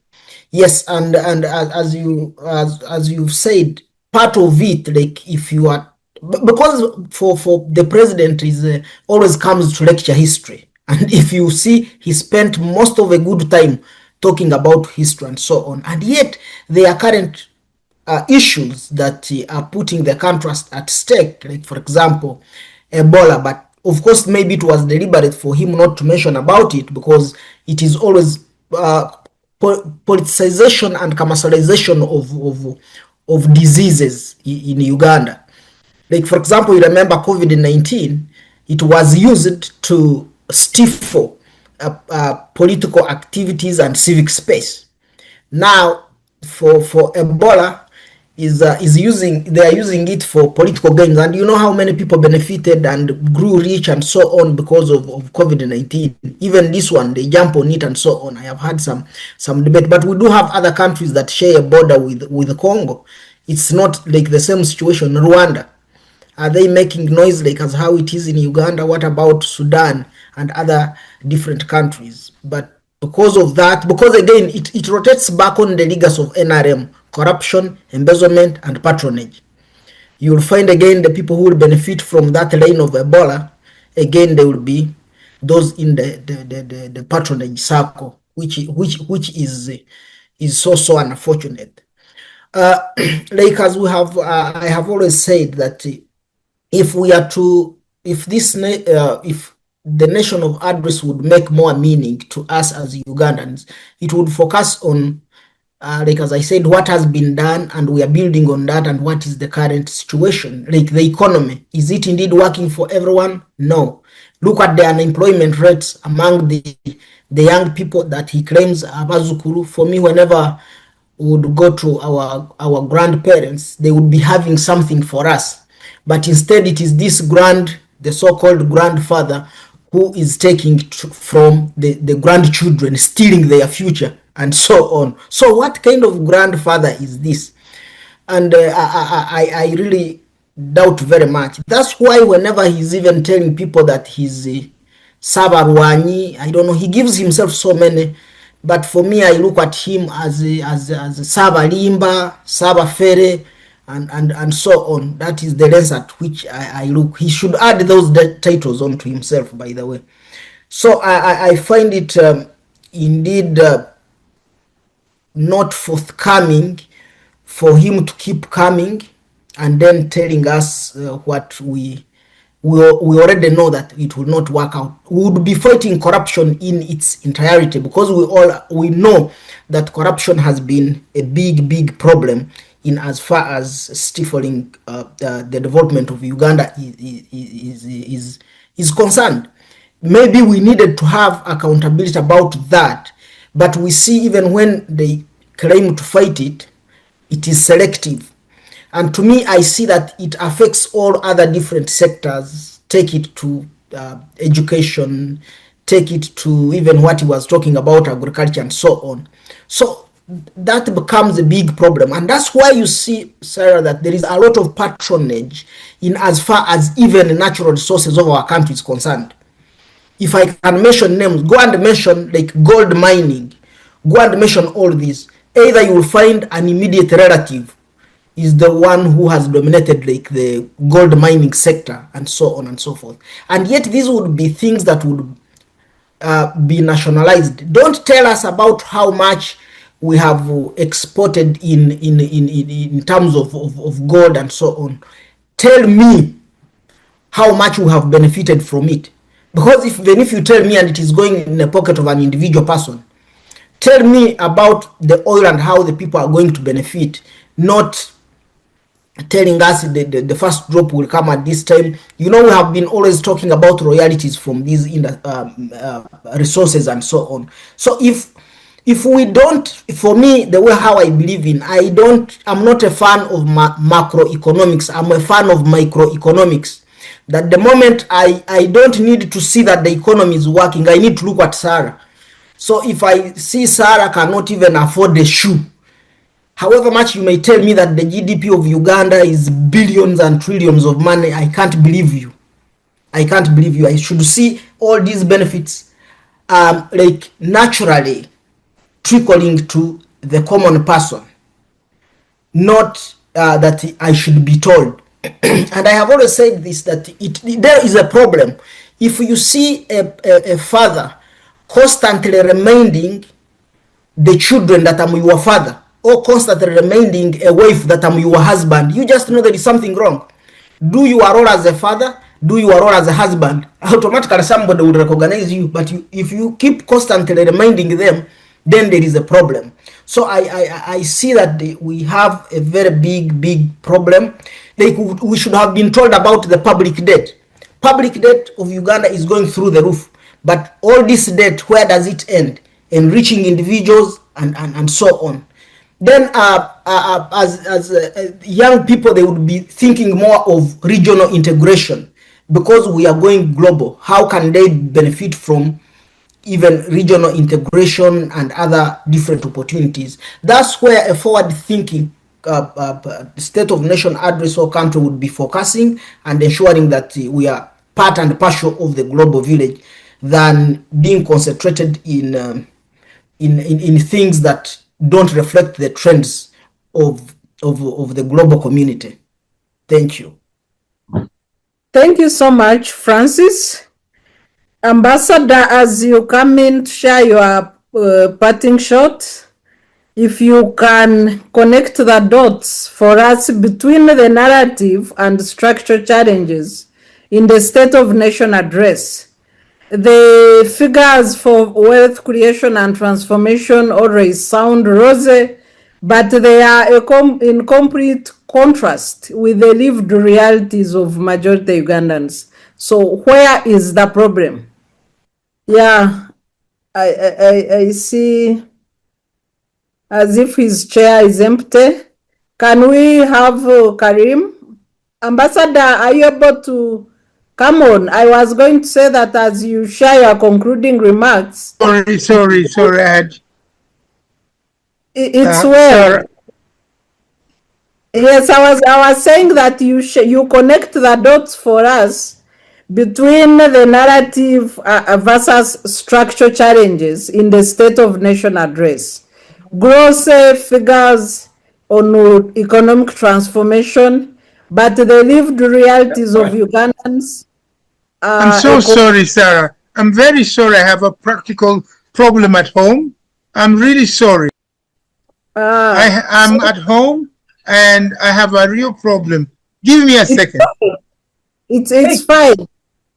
Yes, and as you've said, part of it, like if you are, because for the president is always comes to lecture history. And if you see, he spent most of a good time talking about history and so on. And yet, their current issues that are putting the country at stake, like for example, Ebola. But of course, maybe it was deliberate for him not to mention about it, because it is always politicization and commercialization of diseases in Uganda. Like for example, you remember COVID-19, it was used to stifle political activities and civic space. Now, for Ebola, they are using it for political gains, and you know how many people benefited and grew rich and so on because of COVID-19. Even this one, they jump on it and so on. I have had some debate, but we do have other countries that share a border with Congo. It's not like the same situation. Rwanda, are they making noise like as how it is in Uganda? What about Sudan and other different countries? But because of that, because again, it rotates back on the legacy of NRM, corruption, embezzlement, and patronage. You will find again the people who will benefit from that lane of Ebola, again, they will be those in the patronage circle, which is so unfortunate. Like as we have, I have always said that if the nation of address would make more meaning to us as Ugandans, it would focus on, like as I said, what has been done, and we are building on that, and what is the current situation. Like the economy, is it indeed working for everyone? No. Look at the unemployment rates among the young people that he claims are Bazukuru. For me, whenever we would go to our grandparents, they would be having something for us. But instead, it is this the so-called grandfather, who is taking from the grandchildren, stealing their future, and so on. So what kind of grandfather is this? And I really doubt very much. That's why whenever he's even telling people that he's Sabarwani, I don't know, he gives himself so many. But for me, I look at him as Saba Limba, Saba Fere, and so on. That is the lens at which I look. He should add those titles onto himself, by the way. So I find it indeed not forthcoming for him to keep coming and then telling us what we already know that it will not work out. We would be fighting corruption in its entirety, because we know that corruption has been a big problem in as far as stifling the development of Uganda is concerned. Maybe we needed to have accountability about that, but we see even when they claim to fight it, it is selective. And to me, I see that it affects all other different sectors. Take it to education, take it to even what he was talking about, agriculture, and so on. So that becomes a big problem. And that's why you see, Sarah, that there is a lot of patronage in as far as even natural resources of our country is concerned. If I can mention names, go and mention like gold mining, go and mention all these. Either you will find an immediate relative is the one who has dominated like the gold mining sector, and so on and so forth. And yet these would be things that would be nationalized. Don't tell us about how much we have exported in terms of gold and so on. Tell me how much we have benefited from it. Because if you tell me and it is going in the pocket of an individual person, tell me about the oil and how the people are going to benefit, not telling us the first drop will come at this time. You know, we have been always talking about royalties from these resources and so on. So if we don't, for me, the way how I believe in, I'm not a fan of macroeconomics. I'm a fan of microeconomics. That the moment I don't need to see that the economy is working, I need to look at Sarah. So if I see Sarah cannot even afford the shoe, however much you may tell me that the GDP of Uganda is billions and trillions of money, I can't believe you. I can't believe you. I should see all these benefits like naturally trickling to the common person, not that I should be told. And I have always said this, that there is a problem. If you see a father constantly reminding the children that I'm your father, or constantly reminding a wife that I'm your husband, you just know there is something wrong. Do your role as a father, do your role as a husband, automatically somebody will recognize you. But if you keep constantly reminding them, then there is a problem. So I see that we have a very big problem. We should have been told about the public debt. Public debt of Uganda is going through the roof. But all this debt, where does it end? Enriching individuals and so on. Then as young people, they would be thinking more of regional integration, because we are going global. How can they benefit from even regional integration and other different opportunities? That's where a forward-thinking state of nation address or country would be focusing and ensuring that we are part and parcel of the global village, than being concentrated in things that don't reflect the trends of the global community. Thank you. Thank you so much, Francis. Ambassador, as you come in to share your parting shot, if you can connect the dots for us between the narrative and structural challenges in the State of Nation address. The figures for wealth creation and transformation always sound rosy, but they are in complete contrast with the lived realities of majority Ugandans. So where is the problem? Yeah, I see as if his chair is empty. Can we have Kharim? Ambassador, are you able to come on? I was going to say that as you share your concluding remarks. Sorry, Ed. It's well. Yes, I was saying that you connect the dots for us between the narrative versus structural challenges in the State of Nation address. Gross figures on economic transformation, but the lived realities of Ugandans. I'm so sorry, Sarah. I'm very sorry. I have a practical problem at home. I'm really sorry. I'm at home and I have a real problem. Give me a second. It's fine.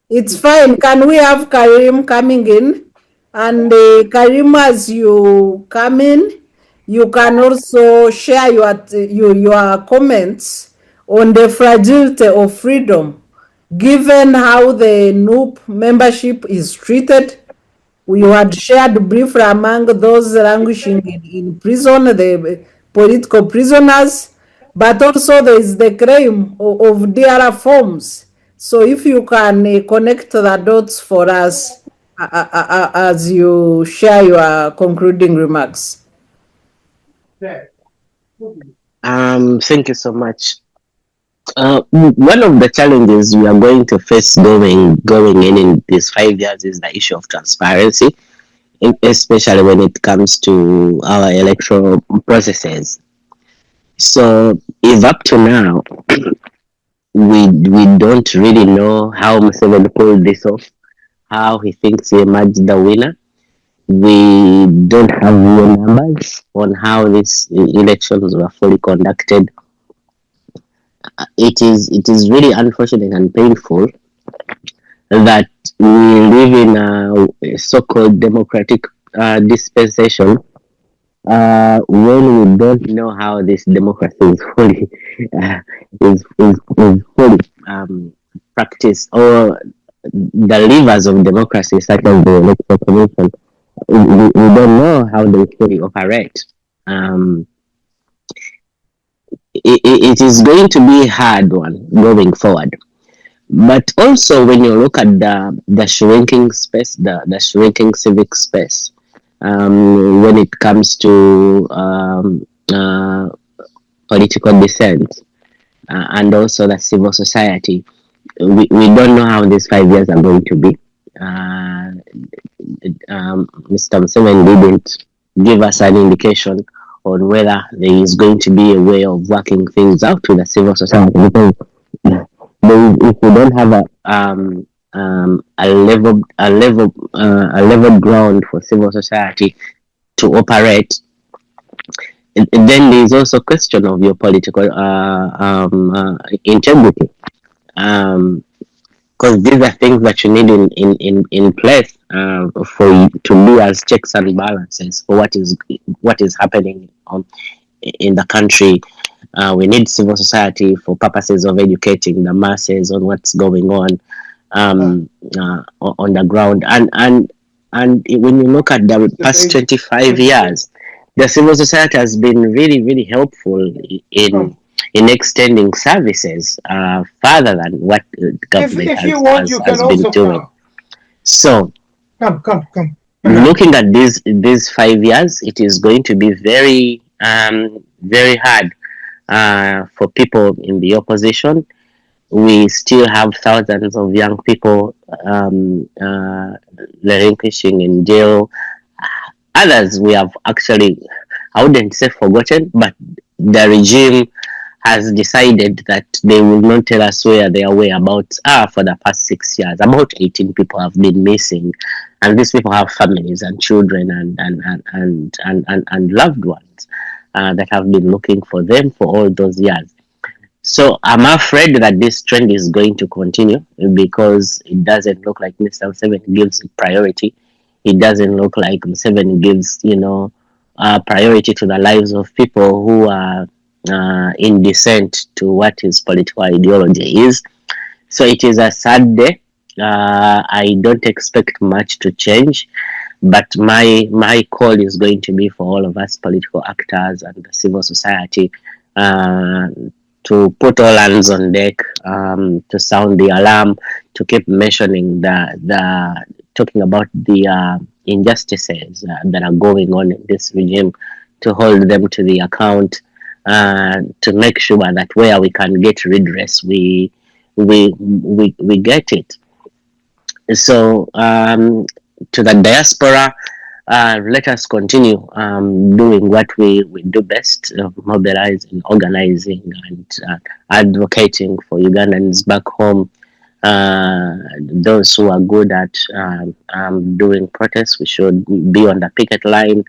It's fine. Can we have Kharim coming in? And Kharim, as you come in, you can also share your comments on the fragility of freedom, given how the NUP membership is treated. We had shared briefly among those languishing in prison, the political prisoners, but also there is the crime of DRA forms. So if you can connect the dots for us as you share your concluding remarks. Thank you so much. One of the challenges we are going to face going in these 5 years is the issue of transparency, especially when it comes to our electoral processes. So if up to now we don't really know how Museveni pulled this off, how he thinks he emerged the winner. We don't have real numbers on how these elections were fully conducted. It is really unfortunate and painful that we live in a so-called democratic dispensation when we don't know how this democracy is fully practiced, or the levers of democracy, such as the electoral commission, we don't know how they fully operate. It is going to be a hard one going forward. But also, when you look at the shrinking space, the shrinking civic space, when it comes to political dissent, and also the civil society, we don't know how these 5 years are going to be. Mr. Museveni didn't give us an indication on whether there is going to be a way of working things out with the civil society. Because if we don't have a level ground for civil society to operate, and then there is also a question of your political integrity. Because these are things that you need in place for you to be as checks and balances for what is happening in the country. We need civil society for purposes of educating the masses on what's going on the ground. And when you look at the past 25 years, the civil society has been really, really helpful in extending services further than what the government has been doing. So, Come. looking at these 5 years, it is going to be very very hard for people in the opposition. We still have thousands of young people relinquishing in jail. Others we have actually, I wouldn't say forgotten, but the regime has decided that they will not tell us where their whereabouts are for the past 6 years. About 18 people have been missing, and these people have families and children and loved ones that have been looking for them for all those years. So I'm afraid that this trend is going to continue because it doesn't look like Mr. Museveni gives priority. It doesn't look like Museveni gives, priority to the lives of people who are in dissent to what his political ideology is. So it is a sad day. I don't expect much to change, but my call is going to be for all of us political actors and the civil society to put all hands on deck, to sound the alarm, to keep mentioning talking about the injustices that are going on in this regime, to hold them to the account, to make sure that where we can get redress, we get it. So to the diaspora, let us continue doing what we do best, mobilizing, organizing, and advocating for Ugandans back home. Those who are good at doing protests, we should be on the picket line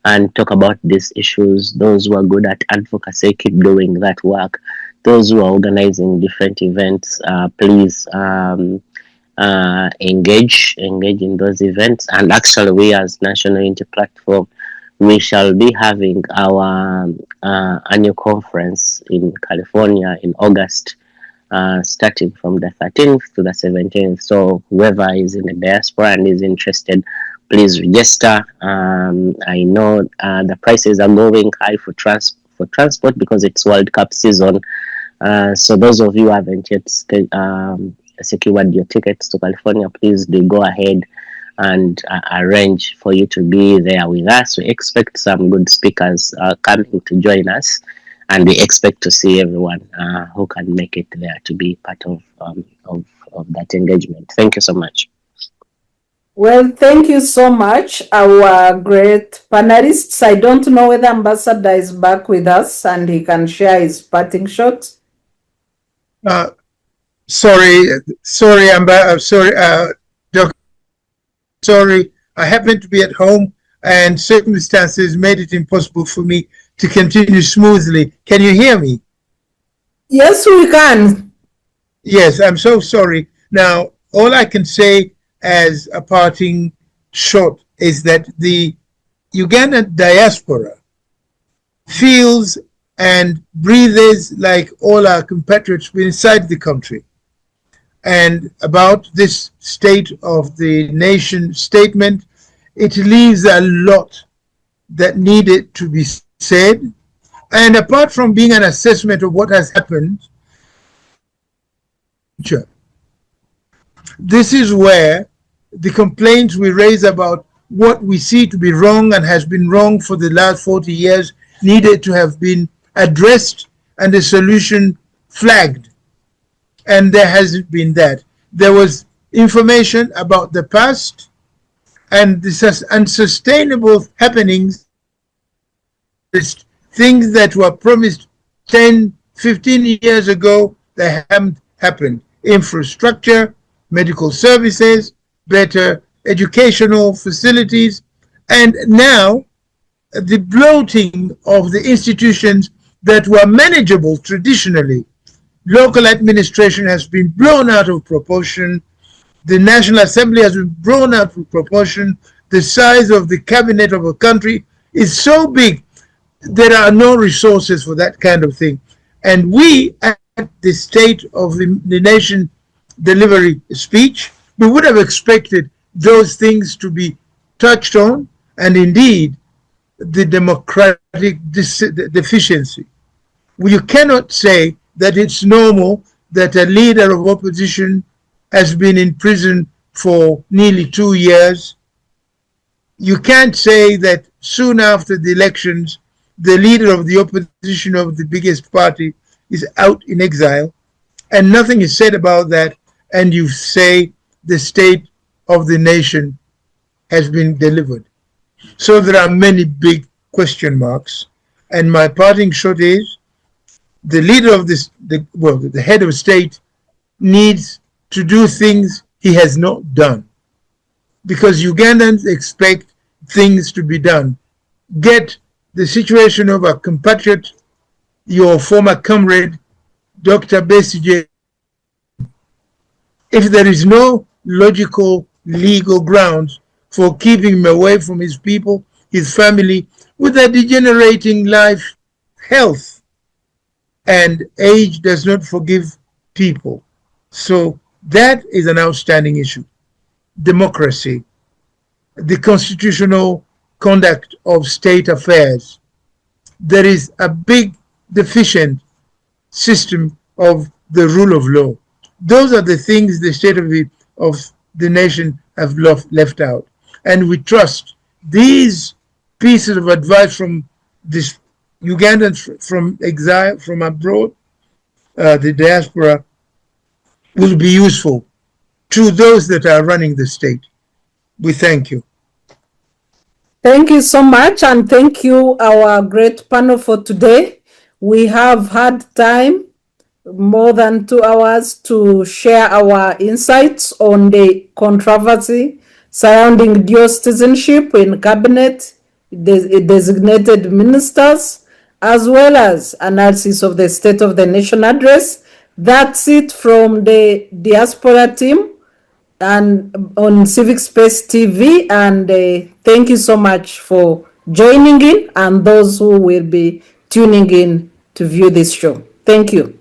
and talk about these issues. Those who are good at advocacy, keep doing that work. Those who are organizing different events, please engage in those events. And actually, we as National Unity Platform, we shall be having our annual conference in California in August, starting from the 13th to the 17th. So whoever is in the diaspora and is interested, please register. I know the prices are going high for transport because it's World Cup season. So those of you who haven't yet secured your tickets to California, please do go ahead and arrange for you to be there with us. We expect some good speakers coming to join us, and we expect to see everyone who can make it there to be part of that engagement. Thank you so much. Well, thank you so much, our great panelists. I don't know whether Ambassador is back with us and he can share his parting shot. Sorry, Doc. Sorry, I happened to be at home and circumstances made it impossible for me to continue smoothly. Can you hear me? Yes, we can. Yes, I'm so sorry. Now, all I can say as a parting shot is that the Ugandan diaspora feels and breathes like all our compatriots inside the country. And about this state of the nation statement, it leaves a lot that needed to be said. And apart from being an assessment of what has happened, this is where the complaints we raise about what we see to be wrong and has been wrong for the last 40 years needed to have been addressed and a solution flagged. And there hasn't been that. There was information about the past and the unsustainable happenings, things that were promised 10, 15 years ago that haven't happened. Infrastructure, medical services, better educational facilities, and now the bloating of the institutions that were manageable traditionally. Local administration has been blown out of proportion. The National Assembly has been blown out of proportion. The size of the cabinet of a country is so big, there are no resources for that kind of thing. And we, at the State of the Nation delivery speech, we would have expected those things to be touched on, and indeed, the democratic deficiency. You cannot say that it's normal that a leader of opposition has been in prison for nearly 2 years. You can't say that soon after the elections, the leader of the opposition of the biggest party is out in exile, and nothing is said about that, and you say the state of the nation has been delivered. So there are many big question marks, and my parting shot is the leader of this, the head of state needs to do things he has not done, because Ugandans expect things to be done. Get the situation of a compatriot, your former comrade, Dr. Besigye. If there is no logical, legal grounds for keeping him away from his people, his family, with a degenerating life, health, and age does not forgive people. So that is an outstanding issue. Democracy, the constitutional conduct of state affairs. There is a big deficient system of the rule of law. Those are the things the state of the nation have left out. And we trust these pieces of advice from this Ugandans from exile, from abroad, the diaspora, will be useful to those that are running the state. We thank you. Thank you so much, and thank you, our great panel for today. We have had time, more than 2 hours, to share our insights on the controversy surrounding dual citizenship in cabinet, designated ministers, as well as analysis of the State of the Nation address. That's it from the diaspora team and on Civic Space TV, and thank you so much for joining in, and those who will be tuning in to view this show. Thank you.